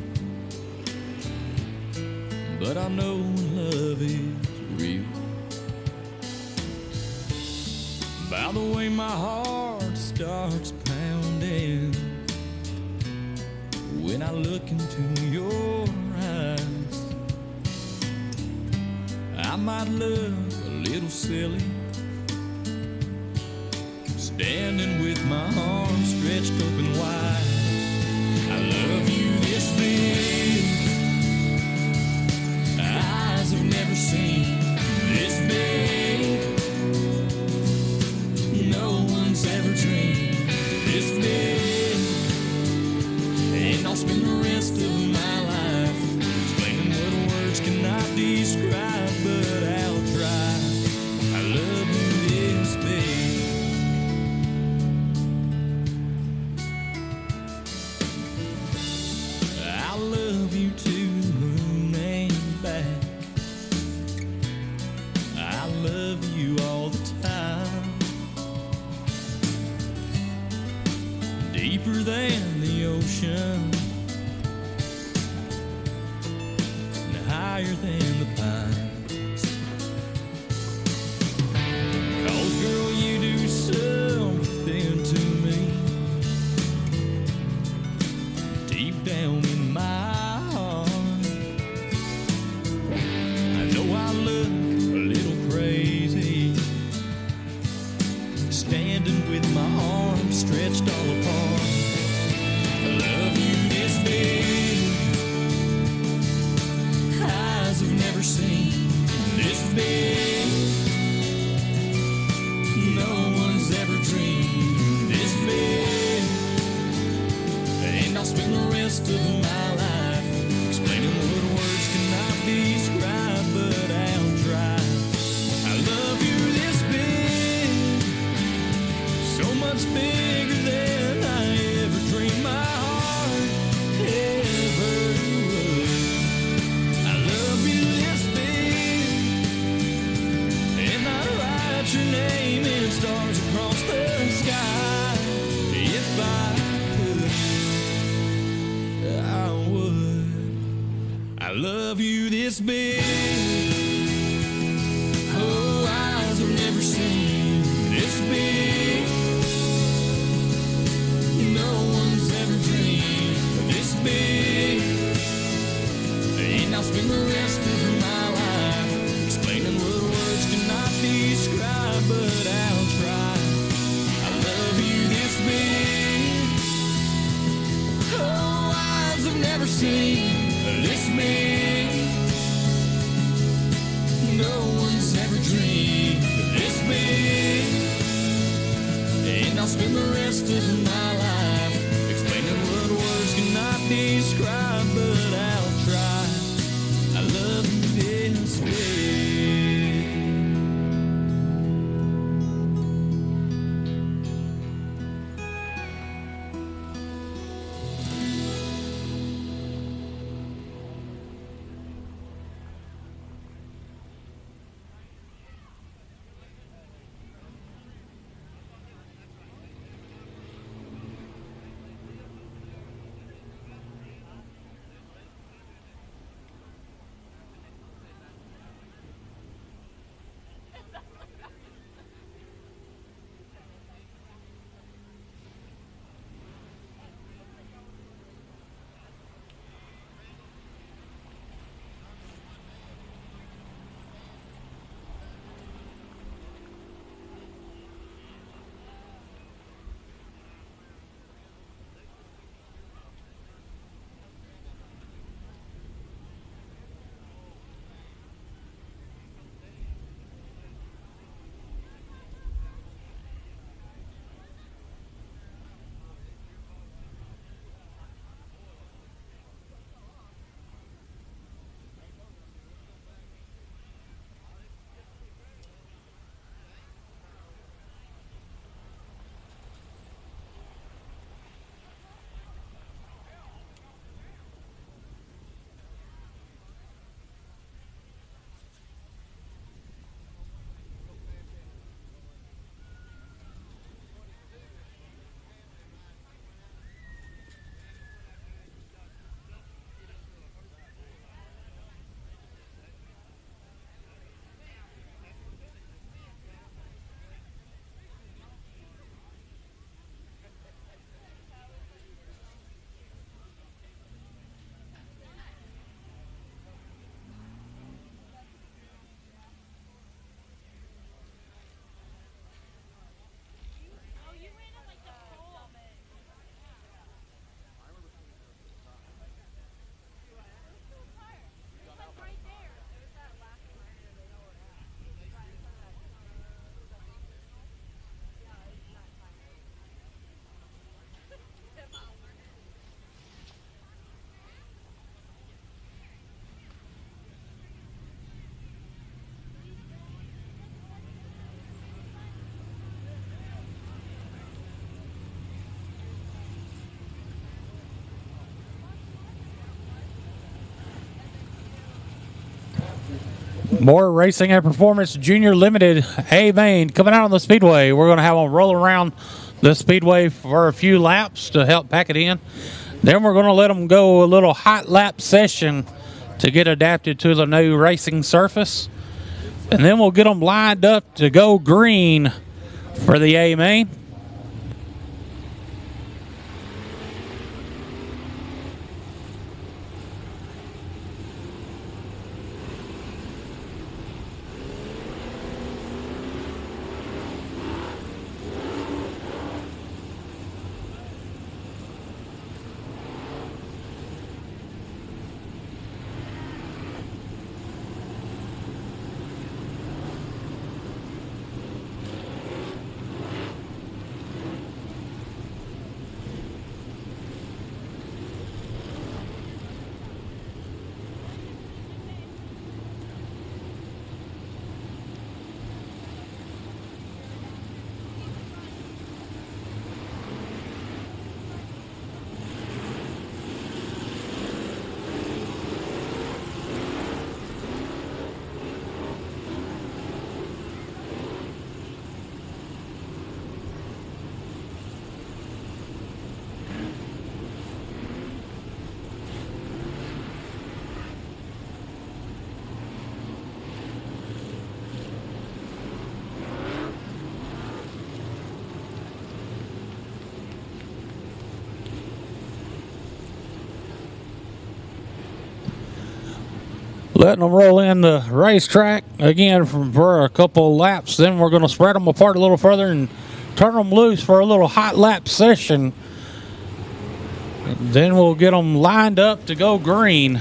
but I know love is real. By the way my heart starts pounding when I look into your eyes. I might look a little silly, standing with my arms stretched open wide. I love you this big, eyes have never seen this big. No one's ever dreamed this big. And I'll spend the rest of my life explaining what words cannot describe, but I'll try. I love you this big. I love you to the moon and back. I love you all the time, deeper than the ocean and higher than the pines. 'Cause girl, you do something to me deep down in my heart. I know I look a little crazy, standing with my arms stretched all apart. I love you this big, eyes have never seen much bigger than I ever dreamed my heart ever would. I love you this big, and I write your name in stars across the sky. If I could, I would. I love you this big. Oh, eyes have never seen this big. No one's ever dreamed of this big. And I'll spend the rest of my life explaining what words cannot describe, but I'll try. I love you this big. Oh, eyes have never seen this big. No one's ever dreamed of this big. And I'll spend the rest of my life explaining what words cannot describe, but I'll try. I love you this way. More racing and performance junior limited A main coming out on the Speedway. We're going to have them roll around the Speedway for a few laps to help pack it in. Then we're going to let them go a little hot lap session to get adapted to the new racing surface. And then we'll get them lined up to go green for the A main. Letting them roll in the racetrack again for a couple of laps. Then we're going to spread them apart a little further and turn them loose for a little hot lap session. Then we'll get them lined up to go green.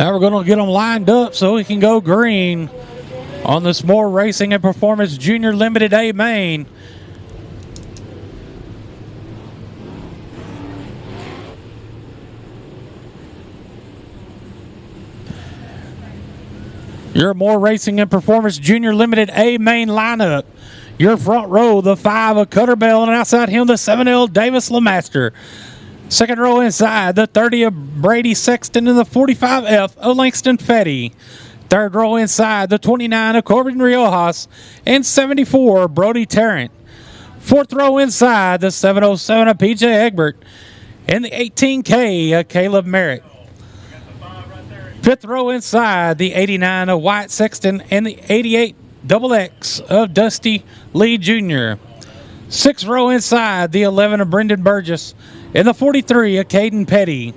Now we're going to get them lined up so we can go green on this More Racing and Performance Junior Limited A main. Your More Racing and Performance Junior Limited A main lineup. Your front row, the 5 of Cutter Bell, and outside him, the 7L Davis LeMaster. Second row inside, the 30 of Brady Sexton and the 45F of Langston Fetty. Third row inside, the 29 of Corbin Riojas and 74 Brody Tarrant. Fourth row inside, the 707 of PJ Egbert and the 18K of Caleb Merritt. Fifth row inside, the 89 of Wyatt Sexton and the 88 XX of Dusty Lee Jr. Sixth row inside, the 11 of Brendan Burgess and the 43 of Caden Petty.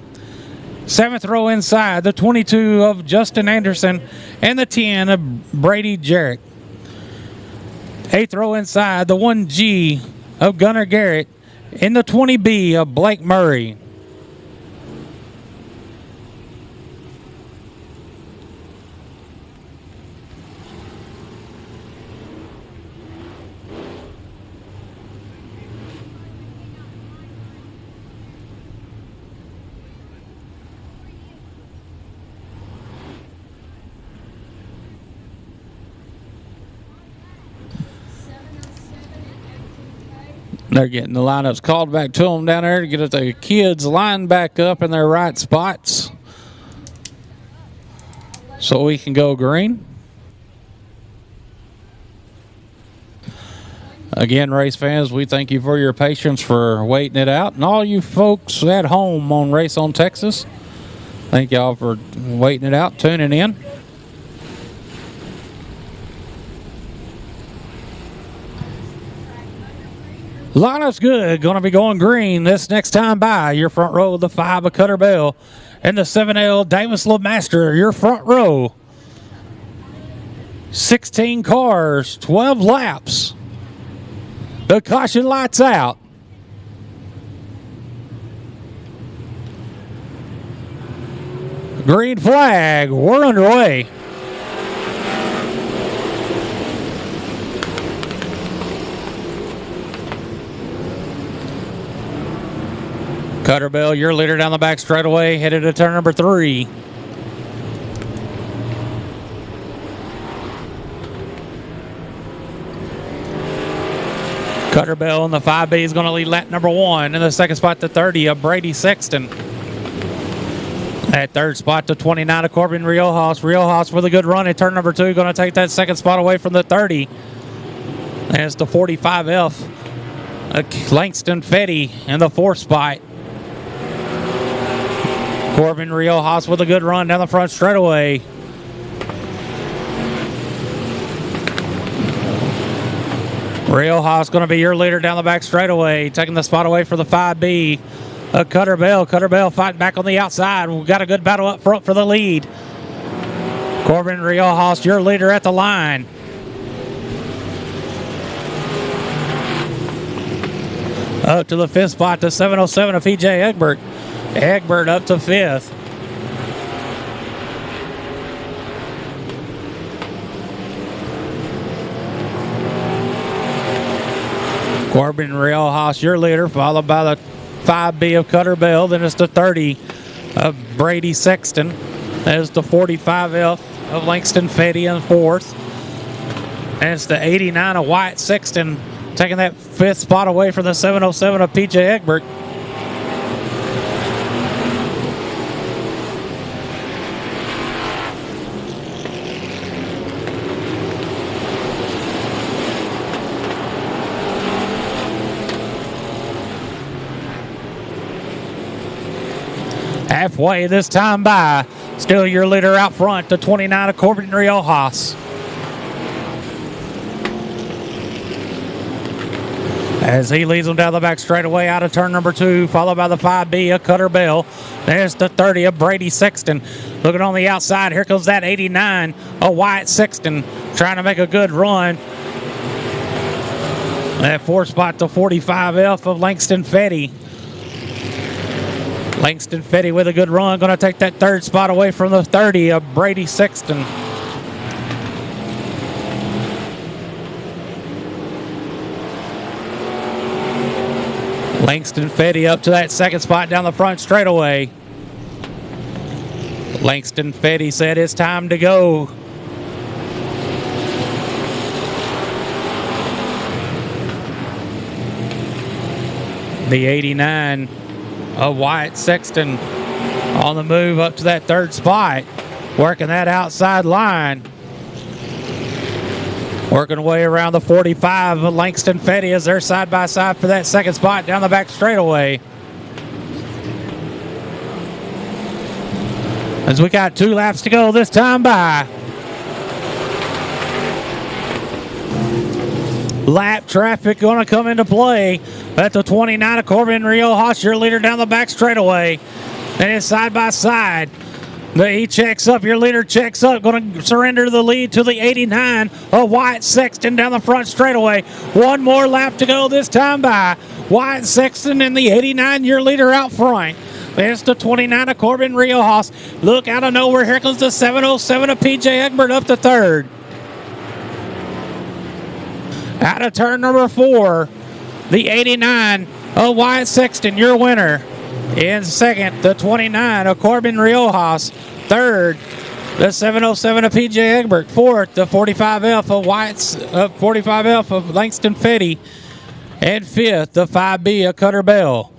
Seventh row inside, the 22 of Justin Anderson and the 10 of Brady Jarrett. Eighth row inside, the 1G of Gunnar Garrett and the 20B of Blake Murray. They're getting the lineups called back to them down there to get the kids lined back up in their right spots so we can go green. Again, race fans, we thank you for your patience for waiting it out. And all you folks at home on Race on Texas, thank y'all for waiting it out, tuning in. Lineup's good. Going to be going green this next time by. Your front row, the 5 of Cutter Bell and the 7L Davis LeMaster. Your front row. 16 cars, 12 laps. The caution lights out. Green flag. We're underway. Cutter Bell, your leader down the back straightaway, headed to turn number 3. Cutter Bell in the 5B is going to lead lap number 1. In the second spot, the 30 of Brady Sexton. At third spot, the 29 of Corbin Riojas. Riojas with a good run at turn number 2, going to take that second spot away from the 30. As the 45F, Langston Fetty in the 4th spot. Corbin Riojas with a good run down the front straightaway. Real Haas going to be your leader down the back straightaway, taking the spot away for the 5B. Cutter Bell. Cutter Bell fighting back on the outside. We've got a good battle up front for the lead. Corbin Riojas, your leader at the line. Up to the 5th spot to 707 of PJ Egbert. Egbert up to 5th. Corbin Riojas, your leader, followed by the 5B of Cutter Bell. Then it's the 30 of Brady Sexton. That is the 45F of Langston Fetty in 4th. And it's the 89 of Wyatt Sexton, taking that 5th spot away from the 707 of PJ Egbert. Halfway this time by. Still your leader out front, the 29 of Corbin Riojas. As he leads them down the back straightaway out of turn number 2, followed by the 5B of Cutter Bell. There's the 30 of Brady Sexton. Looking on the outside, here comes that 89 of Wyatt Sexton, trying to make a good run. That 4th spot, the 45F of Langston Fetty. Langston Fetty with a good run, going to take that 3rd spot away from the 30 of Brady Sexton. Langston Fetty up to that 2nd spot down the front straightaway. Langston Fetty said it's time to go. The 89 of Wyatt Sexton on the move up to that 3rd spot, working that outside line. Working away around the 45 of Langston Fetty as they're side by side for that 2nd spot down the back straightaway. As we got 2 laps to go this time by. Lap traffic going to come into play at the 29 of Corbin Riojas, your leader down the back straightaway. And it's side by side. He checks up, your leader checks up, going to surrender the lead to the 89 of Wyatt Sexton down the front straightaway. 1 more lap to go this time by. Wyatt Sexton and the 89, your leader out front. There's the 29 of Corbin Riojas. Look out of nowhere, here comes the 707 of PJ Egbert up to 3rd. Out of turn number 4, the 89 of Wyatt Sexton, your winner. In 2nd, the 29 of Corbin Riojas. 3rd, the 707 of PJ Egbert. 4th, the 45F of Wyatt's 45F of Langston Fetty. And 5th, the 5B of Cutter Bell.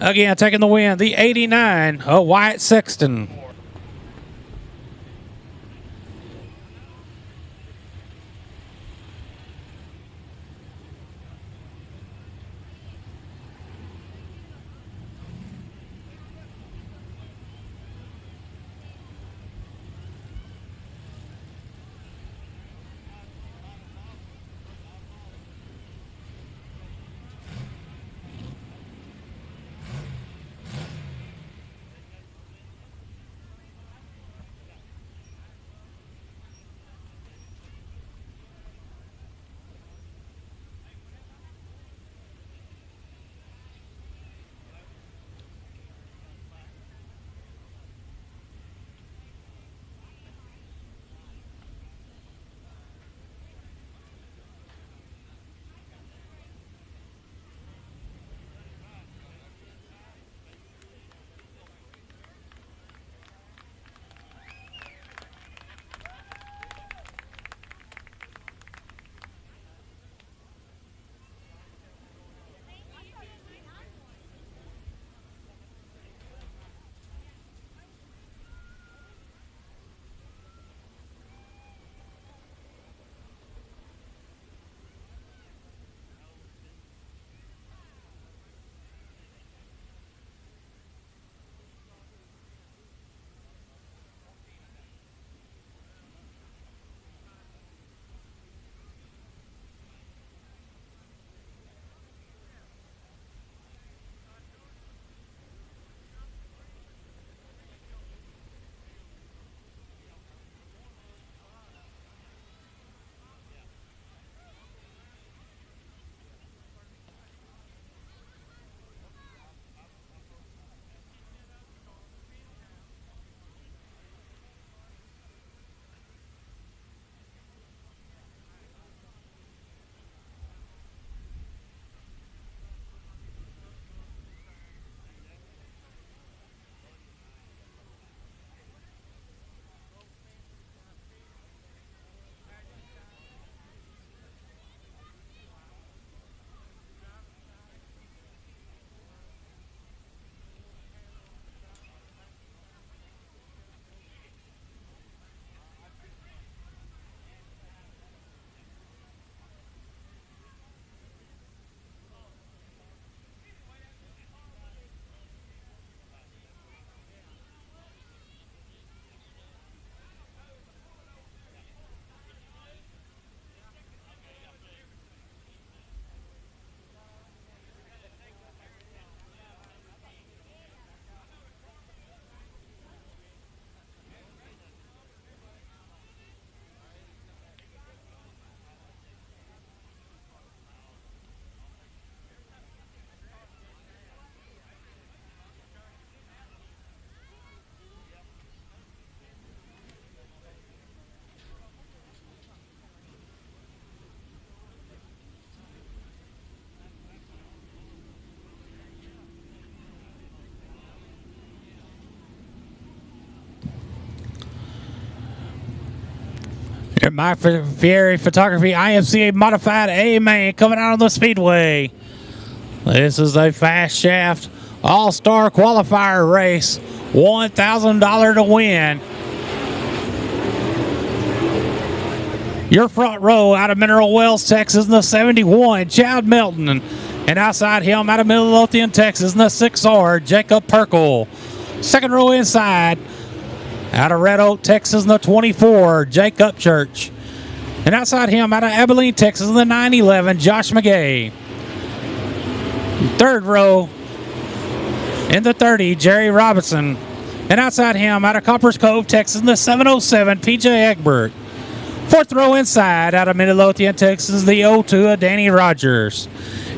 Again, taking the win, the 89 of Wyatt Sexton. My Fieri Photography IMCA Modified A-Main coming out of the Speedway. This is a fast shaft all-star qualifier race. $1,000 to win. Your front row out of Mineral Wells, Texas in the 71, Chad Melton. And outside him out of Midlothian, Texas in the 6R, Jacob Perkle. Second row inside out of Red Oak, Texas in the 24, Jake Upchurch. And outside him out of Abilene, Texas in the 911, Josh McGay. Third row in the 30, Jerry Robinson. And outside him out of Coppers Cove, Texas in the 707, PJ Egbert. Fourth row inside out of Midlothian, Texas, the 02, Danny Rogers.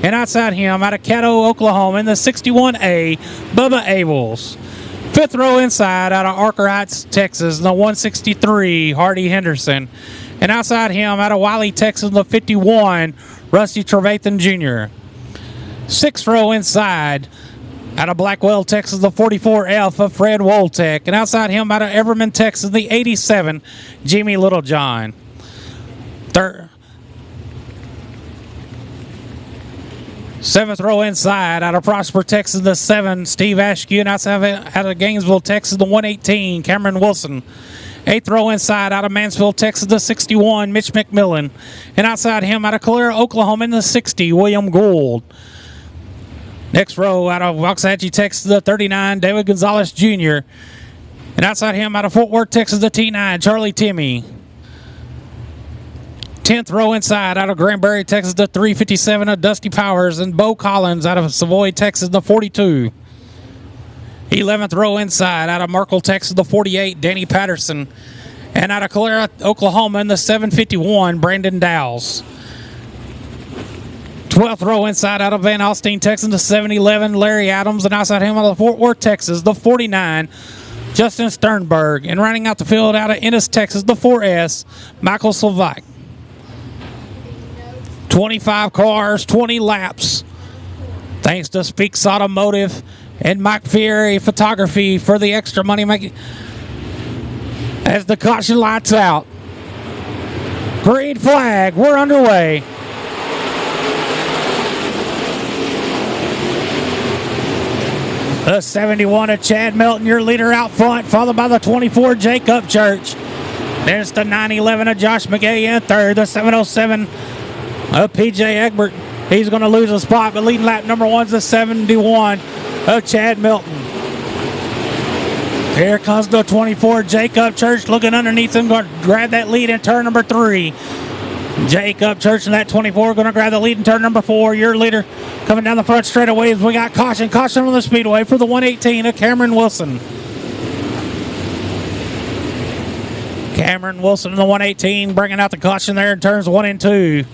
And outside him out of Caddo, Oklahoma in the 61A, Bubba Abels. Fifth row inside out of Archer Heights, Texas, in the 163, Hardy Henderson. And outside him out of Wiley, Texas, in the 51, Rusty Trevathan Jr. Sixth row inside out of Blackwell, Texas, the 44F of Fred Woltek. And outside him out of Everman, Texas, the 87, Jimmy Littlejohn. Seventh row inside out of Prosper, Texas, the 7, Steve Askew. And outside out of Gainesville, Texas, the 118, Cameron Wilson. Eighth row inside out of Mansfield, Texas, the 61, Mitch McMillan. And outside him out of Calera, Oklahoma, in the 60, William Gould. Next row out of Waxahachie, Texas, the 39, David Gonzalez Jr. And outside him out of Fort Worth, Texas, the T9, Charlie Timmy. 10th row inside out of Granbury, Texas, the 357 of Dusty Powers. And Bo Collins out of Savoy, Texas, the 42. 11th row inside out of Merkel, Texas, the 48, Danny Patterson. And out of Calera, Oklahoma, in the 751, Brandon Dowles. 12th row inside out of Van Alstyne, Texas, the 711, Larry Adams. And outside him out of Fort Worth, Texas, the 49, Justin Sternberg. And running out the field out of Ennis, Texas, the 4S, Michael Slovak. 25 cars, 20 laps. Thanks to Speaks Automotive and Mike Fieri Photography for the extra money making. As the caution lights out. Green flag, we're underway. The 71 of Chad Melton, your leader out front, followed by the 24, Jake Upchurch. There's the 911 of Josh McGay in third, the 707 of PJ Egbert. He's going to lose a spot, but leading lap number one's the 71 of Chad Melton. Here comes the 24, Jake Upchurch, looking underneath him, going to grab that lead in turn number 3. Jake Upchurch and that 24 going to grab the lead in turn number 4. Your leader coming down the front straightaway as we got caution. Caution on the Speedway for the 118 of Cameron Wilson. Cameron Wilson in the 118 bringing out the caution there in turns 1 and 2.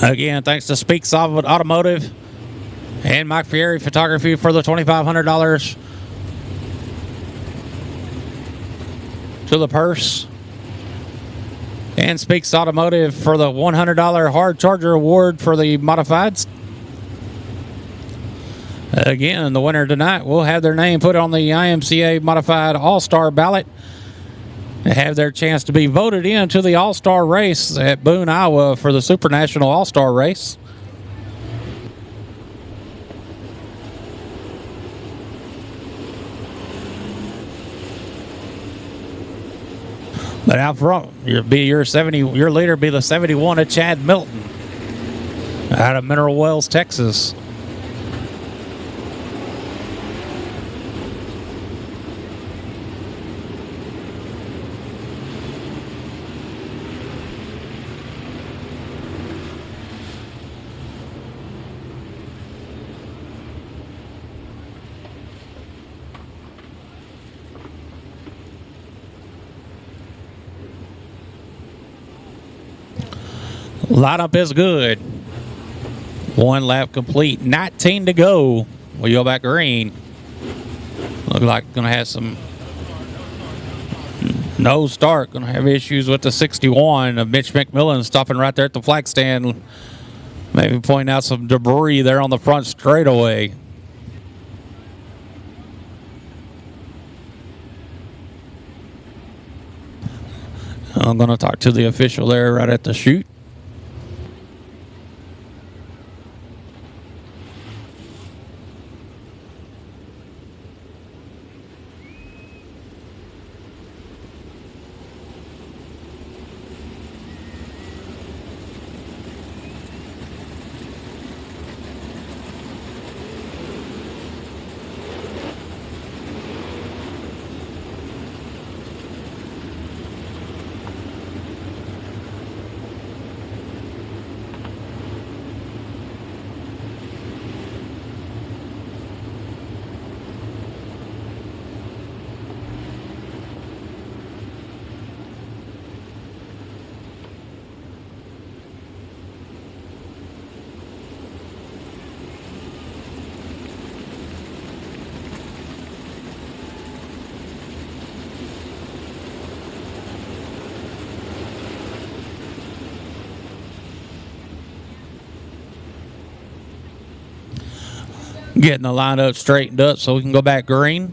Again, thanks to Speaks Automotive and Mike Fieri Photography for the $2,500 to the purse. And Speaks Automotive for the $100 hard charger award for the modifieds. Again, the winner tonight will have their name put on the IMCA Modified All-Star ballot. They have their chance to be voted into the All-Star race at Boone, Iowa for the Super National All-Star race. But out front, your leader be the 71 of Chad Milton out of Mineral Wells, Texas. Lineup is good. 1 lap complete. 19 to go. We go back green. Look like going to have some No start. Going to have issues with the 61 of Mitch McMillan stopping right there at the flag stand. Maybe pointing out some debris there on the front straightaway. I'm going to talk to the official there right at the chute. Getting the lineup straightened up so we can go back green.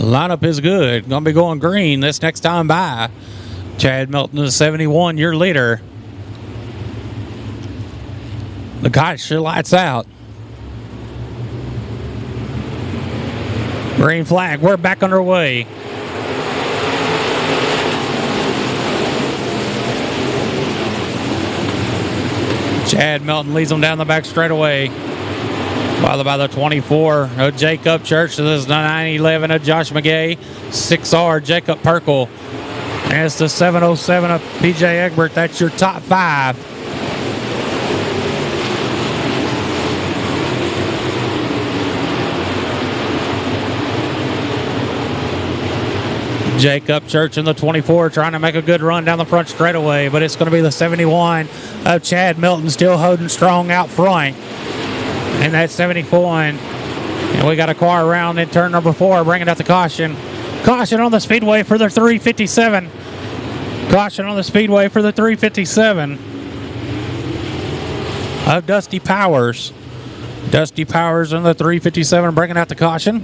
Lineup is good. Going to be going green this next time by. Chad Melton is 71, your leader. The kite sure lights out. Green flag. We're back underway. Chad Melton leads them down the back straightaway. Followed by the 24 of Jacob Church. This is the 911 of Josh McGay. 6R Jacob Perkle. And it's the 707 of PJ Egbert. That's your top five. Jacob Church in the 24 trying to make a good run down the front straightaway, but it's going to be the 71 of Chad Melton still holding strong out front. And that's 74. And we got a car around in turn number 4, bringing out the caution. Caution on the Speedway for the 357. Caution on the Speedway for the 357 of Dusty Powers. Dusty Powers in the 357 bringing out the caution.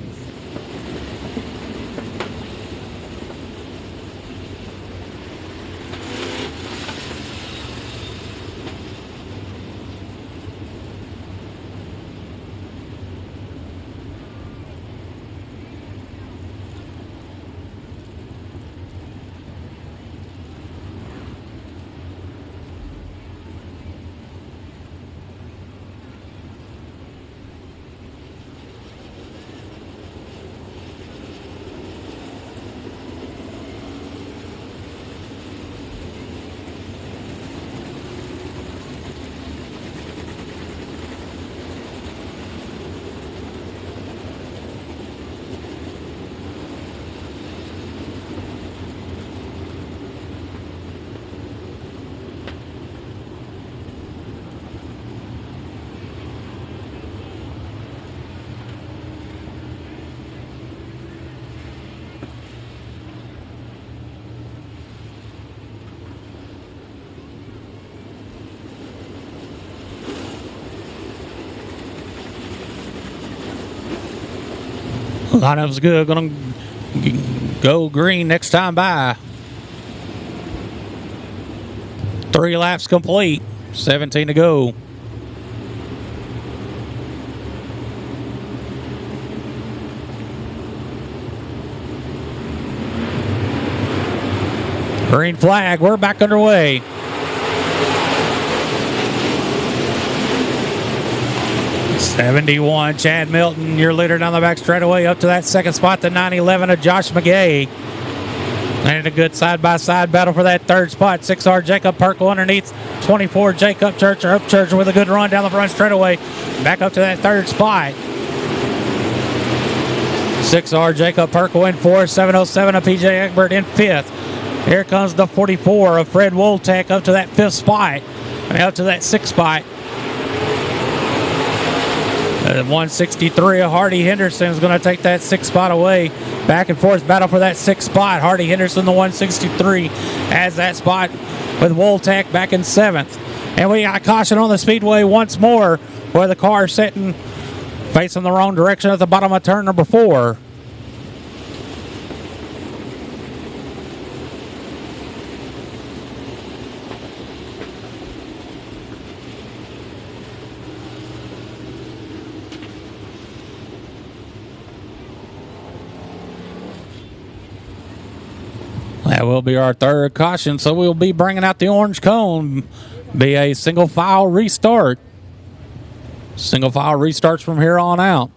Lineup's good. Going to go green next time by. 3 laps complete. 17 to go. Green flag. We're back underway. 71, Chad Milton, your leader down the back straightaway. Up to that second spot, the 911 of Josh McGay. And a good side-by-side battle for that third spot. 6R Jacob Perkle underneath 24 Jacob Churcher. Upchurcher with a good run down the front straightaway. Back up to that third spot. 6R Jacob Perkle in fourth. 707 of PJ Egbert in fifth. Here comes the 44 of Fred Woltech up to that fifth spot. Up to that sixth spot. 163 of Hardy Henderson is going to take that sixth spot away. Back and forth battle for that sixth spot. Hardy Henderson, the 163, has that spot with Woltech back in seventh. And we got caution on the speedway once more, where the car is sitting facing the wrong direction at the bottom of turn number 4. That will be our third caution, so we'll be bringing out the orange cone. Be a single file restart. Single file restarts from here on out.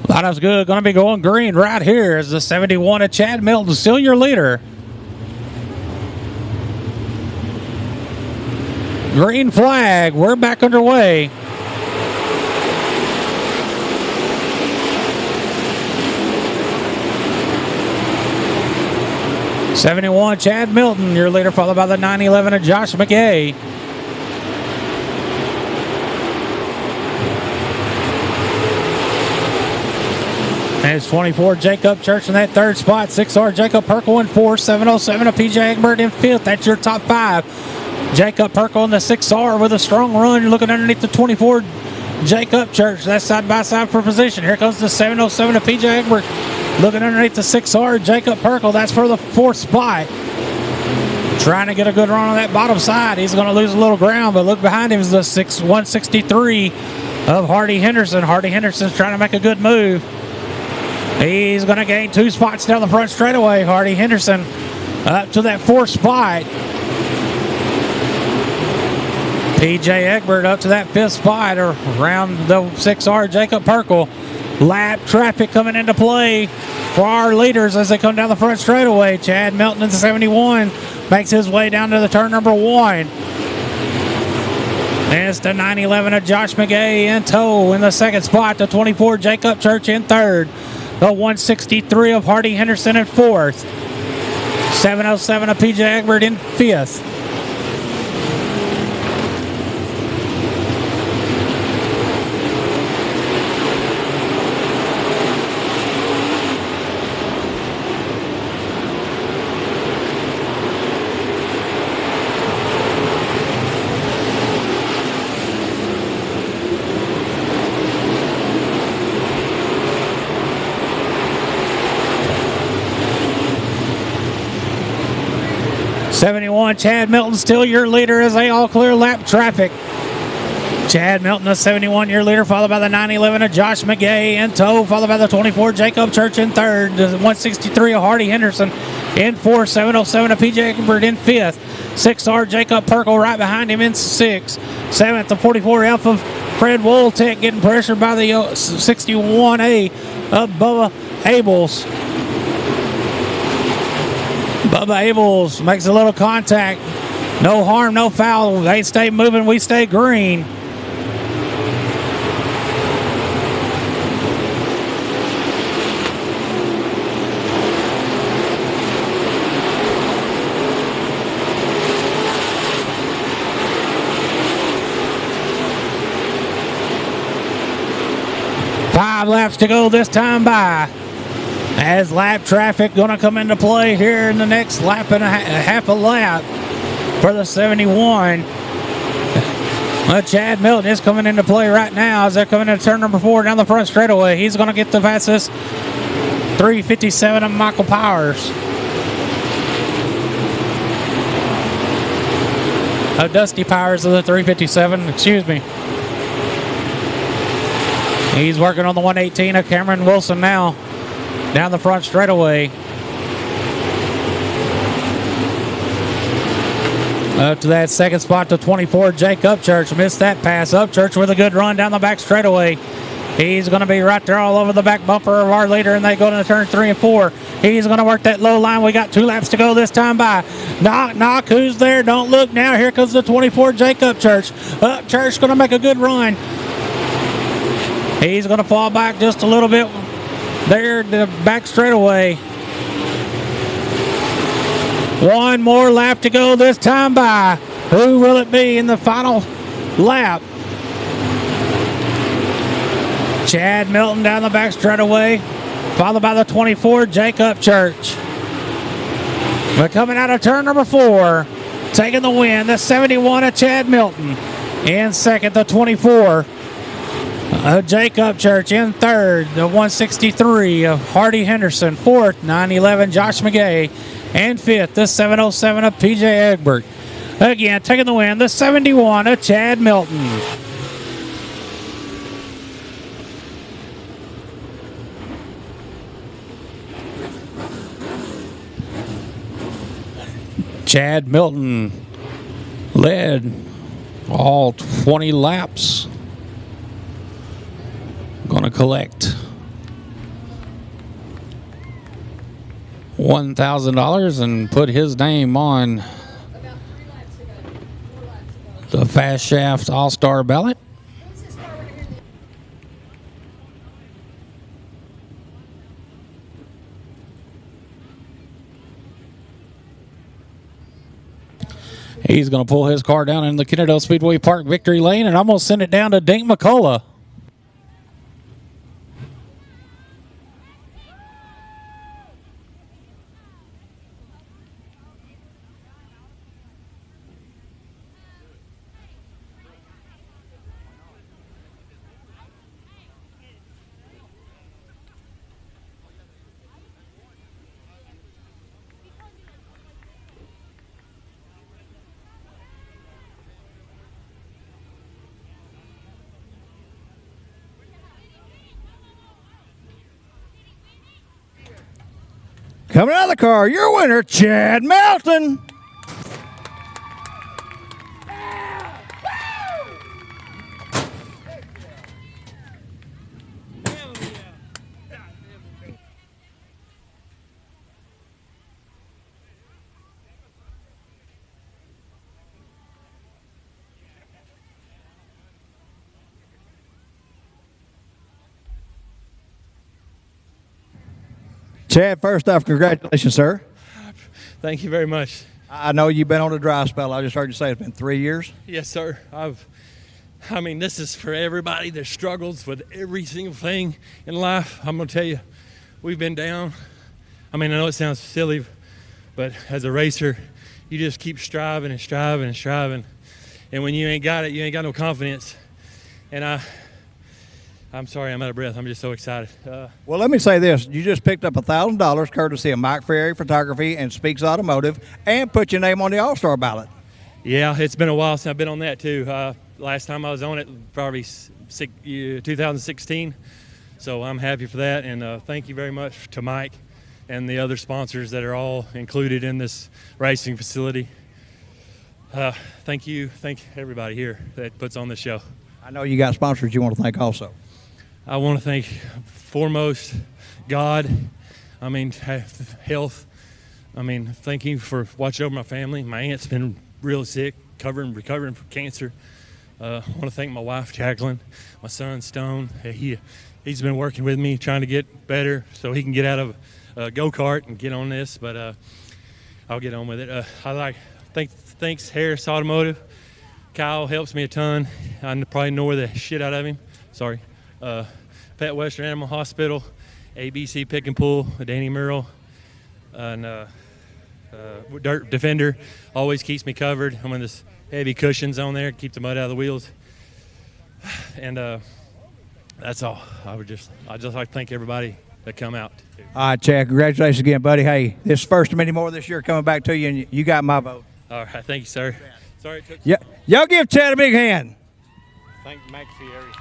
Lineup's good. Going to be going green right here as the 71 of Chad Milton, still your leader. Green flag. We're back underway. '71 Chad Milton, your leader, followed by the 911 of Josh McGay. And it's 24 Jacob Church in that third spot. 6R Jacob Perkle in fourth. 707 of PJ Egbert in fifth. That's your top five. Jacob Perkle in the 6R with a strong run. You're looking underneath the 24 Jacob Church. That's side by side for position. Here comes the 707 of PJ Egbert. Looking underneath the 6R Jacob Perkle. That's for the fourth spot. Trying to get a good run on that bottom side. He's going to lose a little ground, but look behind him is the 163 of Hardy Henderson. Hardy Henderson's trying to make a good move. He's going to gain 2 spots down the front straightaway. Hardy Henderson up to that 4th spot. PJ Egbert up to that 5th spot around the 6R Jacob Perkle. Lap traffic coming into play for our leaders as they come down the front straightaway. Chad Milton in the 71 makes his way down to the turn number 1. And it's the 911 of Josh McGay in tow in the 2nd spot. The 24 Jacob Church in 3rd. The 163 of Hardy Henderson in 4th. 707 of PJ Egbert in 5th. '71 Chad Milton still your leader as they all clear lap traffic. Chad Milton, the 71 year leader, followed by the 911 of Josh McGay in tow, followed by the 24 Jacob Church in 3rd, the 163 of Hardy Henderson in 4th, 707 of PJ Egbert in 5th, 6R Jacob Perkle right behind him in 6th, 7th, the 44F of Fred Woltech getting pressured by the 61A of Bubba Abels. Bubba Abels makes a little contact. No harm, no foul. They stay moving, we stay green. Five laps to go this time by. As lap traffic going to come into play here in the next lap and half a lap for the 71. Chad Milton is coming into play right now as they're coming into turn number 4 down the front straightaway. He's going to get the fastest 3:57 of Michael Powers. Dusty Powers of the 3:57, excuse me. He's working on the 118 of Cameron Wilson now. Down the front straightaway. Up to that second spot to 24, Jake Upchurch. Missed that pass. Upchurch with a good run down the back straightaway. He's going to be right there all over the back bumper of our leader, and they go to the turn 3 and 4. He's going to work that low line. We got 2 laps to go this time by. Knock, who's there? Don't look now. Here comes the 24, Jake Upchurch. Upchurch going to make a good run. He's going to fall back just a little bit there, the back straightaway. One more lap to go this time by. Who will it be in the final lap? Chad Milton down the back straightaway, followed by the 24, Jake Upchurch. But coming out of turn number 4, taking the win, the 71 of Chad Milton. In second, the 24. Jake Upchurch in third, the 163 of Hardy Henderson. Fourth, 911 Josh McGay. And fifth, the 707 of PJ Egbert. Again, taking the win, the 71 of Chad Milton. Chad Milton led all 20 laps. Going to collect $1,000 and put his name on the Fast Shaft All-Star ballot. He's going to pull his car down in the Kennedale Speedway Park victory lane, and I'm going to send it down to Dink McCullough. Coming out of the car, your winner, Chad Milton. Chad, first off, congratulations, sir. Thank you very much. I know you've been on a dry spell. I just heard you say it's been 3 years. Yes, sir. I mean, this is for everybody that struggles with every single thing in life. I'm going to tell you, we've been down. I mean, I know it sounds silly, but as a racer, you just keep striving and striving and striving. And when you ain't got it, you ain't got no confidence. And I'm sorry, I'm out of breath. I'm just so excited. Well, let me say this. You just picked up $1,000 courtesy of Mike Ferry Photography and Speaks Automotive and put your name on the All-Star ballot. Yeah, it's been a while since I've been on that, too. Last time I was on it, probably 2016. So I'm happy for that. And thank you very much to Mike and the other sponsors that are all included in this racing facility. Thank you. Thank everybody here that puts on this show. I know you got sponsors you want to thank also. I want to thank foremost God, I mean health, I mean, thank you for watching over my family. My aunt's been real sick, recovering from cancer. I want to thank my wife, Jacqueline, my son, Stone. He's been working with me, trying to get better so he can get out of a go-kart and get on this, but I'll get on with it. Thanks Harris Automotive. Kyle helps me a ton. I probably know the shit out of him. Sorry. Pet Western Animal Hospital, ABC Pick and Pull, Danny Merrill, and Dirt Defender always keeps me covered. I'm in this heavy cushions on there, keep the mud out of the wheels. And that's all. I just like to thank everybody that come out. All right, Chad, congratulations again, buddy. Hey, this is first of many more this year coming back to you, and you got my vote. All right, thank you, sir. Sorry it took. Yeah, y'all give Chad a big hand. Thank Max Fieri.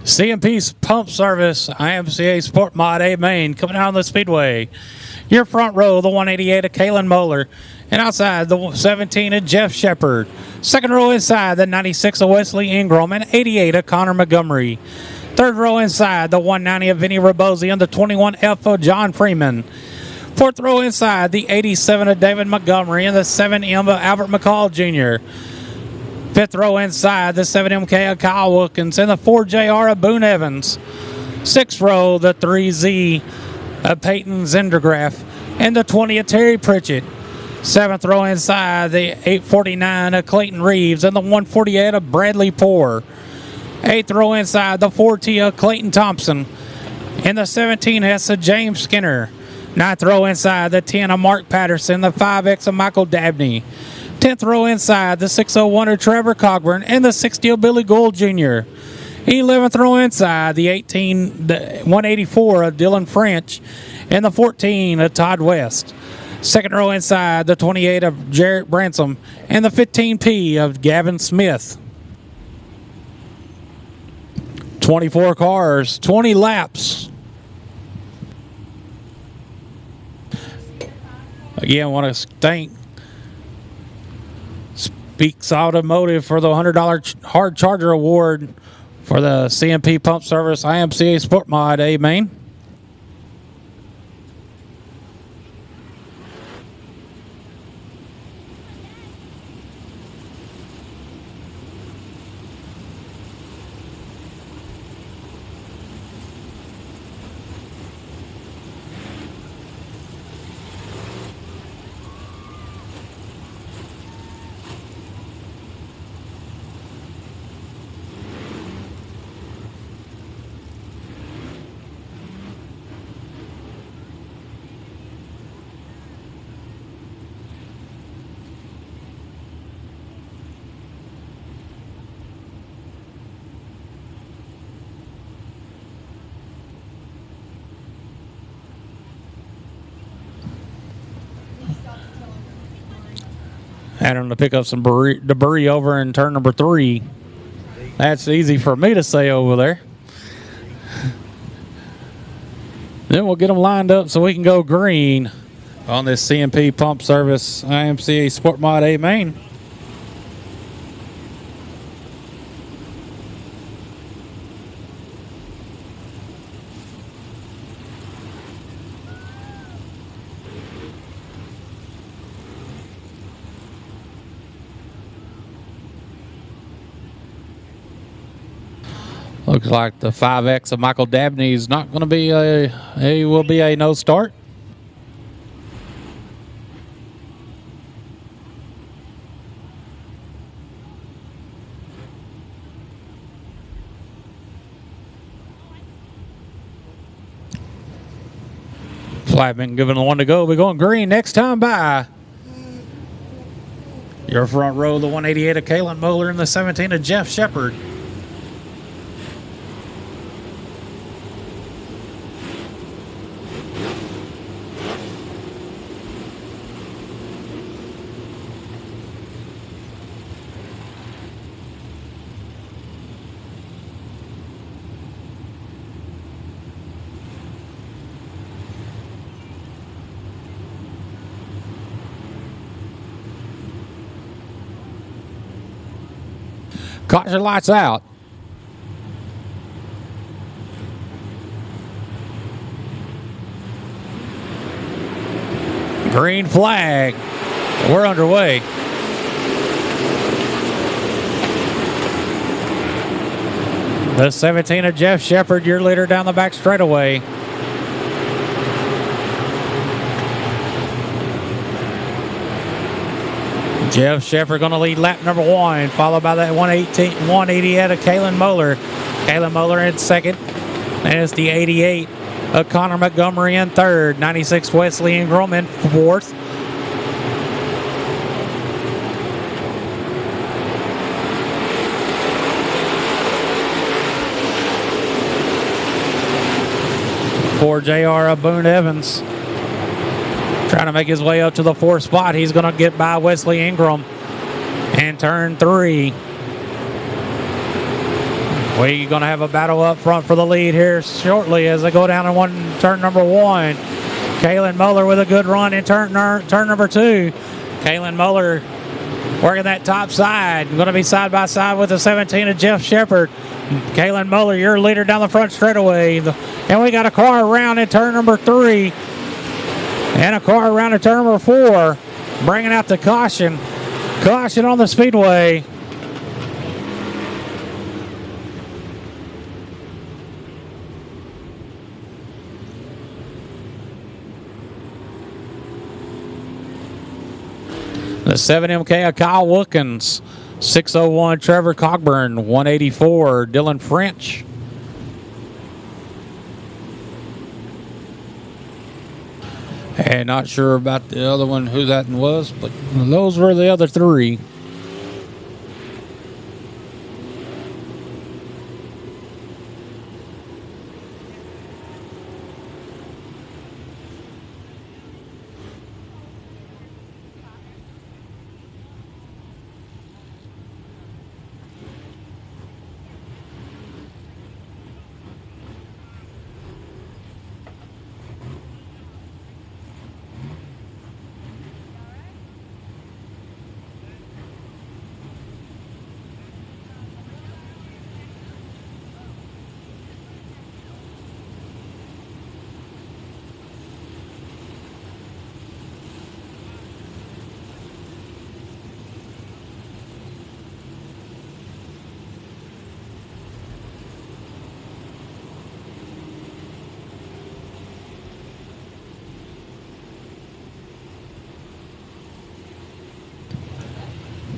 CMP's Pump Service, IMCA Sport Mod A Main, coming out on the Speedway. Your front row, the 188 of Kalen Moeller. And outside, the 17 of Jeff Shepard. Second row inside, the 96 of Wesley Ingram. And 88 of Connor Montgomery. Third row inside, the 190 of Vinny Rabosi. And the 21F of John Freeman. Fourth row inside, the 87 of David Montgomery. And the 7M of Albert McCall Jr. Fifth row inside, the 7MK of Kyle Wilkins and the 4JR of Boone Evans. Sixth row, the 3Z of Peyton Zendergraf and the 20 of Terry Pritchett. Seventh row inside, the 849 of Clayton Reeves and the 148 of Bradley Poore. Eighth row inside, the 4T of Clayton Thompson and the 17S of James Skinner. Ninth row inside, the 10 of Mark Patterson, the 5X of Michael Dabney. 10th row inside, the 601 of Trevor Cogburn and the 60 of Billy Gould Jr. 11th row inside, the 184 of Dylan French and the 14 of Todd West. Second row inside, the 28 of Jarrett Bransom and the 15P of Gavin Smith. 24 cars, 20 laps. Again, I want to thank Speaks Automotive for the $100 hard charger award for the CMP Pump Service IMCA Sport Mod A Main. Had him to pick up some debris over in turn number 3. That's easy for me to say over there. Then we'll get them lined up so we can go green on this CMP Pump Service IMCA Sport Mod A Main. Looks like the 5X of Michael Dabney is not going to be will be a no start. Flag been given the one to go. We're going green next time by. Your front row, the 188 of Kalen Moeller and the 17 of Jeff Shepard. Caution lights out. Green flag. We're underway. The 17 of Jeff Shepard, your leader down the back straightaway. Jeff Shepard going to lead lap number 1, followed by that 188 of Kalen Moeller. Kalen Moeller in second. And it's the 88 of Connor Montgomery in third. 96 Wesley Ingram in fourth. For JR Boone Evans. Trying to make his way up to the 4th spot. He's going to get by Wesley Ingram in turn 3. We're going to have a battle up front for the lead here shortly as they go down in turn number 1. Kalen Moeller with a good run in turn number 2. Kalen Moeller working that top side. Going to be side by side with the 17 of Jeff Shepard. Kalen Moeller, your leader down the front straightaway. And we got a car around in turn number 3. And a car around to turn number 4, bringing out the caution. Caution on the Speedway. The 7MK of Kyle Wookins. 601 Trevor Cogburn. 184 Dylan French. And not sure about the other one, who that was, but those were the other 3.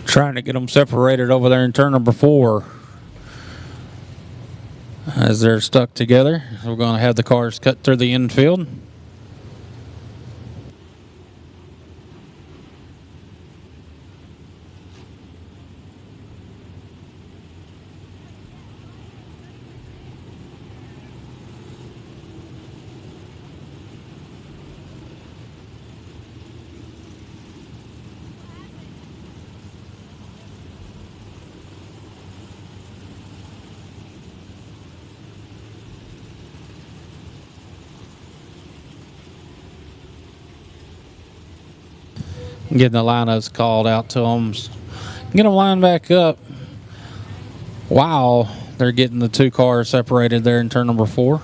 Trying to get them separated over there in turn number 4 as they're stuck together. We're going to have the cars cut through the infield. Getting the lineups called out to them. Get them lined back up. Wow, they're getting the 2 cars separated there in turn number 4.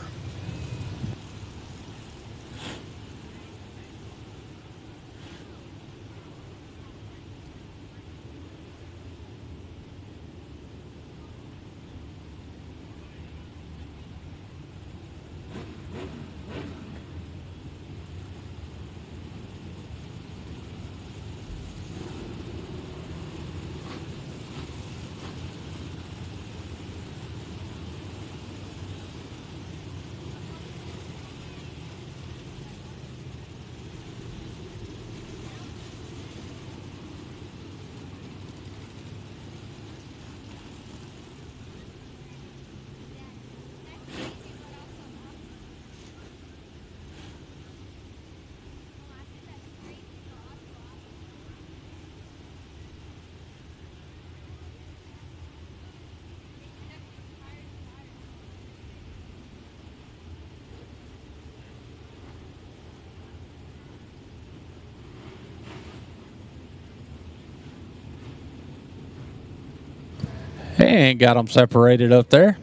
And got them separated up there.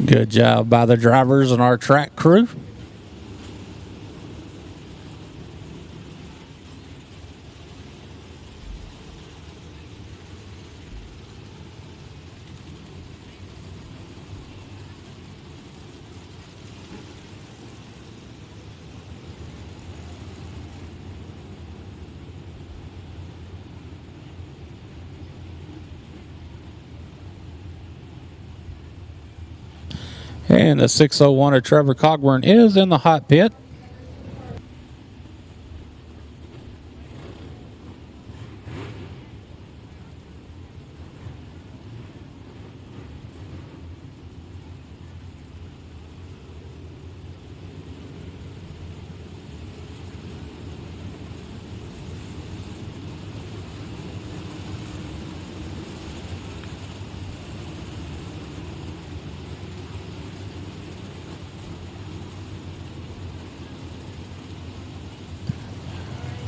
Good job by the drivers and our track crew. And the 601 of Trevor Cogburn is in the hot pit.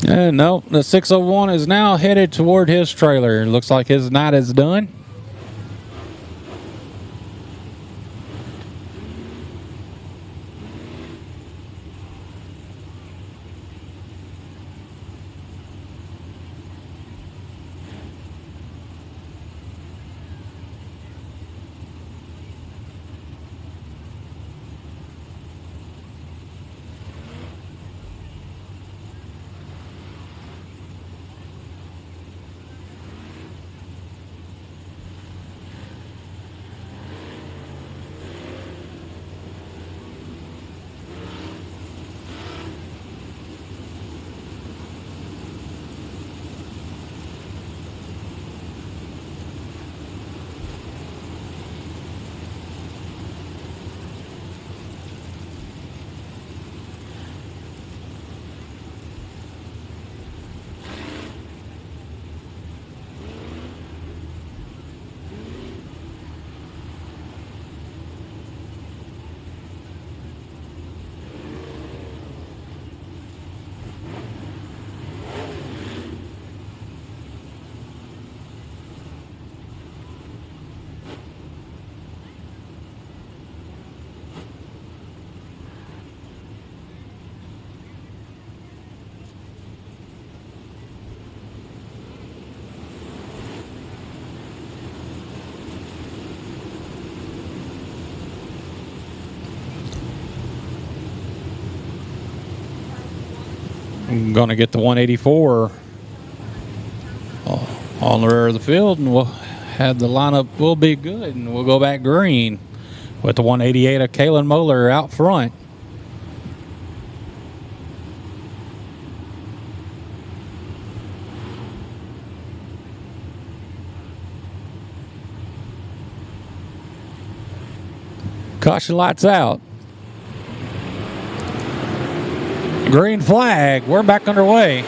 And no, the 601 is now headed toward his trailer. Looks like his night is done. I'm going to get the 184 on the rear of the field, and we'll have the lineup will be good, and we'll go back green with the 188 of Kalen Moeller out front. Caution lights out. Green flag. We're back underway.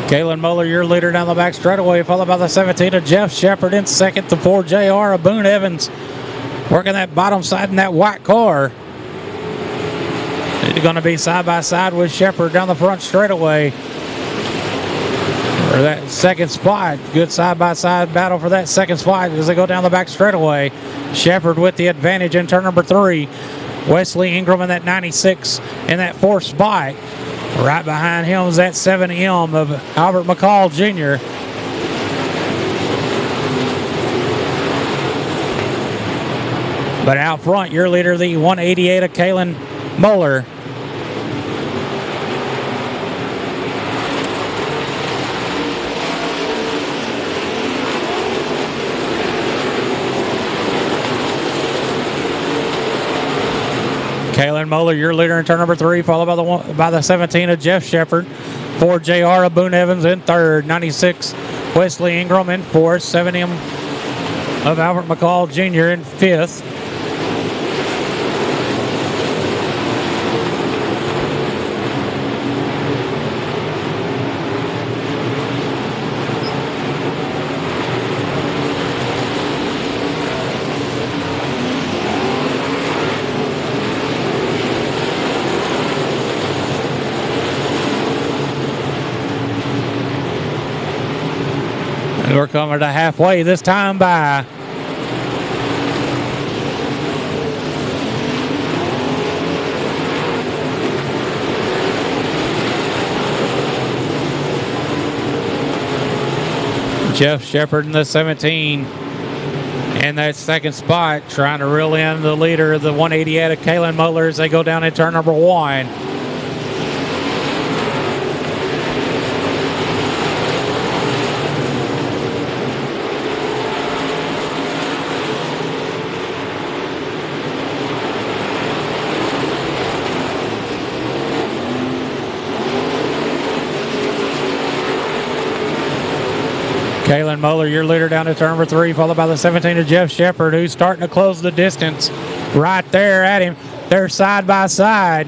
Kalen Moeller, your leader down the back straightaway, followed by the 17 of Jeff Shepard in second. The 4 JR of Boone Evans working that bottom side in that white car. They're going to be side by side with Shepard down the front straightaway for that second spot. Good side by side battle for that second spot as they go down the back straightaway. Shepard with the advantage in turn number 3. Wesley Ingram in that 96 in that 4th spot. Right behind him is that 7M of Albert McCall Jr. But out front, your leader, the 188 of Kalen Moeller. Kalen Moeller, your leader in turn number 3, followed by the 17 of Jeff Shepard. 4 JR of Boone Evans in 3rd. 96 Wesley Ingram in 4th. 7M of Albert McCall Jr. in 5th. We're coming to halfway this time by. Jeff Shepard in the 17 in that second spot, trying to reel in the leader of the 188 of Kalen Muller as they go down in turn number 1. Kalen Muller, your leader down to turn number 3, followed by the 17 of Jeff Shepard, who's starting to close the distance right there at him. They're side by side.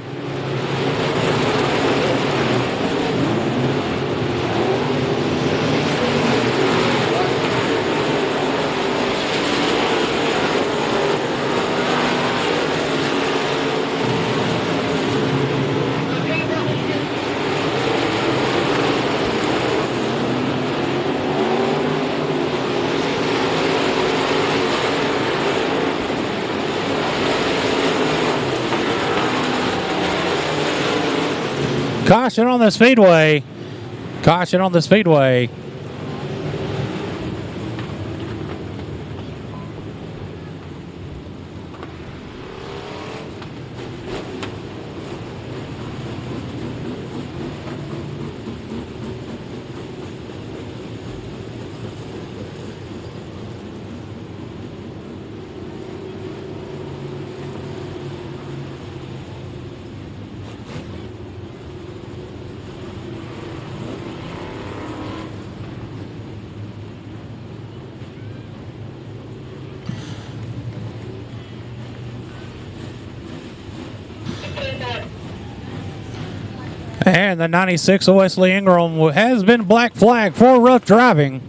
Caution on the Speedway. Caution on the Speedway. And the 96 of Wesley Ingram has been black flagged for rough driving.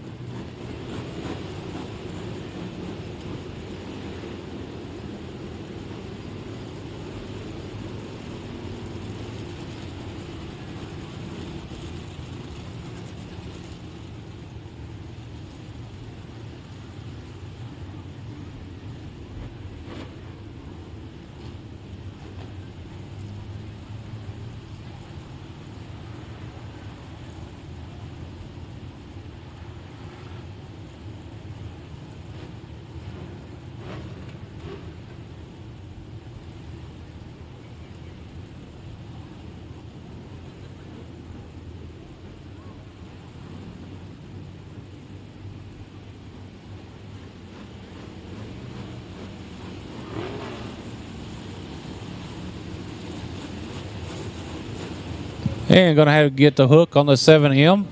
And going to have to get the hook on the 7M.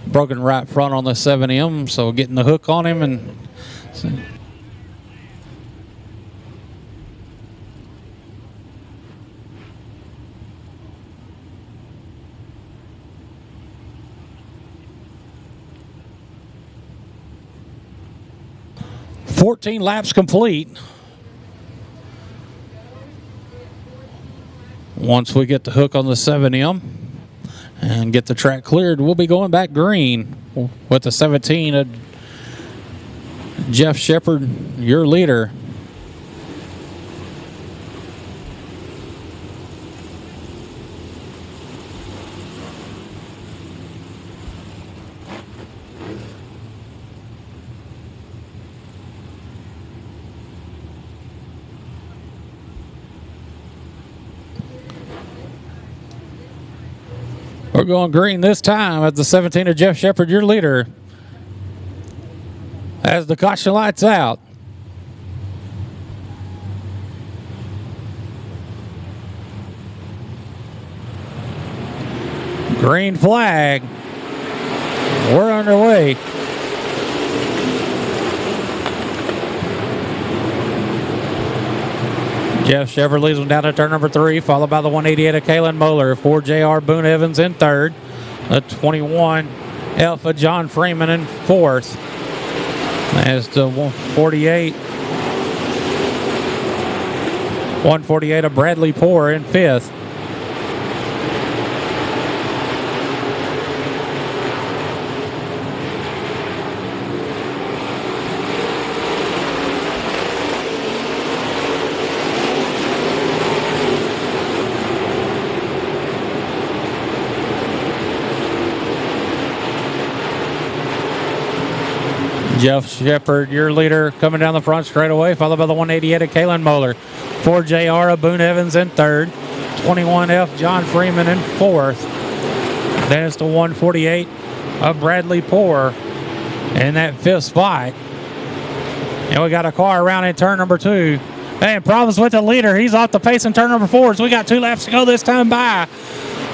Broken right front on the 7M, so getting the hook on him and... "14 laps complete. Once we get the hook on the 7M and get the track cleared, we'll be going back green with the 17 of Jeff Shepard, your leader. We're going green this time at the 17 of Jeff Shepard, your leader. As the caution lights out. Green flag. We're underway. Jeff Shepard leads them down to turn number 3, followed by the 188 of Kalen Muller. 4 J.R. Boone Evans in third. The 21 Alpha John Freeman in fourth. As to 148. 148 of Bradley Poor in fifth. Jeff Shepard, your leader, coming down the front straight away, followed by the 188 of Kalen Moeller. 4JR of Boone Evans in third. 21F John Freeman in fourth. Then it's the 148 of Bradley Poor in that fifth spot. And we got a car around in turn number 2. And problems with the leader. He's off the pace in turn number 4. So we got 2 laps to go this time by.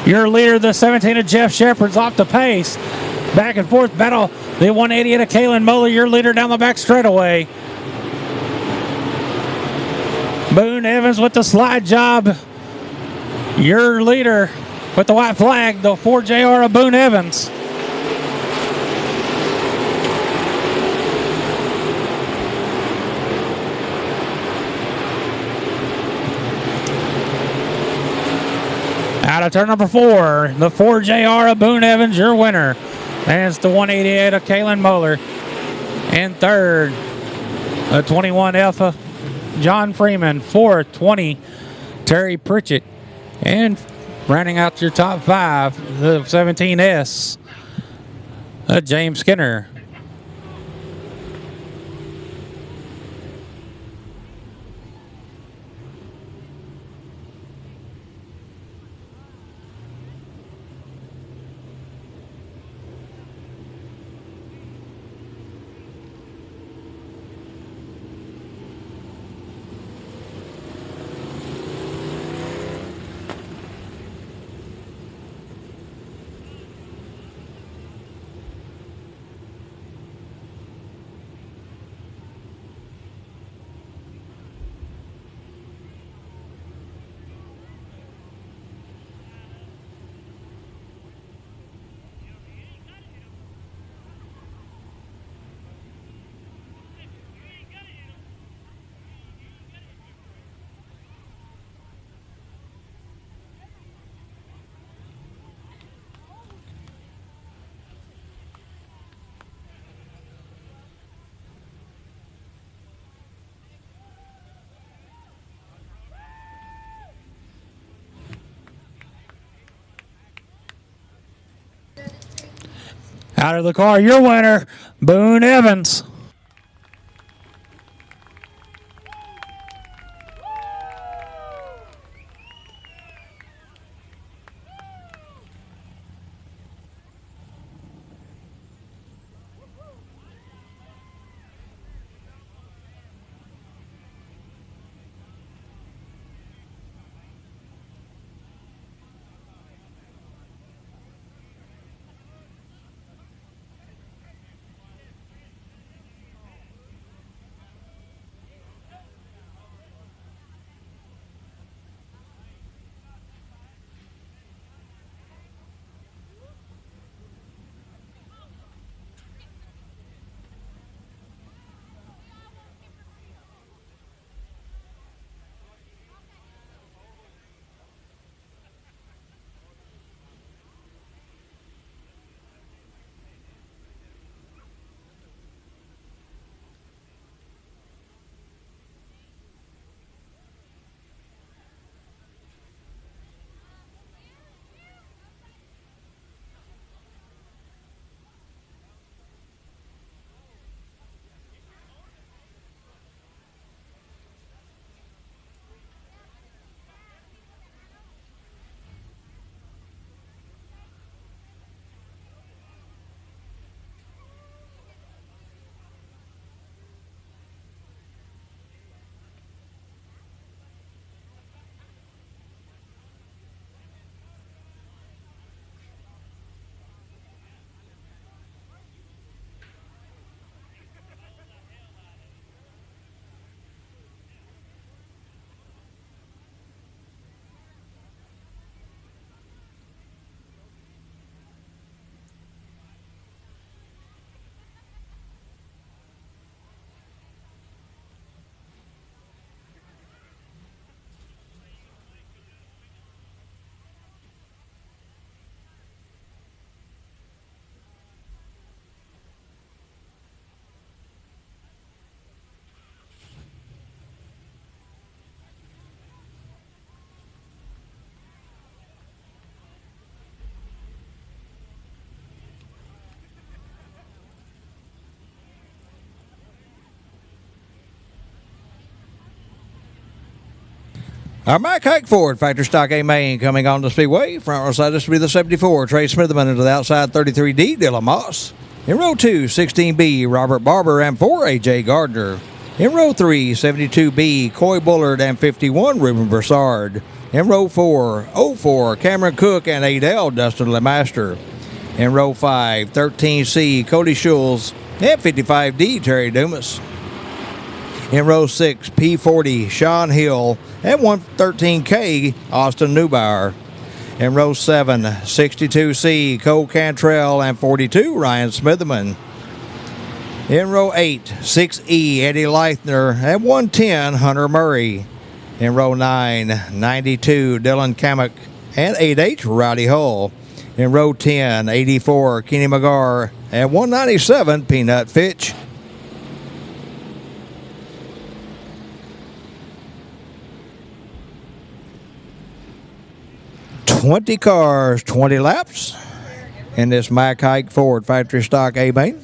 Your leader, the 17 of Jeff Shepard's off the pace. Back and forth battle. The 188 of Kalen Moeller, your leader down the back straightaway. Boone Evans with the slide job. Your leader with the white flag, the 4JR of Boone Evans. Out of turn number 4, the 4JR of Boone Evans, your winner. And it's the 188 of Kalen Moeller. In third, a 21F of John Freeman. Fourth, 20, Terry Pritchett. And rounding out your top 5, the 17S, James Skinner. Out of the car, your winner, Boone Evans. Our Mike Hike Ford factory stock A main coming on the Speedway. Front row side, this will be the 74, Trey Smitherman, into the outside 33D, Dylan Moss. In row 2, 16B, Robert Barber and 4, A.J. Gardner. In row 3, 72B, Coy Bullard and 51, Ruben Broussard. In row 4, 04, Cameron Cook and 8L, Dustin LeMaster. In row 5, 13C, Cody Schulz and 55D, Terry Dumas. In row 6, P40, Sean Hill and 113K, Austin Neubauer. In row 7, 62C, Cole Cantrell and 42, Ryan Smitherman. In row 8, 6E, Eddie Leithner and 110, Hunter Murray. In row 9, 92, Dylan Kamek and 8H, Rowdy Hull. In row 10, 84, Kenny McGar and 197, Peanut Fitch. 20 cars, 20 laps in this Mike Hike Ford factory stock A main.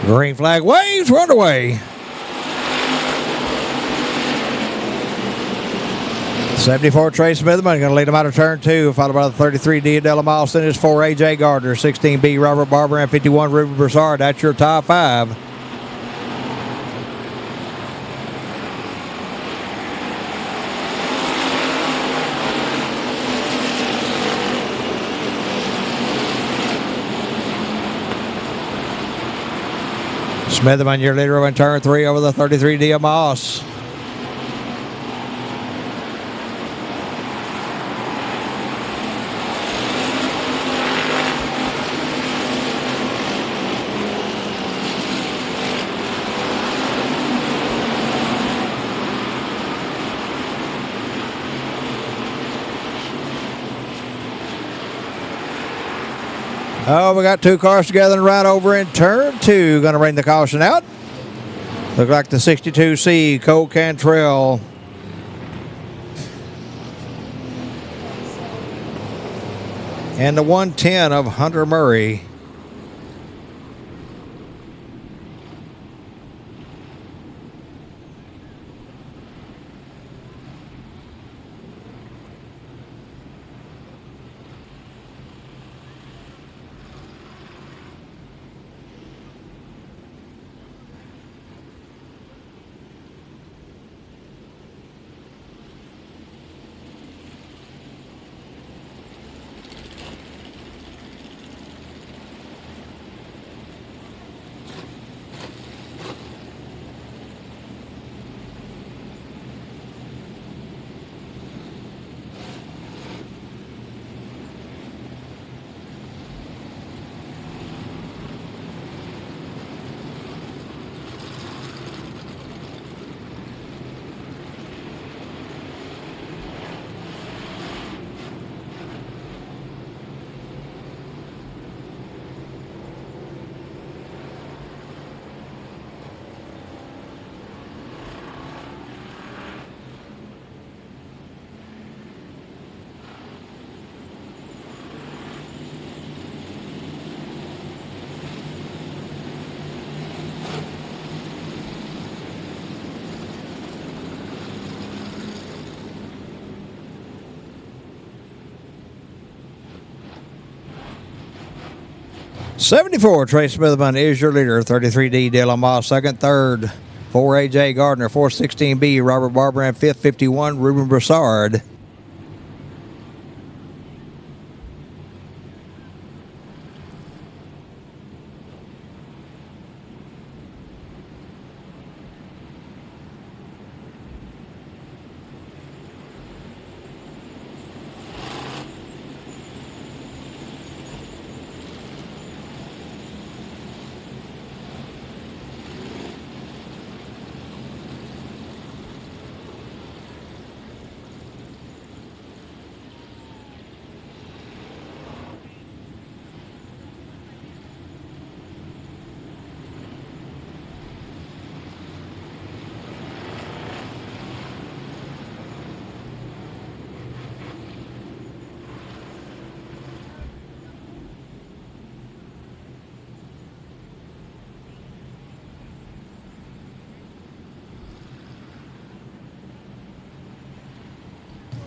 Green flag waves, we're underway. 74 Trey Smitherman going to lead him out of turn 2, followed by the 33 D'Adella Moss. Then is 4 A.J. Gardner, 16B Robert Barber, and 51 Ruben Broussard. That's your top 5. Smitherman, your leader in turn 3 over the 33 D'Adella Moss. Oh, we got 2 cars together and right over in turn 2. Going to bring the caution out. Look like the 62C, Cole Cantrell. And the 110 of Hunter Murray. '74 Trey Smitherman is your leader. 33D Dylan Moss second, third 4 A.J. Gardner, 416B Robert Barber, and 5th 51 Ruben Broussard.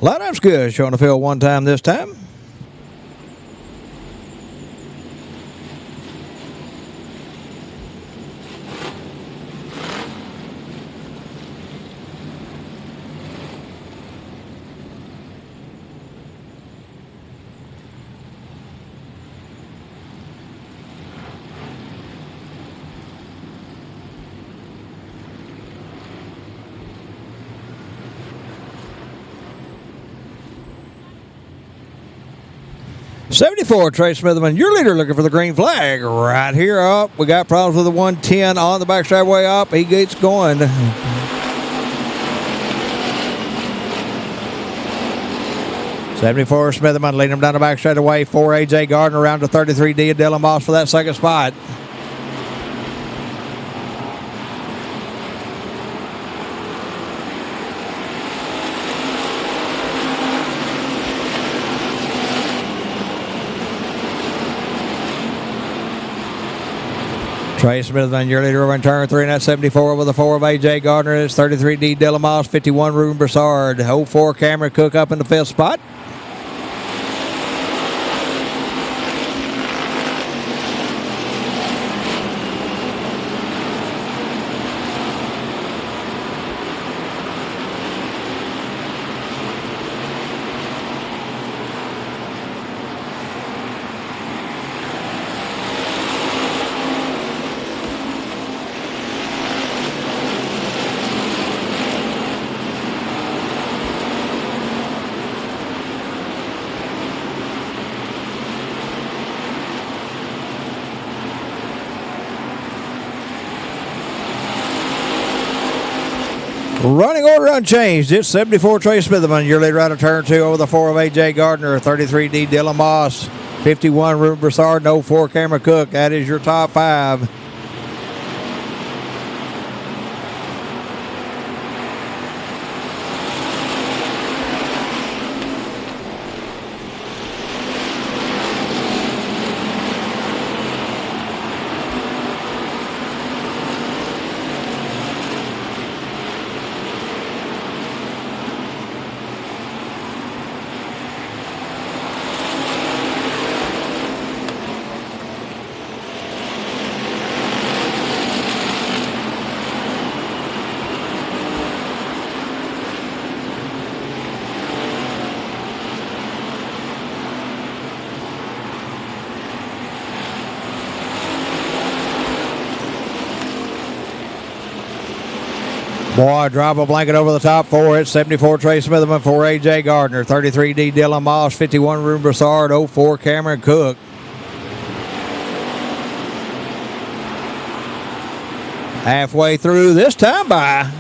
Lineup's good. Showing the field one time this time. '74, Trey Smitherman, your leader, looking for the green flag right here up. We got problems with the 110 on the back straightaway up. He gets going. '74, Smitherman leading him down the back straightaway. 4 A.J. Gardner around to 33D of Dylan Moss for that second spot. Trey Smitherman, your leader over in turn 3 in that 74 with a 4 of A.J. Gardner. It's 33D Dylan Moss, 51 Ruben Broussard. 04 Cameron Cook up in the 5th spot. Running order unchanged. It's 74 Trey Smitherman, your leader out of turn 2 over the 4 of A.J. Gardner, 33D Dylan Moss, 51 Ruben Broussard, and 04 Cameron Cook. That is your top 5. Boy, drop a blanket over the top 4. It's 74 Trey Smitherman, 4 A.J. Gardner, 33D Dylan Moss, 51 Ruben Broussard, 04 Cameron Cook. Halfway through this time by.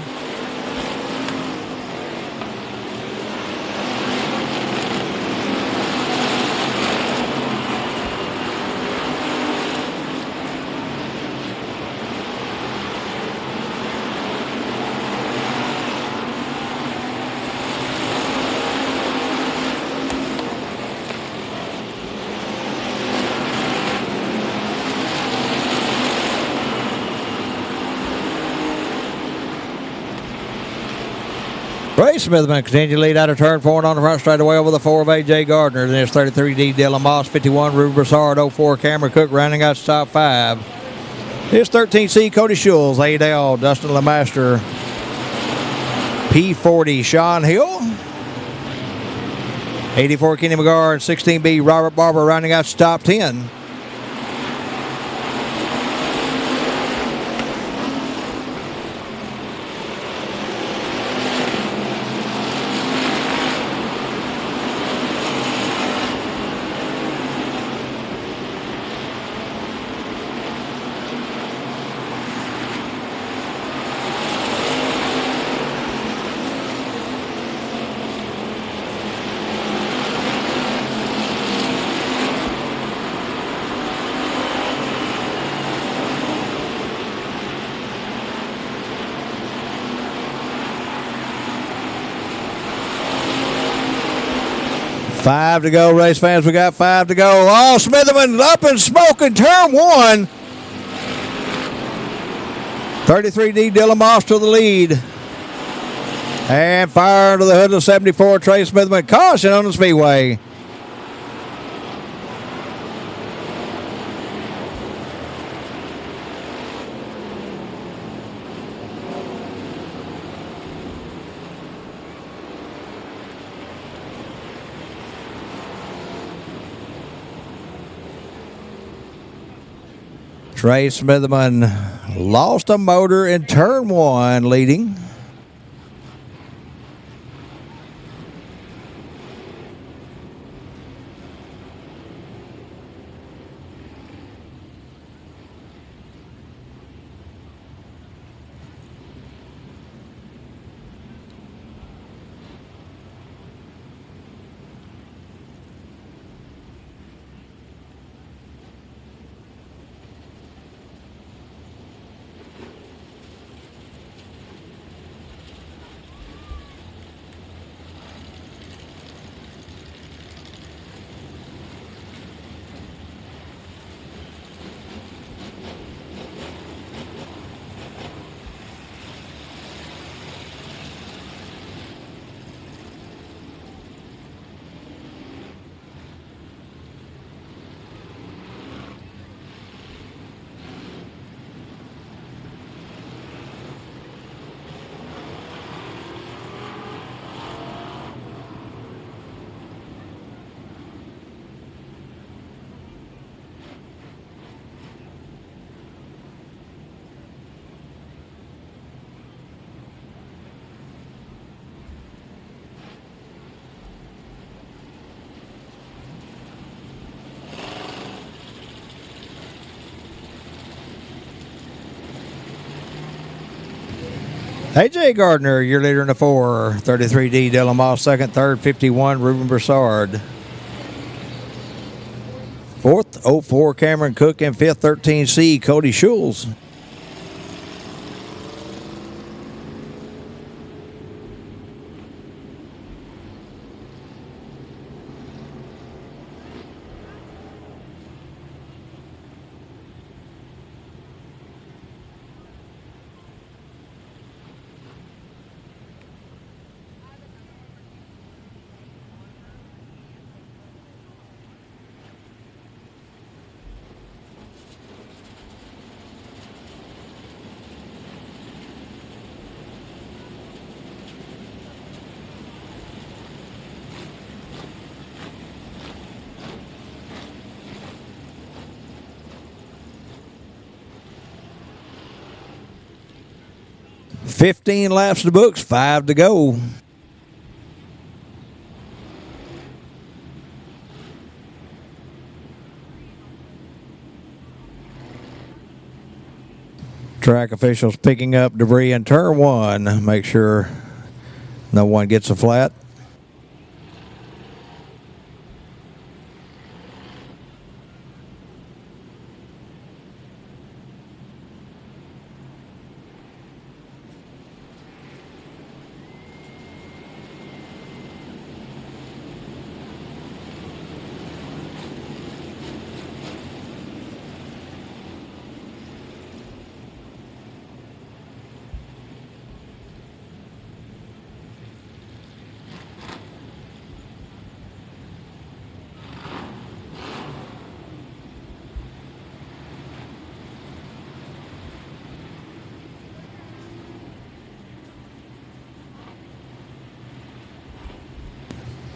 Trey Smitherman continue to lead out of turn 4 and on the front straightaway over the 4 of A.J. Gardner. Then it's 33D Dylan Moss, 51 Ruben Broussard, 04 Cameron Cook rounding out the top 5. It's 13C Cody Schultz, Kennedale, Dustin LeMaster, P40 Sean Hill, 84 Kenny McGar, and 16B Robert Barber rounding out the top 10. Five to go, race fans. We got 5 to go. Oh, Smitherman up in smoke in turn 1. 33D Dylan Moss to the lead. And fire to the hood of 74, Trey Smithman. Caution on the Speedway. Trey Smithman lost a motor in turn one, leading. AJ Gardner, your leader in the 4. 33D, Dylan Moss second. Third, 51, Ruben Broussard. Fourth, 04, Cameron Cook. And fifth, 13C, Cody Schulz. $15 laps to the books, 5 to go. Track officials picking up debris in turn 1. Make sure no one gets a flat.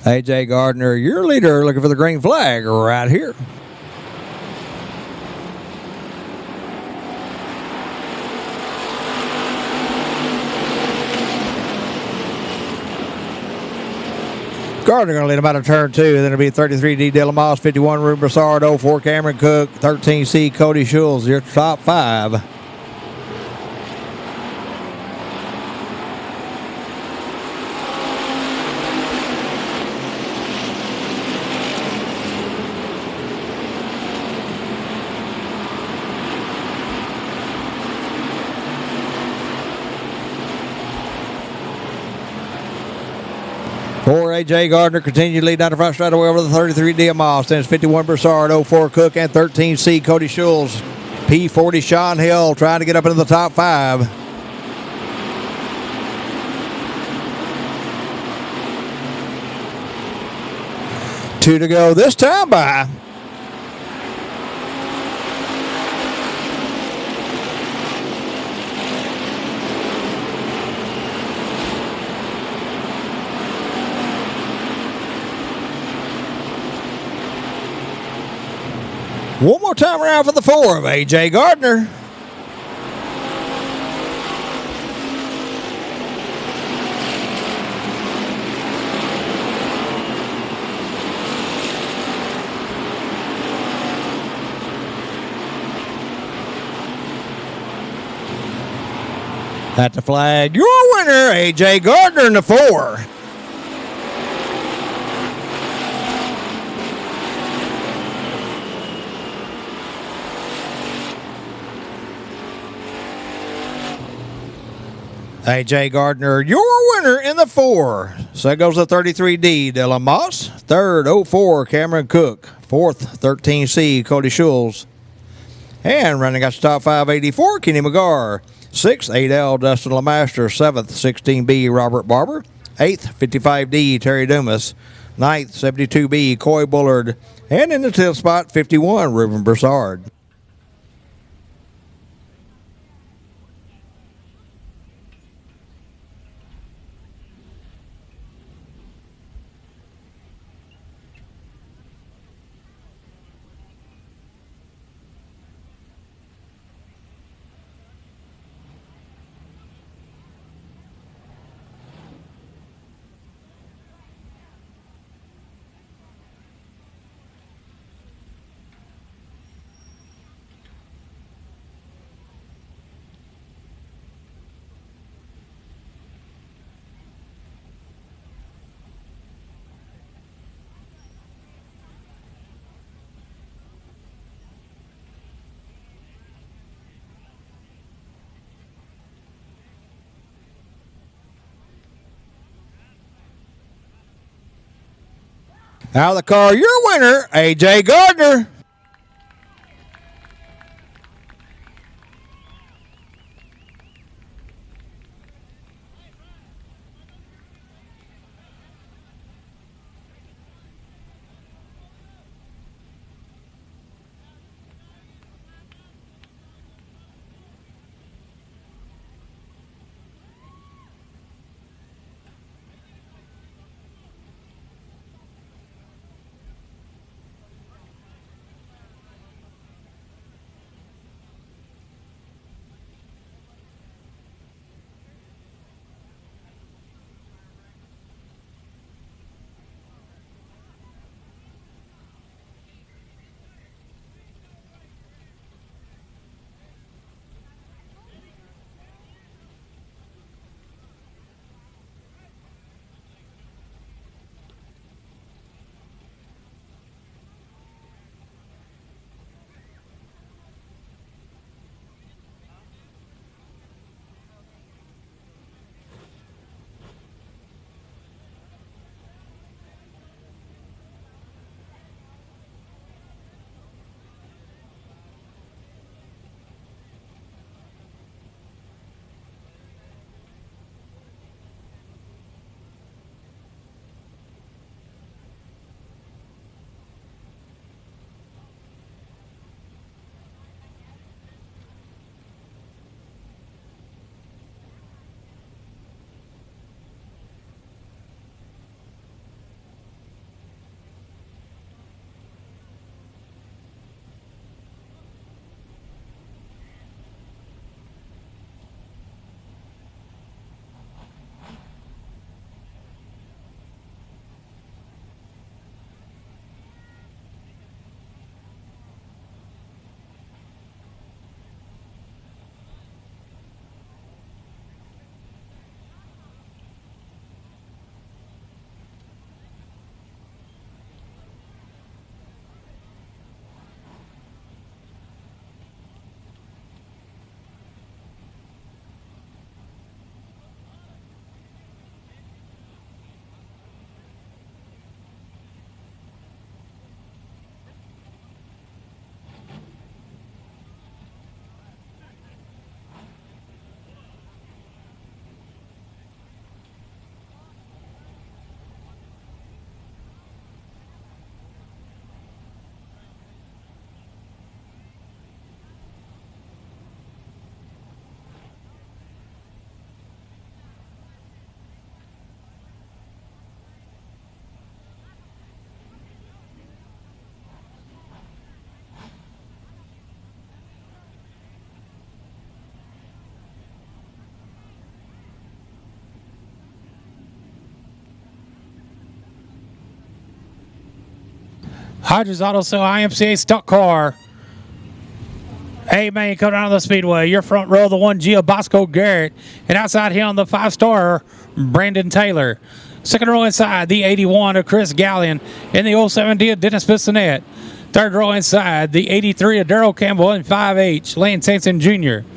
AJ Gardner, your leader, looking for the green flag right here. Gardner going to lead him out of turn 2. Then it'll be 33D Dylan Moss, 51 Ruben Broussard, 04 Cameron Cook, 13C Cody Schulz, your top 5. For AJ Gardner, continued lead down the front straightaway over the 33D Moss. Then it's 51 Broussard, 04 Cook, and 13C Cody Schulz. P40 Sean Hill trying to get up into the top 5. 2 to go this time by. One more time around for the 4 of A.J. Gardner. At the flag, your winner, A.J. Gardner in the 4. A.J. Gardner, your winner in the 4. So that goes to 33D, Dylan Moss. 3rd, 04, Cameron Cook. 4th, 13C, Cody Schulz. And running out the top 584, Kenny McGarr. 6th, 8L, Dustin LeMaster. 7th, 16B, Robert Barber. 8th, 55D, Terry Dumas. 9th, 72B, Coy Bullard. And in the 10th spot, 51, Ruben Broussard. Out of the car, your winner, A.J. Gardner. Hodges Auto Sale IMCA stock car. Hey, man, come down to the Speedway. Your front row, the 1G of Bosco Garrett. And outside him, the 5-star Brandon Taylor. Second row inside, the 81 of Chris Gallion. And the 07D of Dennis Bissonette. Third row inside, the 83 of Darrell Campbell and 5H, Lance Sanson Jr.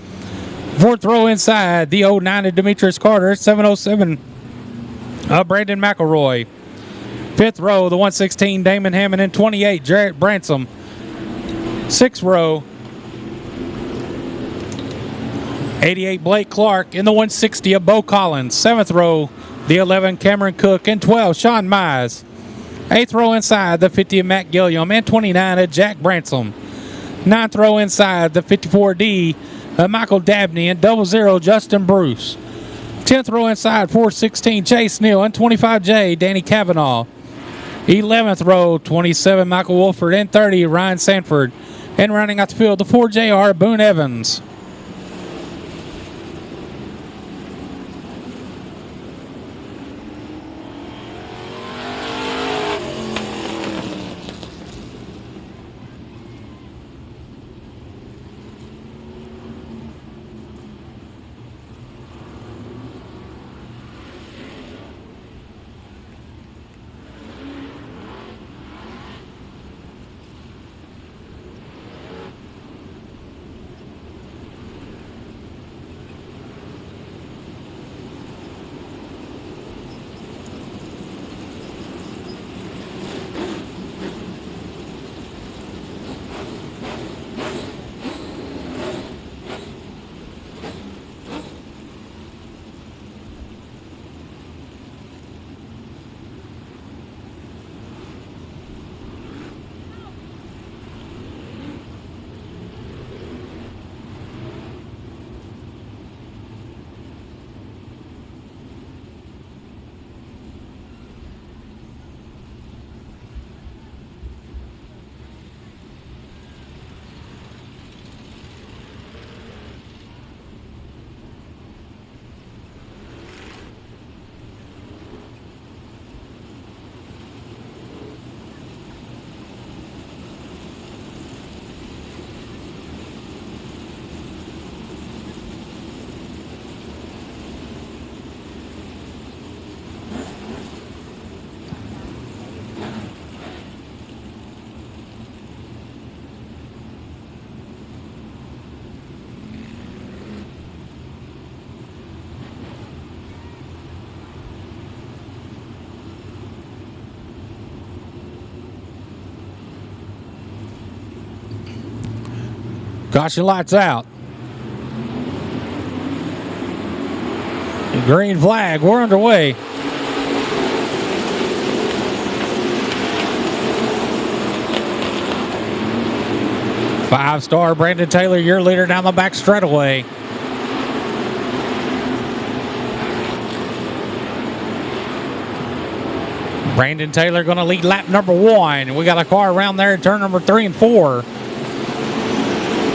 Fourth row inside, the 09 of Demetrius Carter, 707 of Brandon McElroy. Fifth row, the 116 Damon Hammond and 28 Jarrett Bransom. Sixth row, 88 Blake Clark in the 160 of Bo Collins. Seventh row, the 11 Cameron Cook and 12 Sean Mize. Eighth row inside, the 50 of Matt Gilliam and 29 of Jack Bransom. Ninth row inside, the 54D of Michael Dabney and 00 Justin Bruce. 10th row inside, 416 Chase Neal and 25J Danny Cavanaugh. 11th row, 27 Michael Wolford and 30 Ryan Sanford. And rounding out the field, the 4JR Boone Evans. Caution lights out. Green flag. We're underway. Five-star Brandon Taylor, your leader down the back straightaway. Brandon Taylor going to lead lap number 1. We got a car around there in turn number 3 and 4.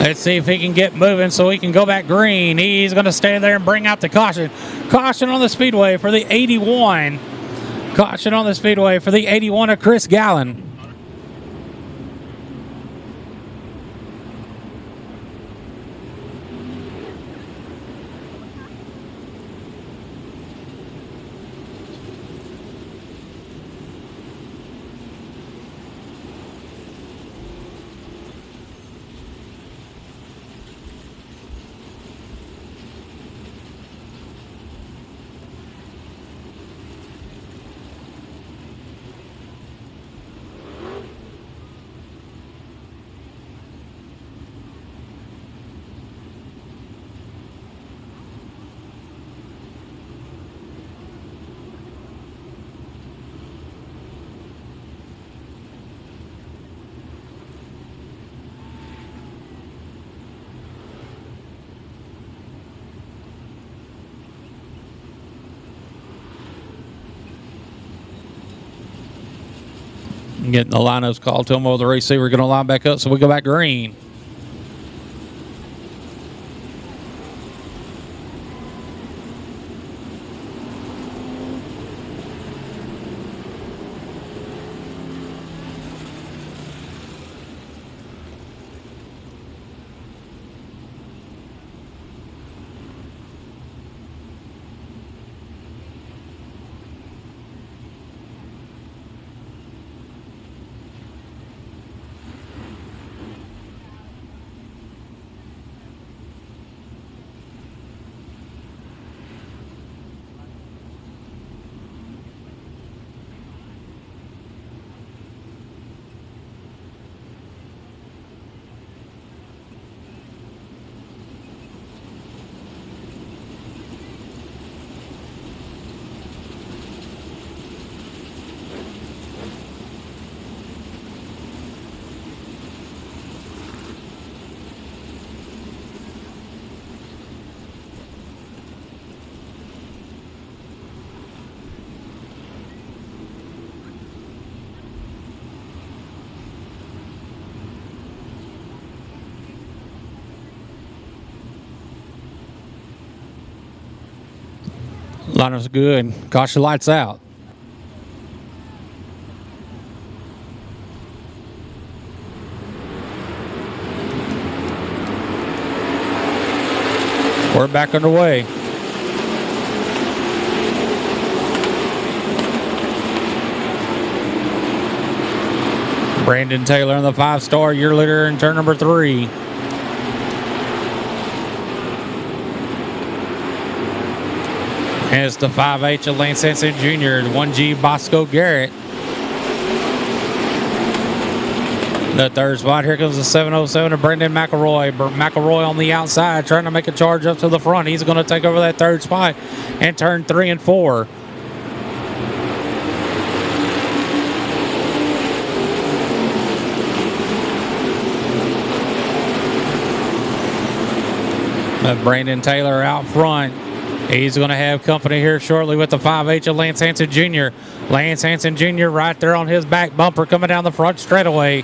Let's see if he can get moving so he can go back green. He's going to stay there and bring out the caution. Caution on the Speedway for the 81. Caution on the Speedway for the 81 of Chris Gallen. Getting the lineups called to him over the receiver. Going to line back up, so we go back green. Lineups good. Caution lights out. We're back underway. Brandon Taylor in the 5-star, your leader in turn number 3. And it's the 5H of Lance Hansen Jr., 1G Bosco Garrett. The third spot, here comes the 707 of Brendan McElroy. McElroy on the outside trying to make a charge up to the front. He's going to take over that third spot and turn 3 and 4. Brandon Taylor out front. He's going to have company here shortly with the 5H of Lance Hansen Jr. Lance Hansen Jr. right there on his back bumper coming down the front straightaway.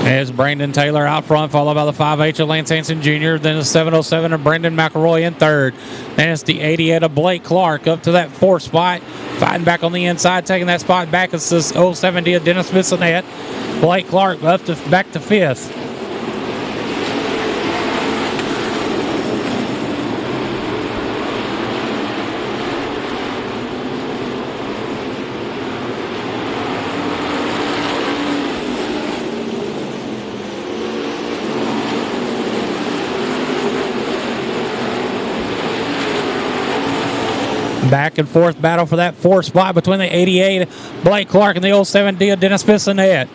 As Brandon Taylor out front, followed by the 5H of Lance Hansen Jr., then the 707 of Brendan McElroy in third. Then it's the 88 of Blake Clark up to that 4th spot. Fighting back on the inside, taking that spot back. It's this 070 of Dennis Bissonette. Blake Clark back to 5th. Back and forth battle for that 4th spot between the 88 Blake Clark and the 070 of Dennis Bissonette.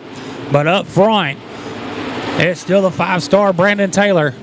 But up front, it's still the 5-star Brandon Taylor.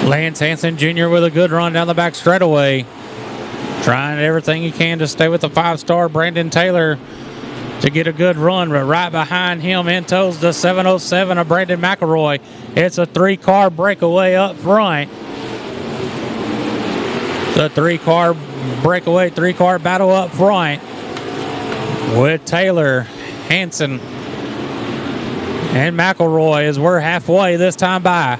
Lance Hansen Jr. with a good run down the back straightaway. Trying everything he can to stay with the 5-star Brandon Taylor to get a good run. But right behind him in toes the 707 of Brandon McElroy. It's a 3-car breakaway up front. The 3-car breakaway, 3-car battle up front with Taylor, Hansen, and McElroy as we're halfway this time by.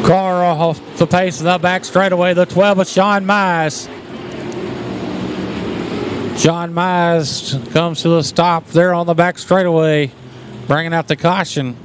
Car off the pace of the back straightaway. The 12 of Sean Mize. Sean Mize comes to the stop there on the back straightaway, bringing out the caution.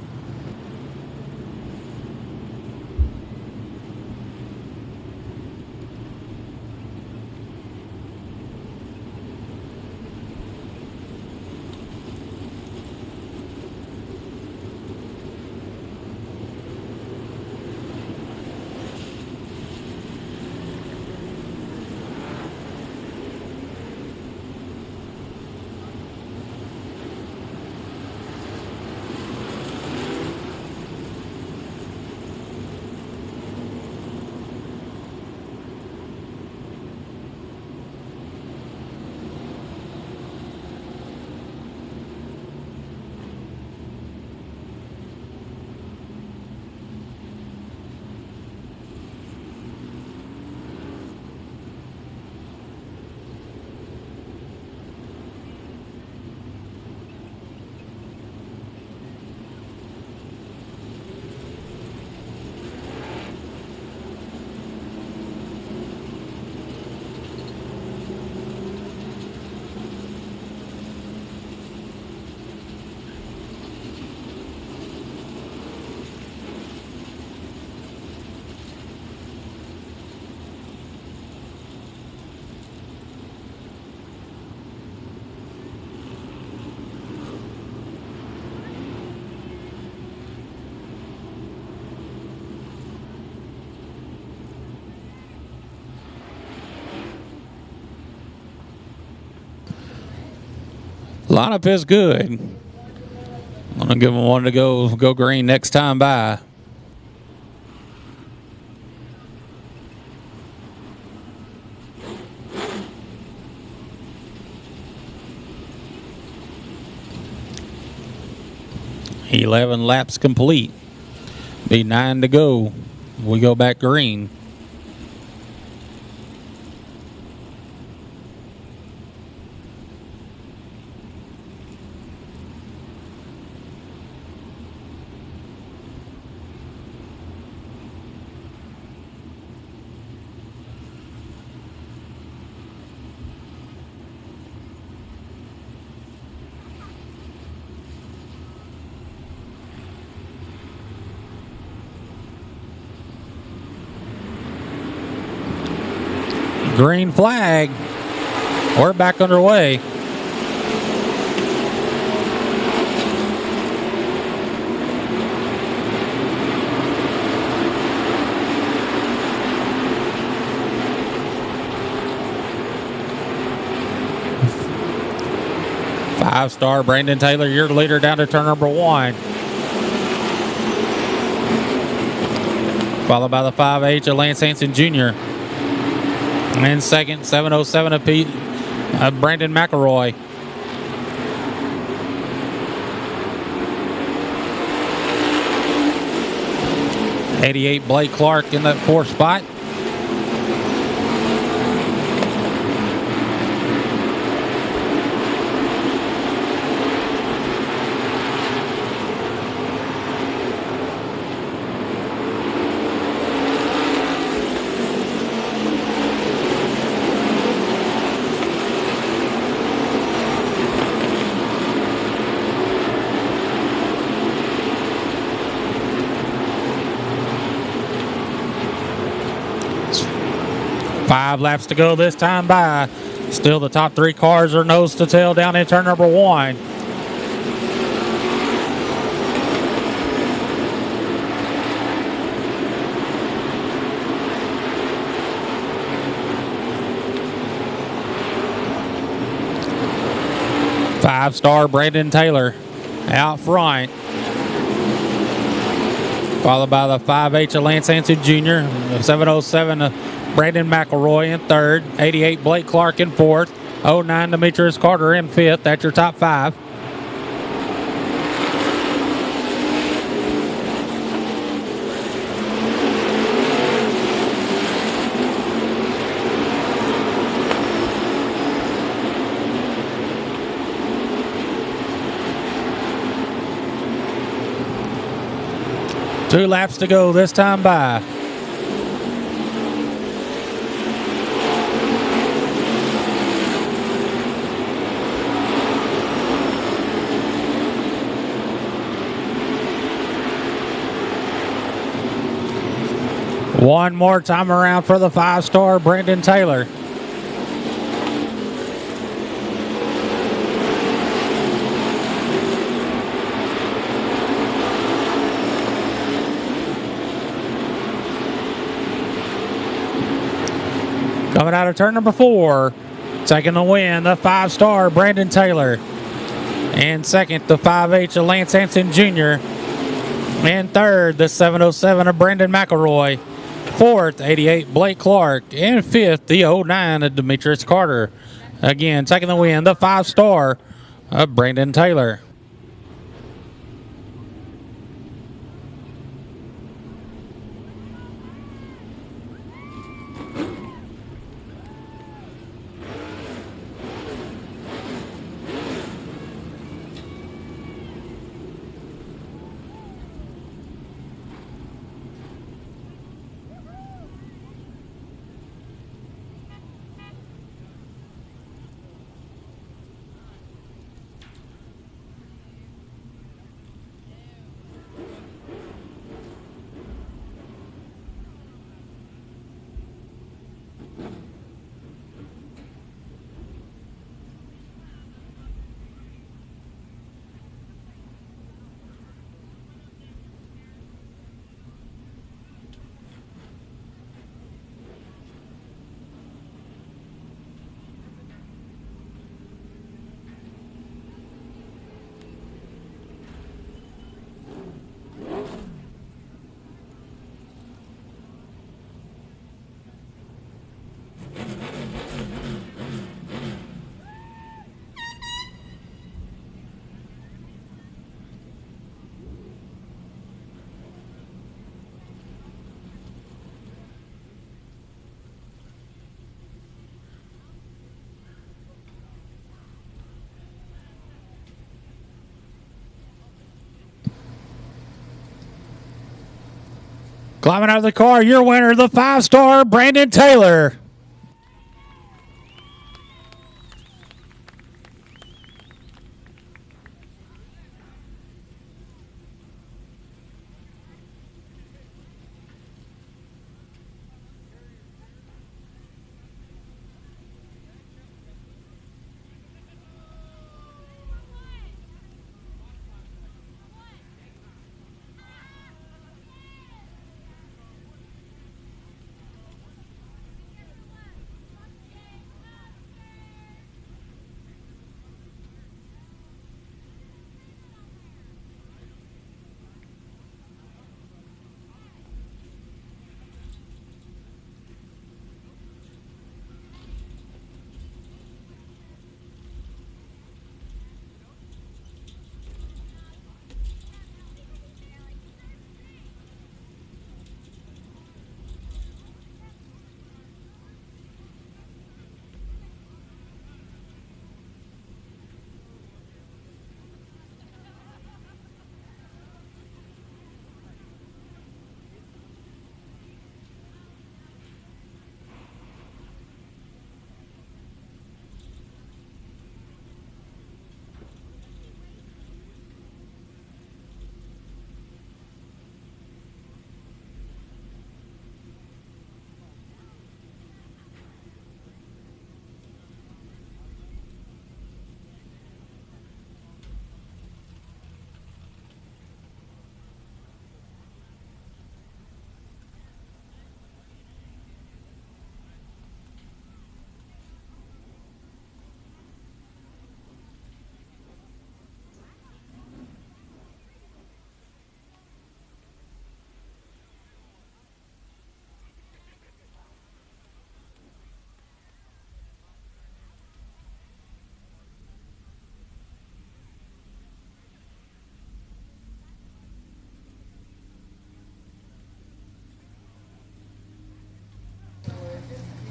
Lineup is good. I'm going to give them one to go green next time by. $11 laps complete. Be 9 to go. We go back green. Green flag. We're back underway. Five-star Brandon Taylor, your leader down to turn number 1. Followed by the 5H of Lance Hansen Jr. And second, 707 of Brandon McElroy. '88 Blake Clark in that 4th spot. Five laps to go this time by. Still the top 3 cars are nose to tail down in turn number 1. Five-star Brandon Taylor out front. Followed by the 5H of Lance Hansen Jr., the 707 of Brandon McElroy in 3rd, 88 Blake Clark in 4th, 09 Demetrius Carter in 5th. That's your top 5. Two laps to go this time by. One more time around for the 5-star Brandon Taylor. Coming out of turn number 4, taking the win, the 5-star Brandon Taylor. And second, the 5H of Lance Hansen Jr. And third, the 707 of Brandon McElroy. Fourth, 88 Blake Clark. And fifth, the 09 of Demetrius Carter. Again, taking the win, the 5-star of Brandon Taylor. Climbing out of the car, your winner, the 5-star Brandon Taylor.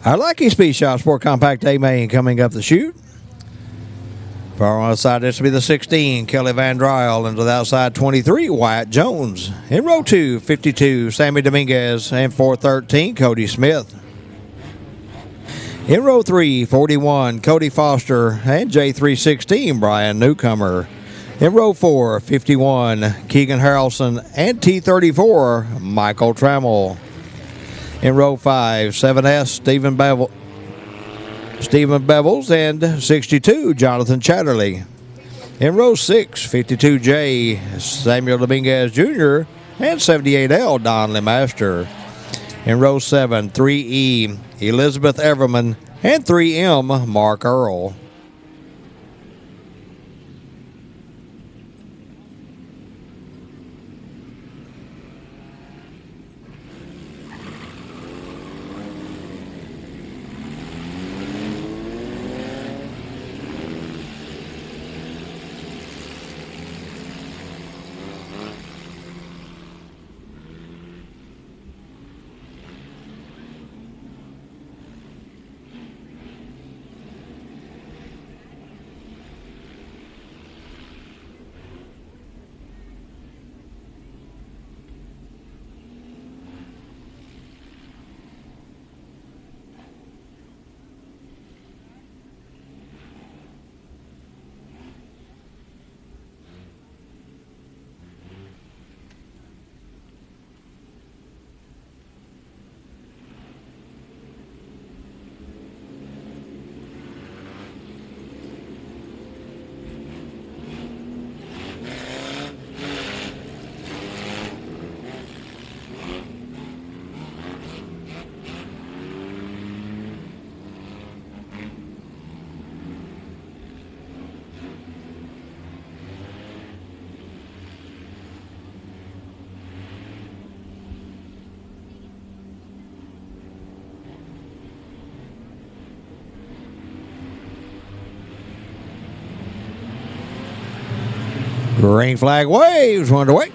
Our Lucky Speed Shop Sport Compact A main coming up the chute. Far on the side, this will be the 16, Kelly Van Dryle. Into the outside, 23, Wyatt Jones. In row 2, 52, Sammy Dominguez. And 413, Cody Smith. In row 3, 41, Cody Foster. And J316, Brian Newcomer. In row 4, 51, Keegan Harrelson. And T34, Michael Trammell. In row 5, 7S, Stephen Bevels, and 62, Jonathan Chatterley. In row 6, 52J, Samuel Dominguez Jr., and 78L, Donley Master. In row 7, 3E, Elizabeth Everman, and 3M, Mark Earl. Green flag waves, underway.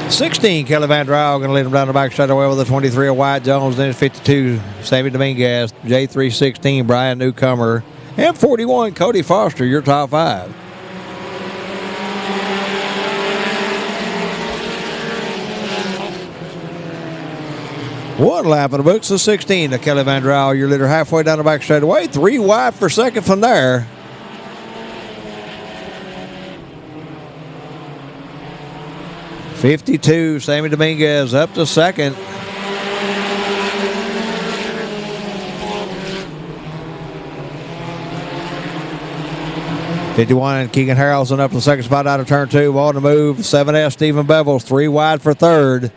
$16, Kelly Van Dryle going to lead him down the back straight away with a 23 of Wyatt Jones. Then it's 52, Sammy Dominguez. J316, Brian Newcomer. And 41, Cody Foster, your top 5. One lap in the books, the 16 to Kelly Van Drau, your leader halfway down the back straightaway. 3 wide for second from there. '52, Sammy Dominguez up to second. '51, Keegan Harrelson up to the second spot out of turn 2. On the move, 7S, Stephen Bevels, 3 wide for third.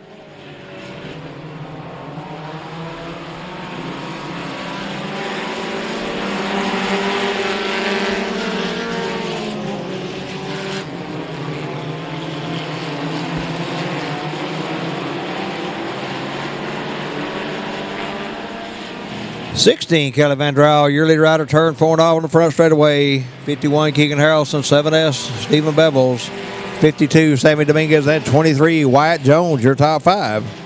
'16, Kelly Van Drau, your leader out of turn 4 and off on the front straightaway. '51, Keegan Harrelson, 7S, Stephen Bevels. '52, Sammy Dominguez, and 23, Wyatt Jones, your top 5.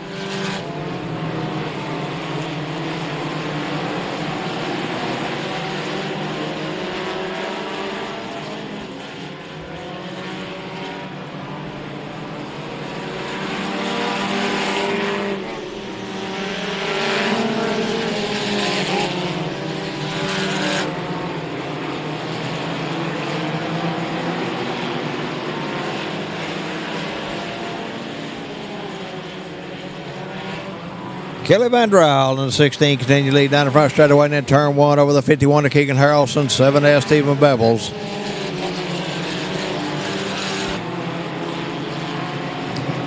Kelly Van Drau in the 16 continue lead down the front straightaway, and then turn 1 over the 51 to Keegan Harrelson, 7S, Stephen Bevels.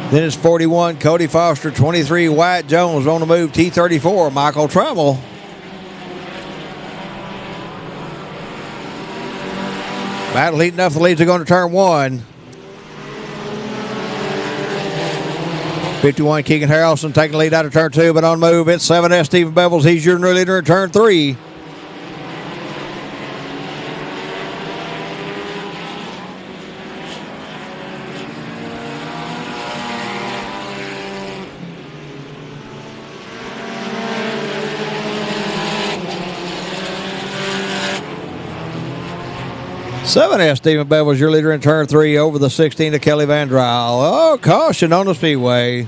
Then it's 41, Cody Foster, 23, Wyatt Jones. On the move, T34, Michael Trammell. Battle heating up, the leads are going to turn 1. 51, Keegan Harrelson taking the lead out of turn 2, but on the move, it's 7S, Stephen Bevels. He's your new leader in turn 3. Stephen Bevels, your leader in turn 3 over the 16 to Kelly Van Drau. Oh, caution on the Speedway.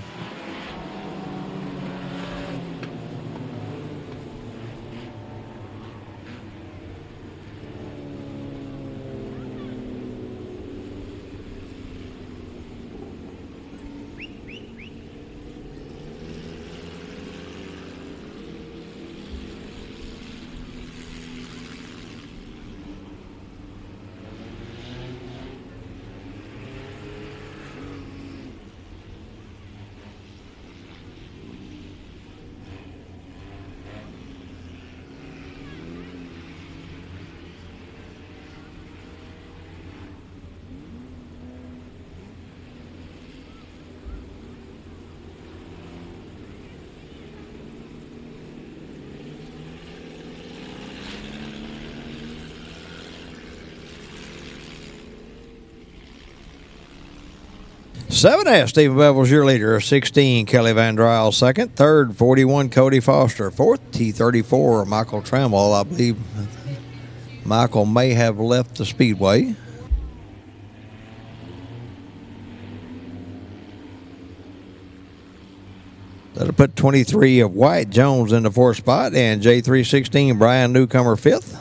Seven S, Stephen Bevels, your leader. 16, Kelly Van Drau, second. Third, 41, Cody Foster. Fourth, T34, Michael Trammell. I believe Michael may have left the Speedway. That'll put 23 of Wyatt Jones in the 4th spot, and J316, Brian Newcomer, 5th.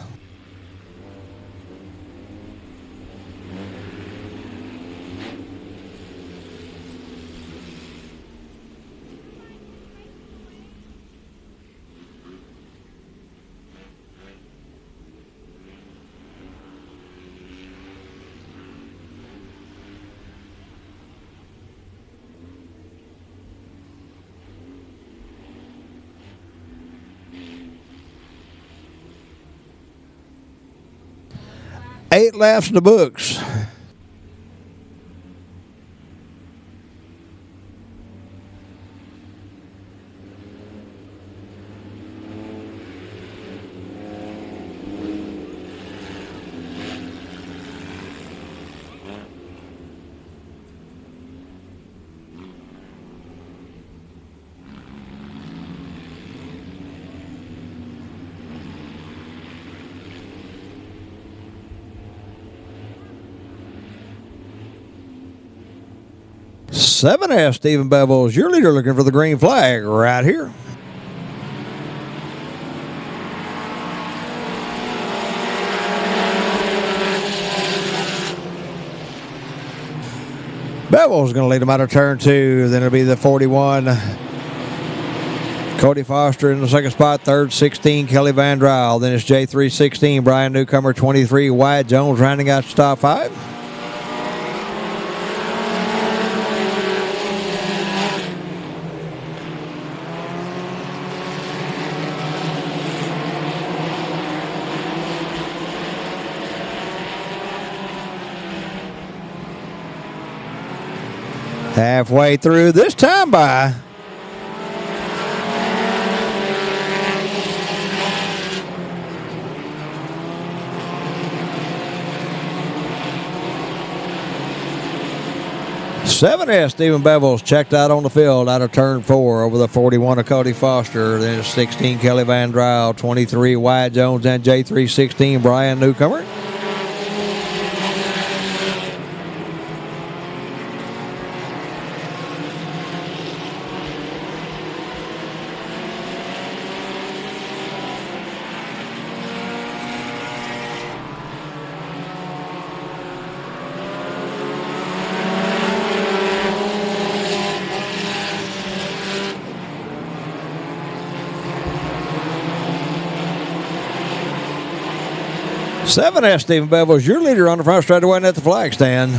Eight laps in the books. 7S, Stephen Bevel's your leader, looking for the green flag right here. Bevel's going to lead him out of turn 2. Then it'll be the 41. Cody Foster in the second spot. Third, 16, Kelly Van Dryle. Then it's J3, 16, Brian Newcomer, 23, Wyatt Jones rounding out the top 5. Halfway through this time by. Seven S, Stephen Bevel's checked out on the field out of turn 4 over the 41 of Cody Foster. Then it's 16, Kelly Van Dryle, 23, Wyatt Jones, and J3, 16, Brian Newcomer. Seven S, Stephen Bevel's your leader on the front straightaway and at the flag stand.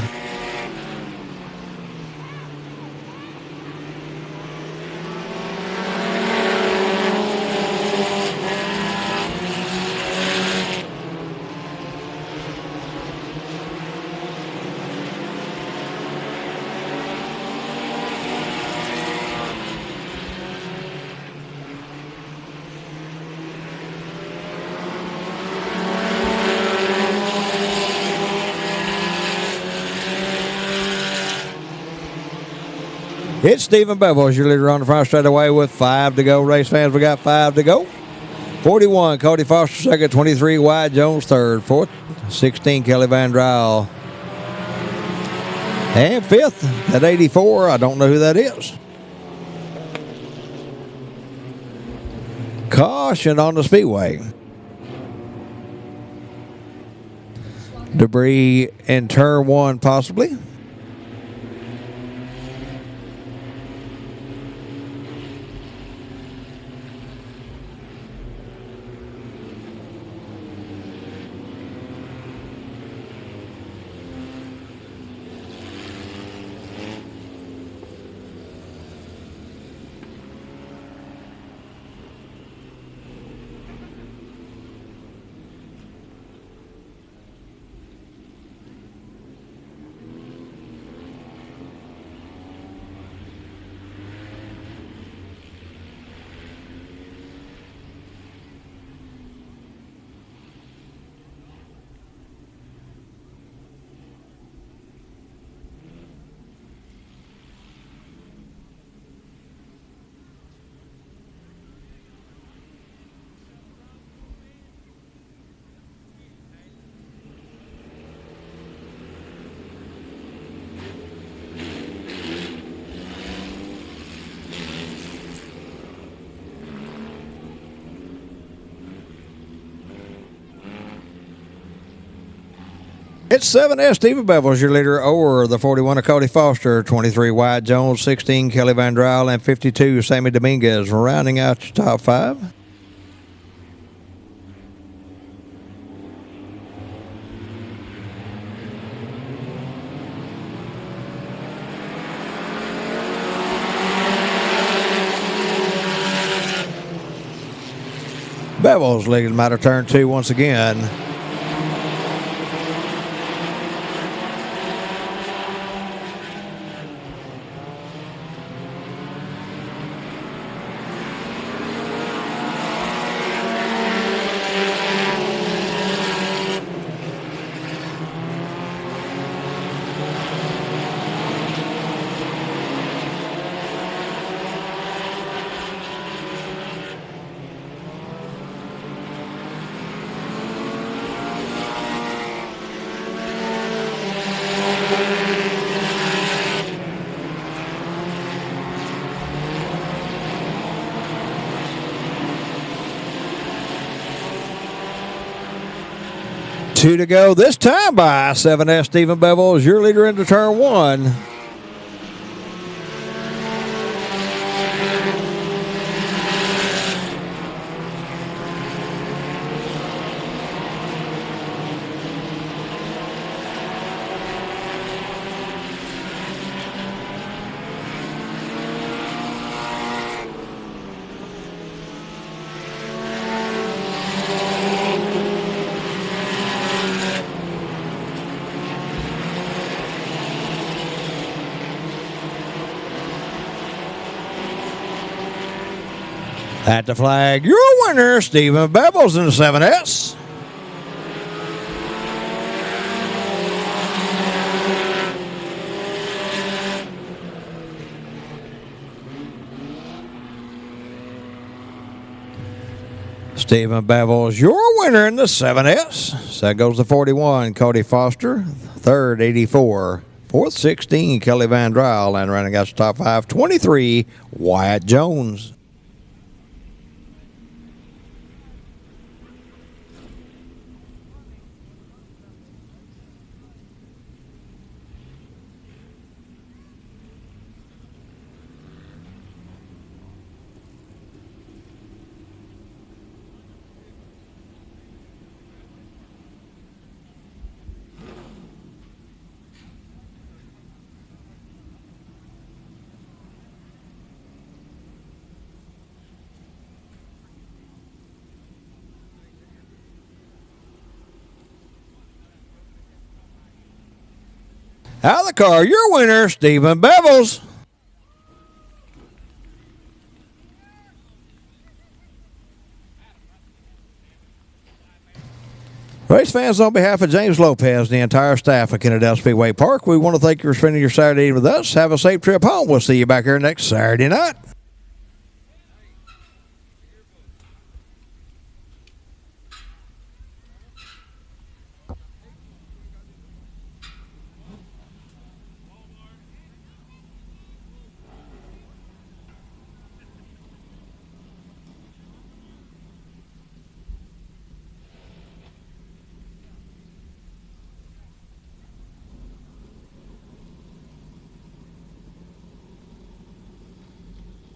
It's Stephen Bevel's your leader on the front straightaway with 5 to go. Race fans, we got 5 to go. 41, Cody Foster second, 23, Wyatt Jones third, fourth, 16, Kelly Van Dryle. And fifth at 84, I don't know who that is. Caution on the Speedway. Debris in turn 1 possibly. It's 7S, Stephen Bevel's your leader over the 41 of Cody Foster, 23, Wyatt Jones, 16, Kelly Van Dryle, and 52, Sammy Dominguez, rounding out the top 5. Bevel's leading them out of turn 2 once again. 2 to go this time by 7S. Stephen Bevel is your leader into turn 1. At the flag, your winner, Stephen Bevels in the 7S. Stephen Bevels, your winner in the 7S. So that goes to 41, Cody Foster. Third, 84. Fourth, 16, Kelly Van Dryle. And running out the top 5, 23, Wyatt Jones. Out of the car, your winner, Stephen Bevels. Race fans, on behalf of James Lopez, the entire staff of Kennedale Speedway Park, we want to thank you for spending your Saturday with us. Have a safe trip home. We'll see you back here next Saturday night.